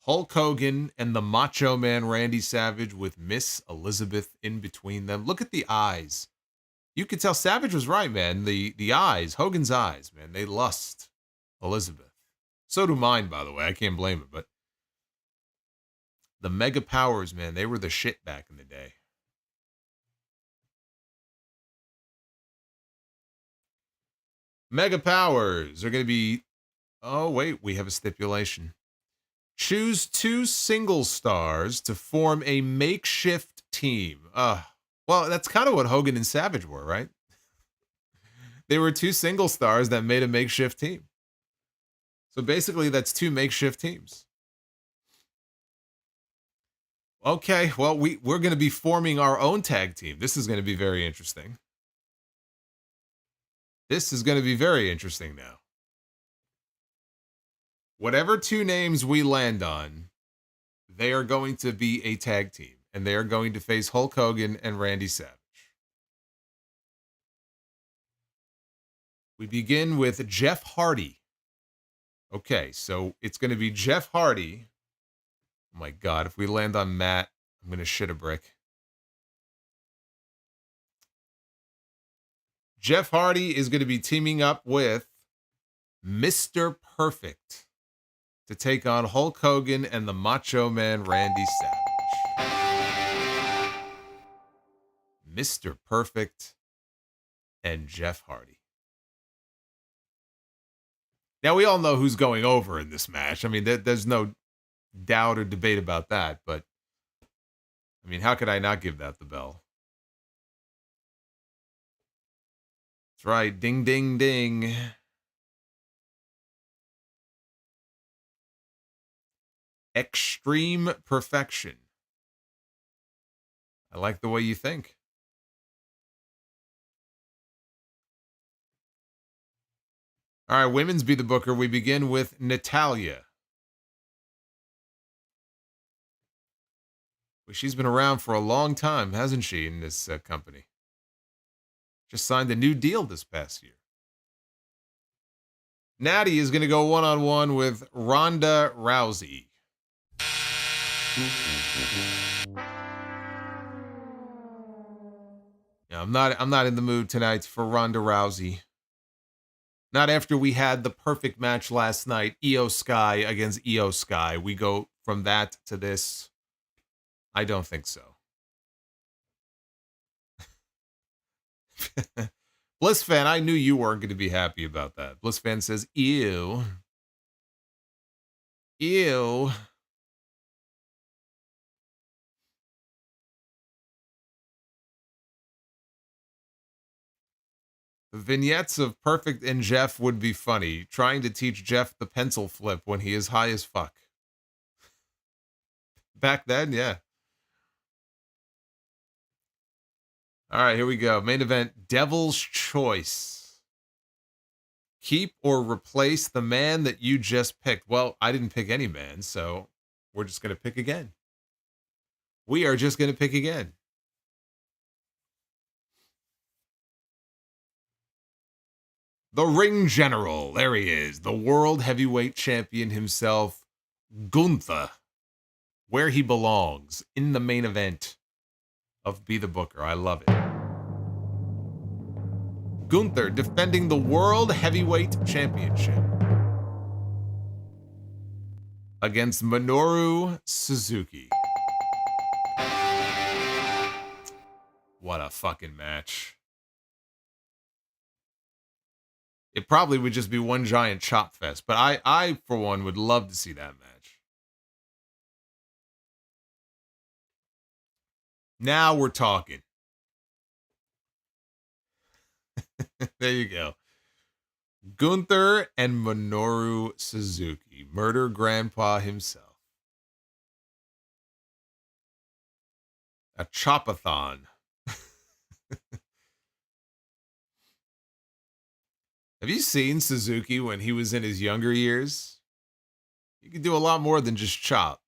Hulk Hogan and the Macho Man Randy Savage with Miss Elizabeth in between them. Look at the eyes. You could tell Savage was right, man. The eyes, Hogan's eyes, man, they lust Elizabeth. So do mine, by the way. I can't blame it, but the Mega Powers, man, they were the shit back in the day. Mega Powers are going to be... Oh, wait, we have a stipulation. Choose 2 single stars to form a makeshift team. Well, that's kind of what Hogan and Savage were, right? They were 2 single stars that made a makeshift team. So basically, that's 2 makeshift teams. Okay, well, we're going to be forming our own tag team. This is going to be very interesting. This is going to be very interesting now. Whatever 2 names we land on, they are going to be a tag team. And they are going to face Hulk Hogan and Randy Savage. We begin with Jeff Hardy. Okay, so it's going to be Jeff Hardy. Oh my God, if we land on Matt, I'm going to shit a brick. Jeff Hardy is going to be teaming up with Mr. Perfect to take on Hulk Hogan and the Macho Man Randy Savage. Mr. Perfect and Jeff Hardy. Now, we all know who's going over in this match. I mean, there's no doubt or debate about that, but I mean, how could I not give that the bell? That's right. Ding, ding, ding. Extreme Perfection. I like the way you think. All right, women's Be the Booker. We begin with Natalya. Well, she's been around for a long time, hasn't she, in this company? Just signed a new deal this past year. Natty is going to go one-on-one with Ronda Rousey. Yeah, I'm not in the mood tonight for Ronda Rousey. Not after we had the perfect match last night, Io Sky against Io Sky. We go from that to this. I don't think so. Bliss fan, I knew you weren't going to be happy about that. Bliss fan says, ew. Ew. The vignettes of Perfect and Jeff would be funny. Trying to teach Jeff the pencil flip when he is high as fuck. Back then, yeah. All right, here we go. Main event, Devil's Choice. Keep or replace the man that you just picked. Well, I didn't pick any man, so we're just going to pick again. We are just going to pick again. The ring general. There he is. The world heavyweight champion himself, Gunther. Where he belongs, in the main event of Be the Booker. I love it. Gunther defending the World Heavyweight Championship against Minoru Suzuki. What a fucking match. It probably would just be one giant chop fest, but I for one, would love to see that match. Now we're talking. There you go. Gunther and Minoru Suzuki. Murder Grandpa himself. A chopathon. Have you seen Suzuki when he was in his younger years? He could do a lot more than just chop.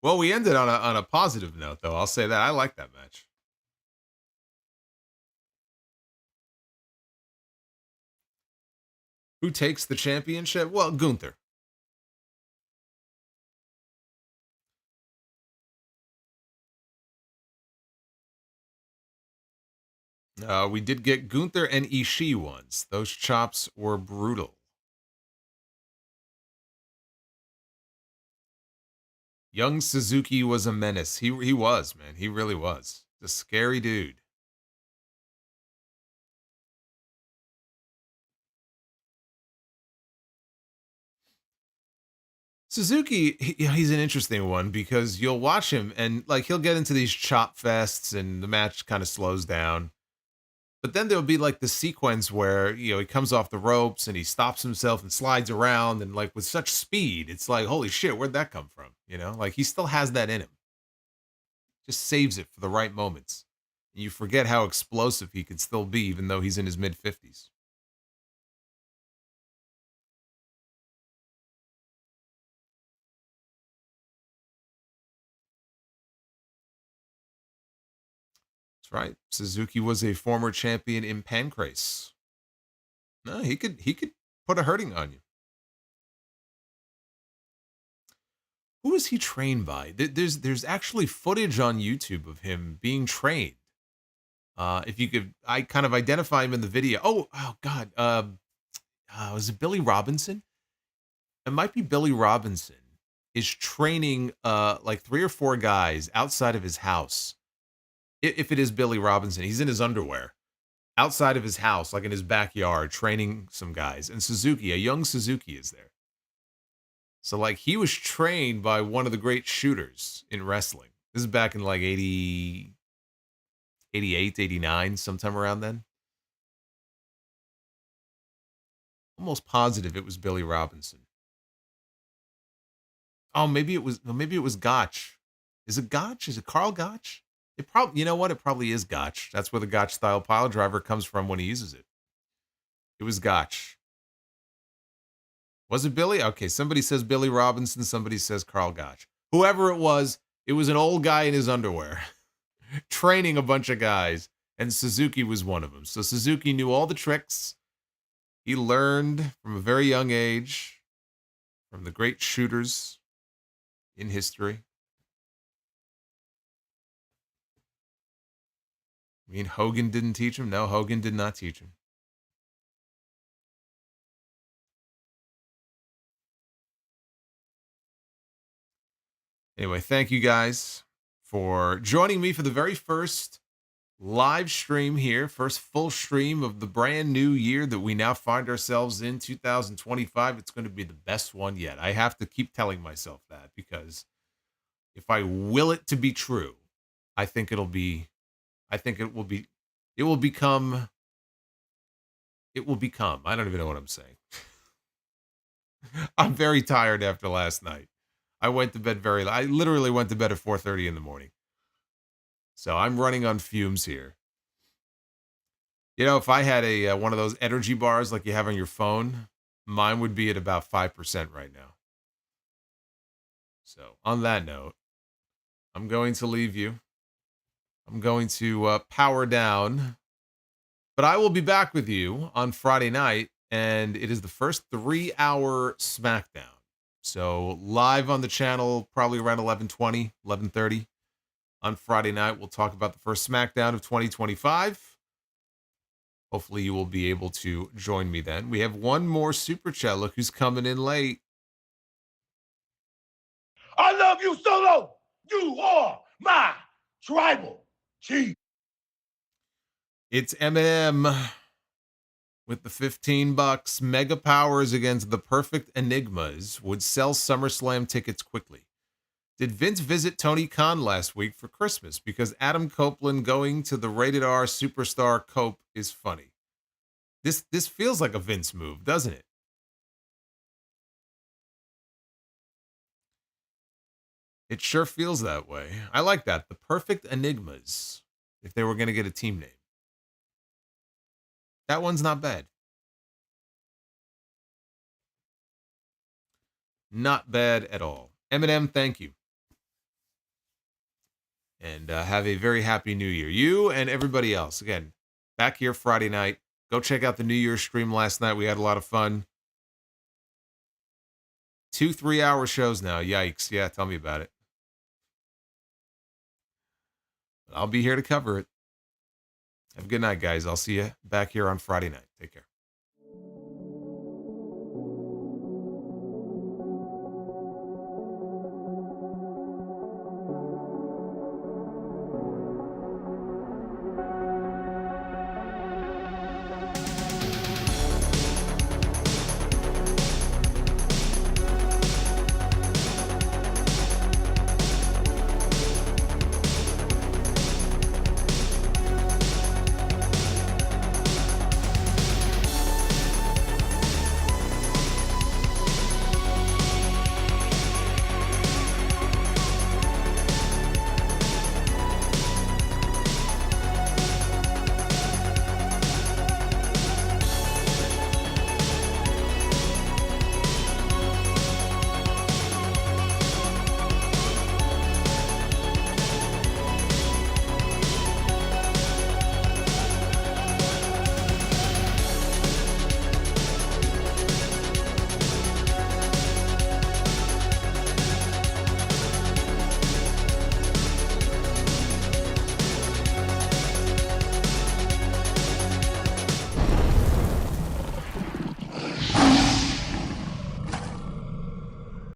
Well, we ended on a positive note, though. I'll say that. I like that match. Who takes the championship? Well, Gunther. We did get Gunther and Ishii once. Those chops were brutal. Young Suzuki was a menace. He was, man. He really was. A scary dude. Suzuki, he's an interesting one because you'll watch him and like he'll get into these chop fests and the match kind of slows down. But then there'll be like the sequence where, he comes off the ropes and he stops himself and slides around and like with such speed, it's like, holy shit, where'd that come from? Like he still has that in him. Just saves it for the right moments. And you forget how explosive he could still be, even though he's in his mid-50s. That's right. Suzuki was a former champion in Pancrase. No, he could put a hurting on you. Who was he trained by? There's actually footage on YouTube of him being trained. If you could, I kind of identify him in the video. Oh God. Was it Billy Robinson? It might be Billy Robinson is training like 3 or 4 guys outside of his house. If it is Billy Robinson, he's in his underwear outside of his house, like in his backyard, training some guys. And Suzuki, a young Suzuki, is there. So, like, he was trained by one of the great shooters in wrestling. This is back in, like, 88, 89, sometime around then. Almost positive it was Billy Robinson. Oh, maybe it was Gotch. Is it Gotch? Is it Carl Gotch? It probably, you know what? It probably is Gotch. That's where the Gotch style pile driver comes from when he uses it. It was Gotch. Was it Billy? Okay, somebody says Billy Robinson, somebody says Carl Gotch. Whoever it was an old guy in his underwear training a bunch of guys, and Suzuki was one of them. So Suzuki knew all the tricks. He learned from a very young age from the great shooters in history. I mean, Hogan didn't teach him? No, Hogan did not teach him. Anyway, thank you guys for joining me for the very first live stream here, first full stream of the brand new year that we now find ourselves in, 2025. It's going to be the best one yet. I have to keep telling myself that because if I will it to be true, I think it will become, I don't even know what I'm saying. I'm very tired after last night. I went to bed I literally went to bed at 4:30 in the morning. So I'm running on fumes here. You know, if I had a one of those energy bars like you have on your phone, mine would be at about 5% right now. So on that note, I'm going to leave you. I'm going to power down. But I will be back with you on Friday night, and it is the first 3-hour SmackDown. So live on the channel, probably around 11:20, 11:30 on Friday night. We'll talk about the first SmackDown of 2025. Hopefully you will be able to join me then. We have one more super chat. Look who's coming in late. I love you, Solo. You are my tribal chief. It's Eminem with the $15. Mega Powers against the Perfect Enigmas would sell SummerSlam tickets quickly. Did Vince visit Tony Khan last week for Christmas? Because Adam Copeland going to the rated R superstar Cope is funny. This feels like a Vince move, doesn't it? It sure feels that way. I like that. The Perfect Enigmas, if they were going to get a team name. That one's not bad. Not bad at all. Eminem, thank you. And have a very happy New Year. You and everybody else. Again, back here Friday night. Go check out the New Year's stream last night. We had a lot of fun. 2 3-hour shows now. Yikes. Yeah, tell me about it. I'll be here to cover it. Have a good night, guys. I'll see you back here on Friday night. Take care.